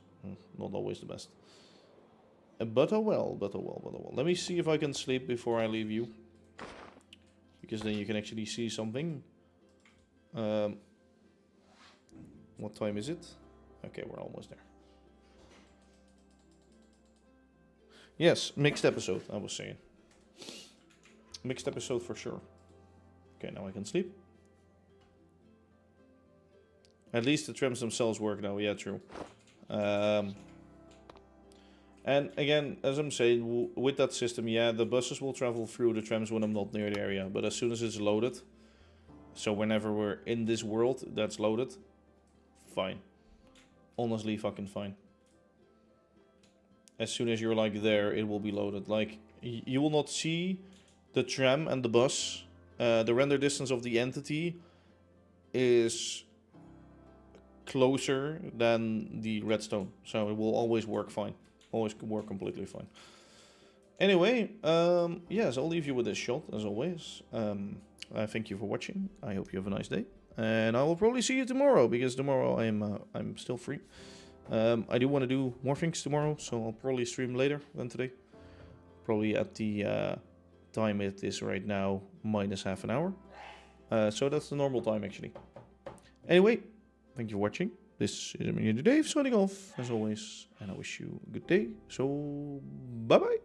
Not always the best. But oh well. Let me see if I can sleep before I leave you. Because then you can actually see something. What time is it? Okay, we're almost there. Yes, mixed episode, I was saying. Mixed episode for sure. Okay, now I can sleep. At least the trams themselves work now, yeah, true. And again, as I'm saying, with that system, yeah, the buses will travel through the trams when I'm not near the area. But as soon as it's loaded, so whenever we're in this world that's loaded, fine. Honestly, fucking fine. As soon as you're like there, it will be loaded. Like, you will not see the tram and the bus. The render distance of the entity is closer than the redstone. So it will always work fine. Always work completely fine. Anyway, yes, I'll leave you with this shot, as always. I thank you for watching. I hope you have a nice day. And I will probably see you tomorrow, because tomorrow I'm still free. I do want to do more things tomorrow, so I'll probably stream later than today. Probably at the time it is right now, minus half an hour. So that's the normal time, actually. Anyway, thank you for watching. This is ImagineerDave signing off, as always. And I wish you a good day. So, bye-bye.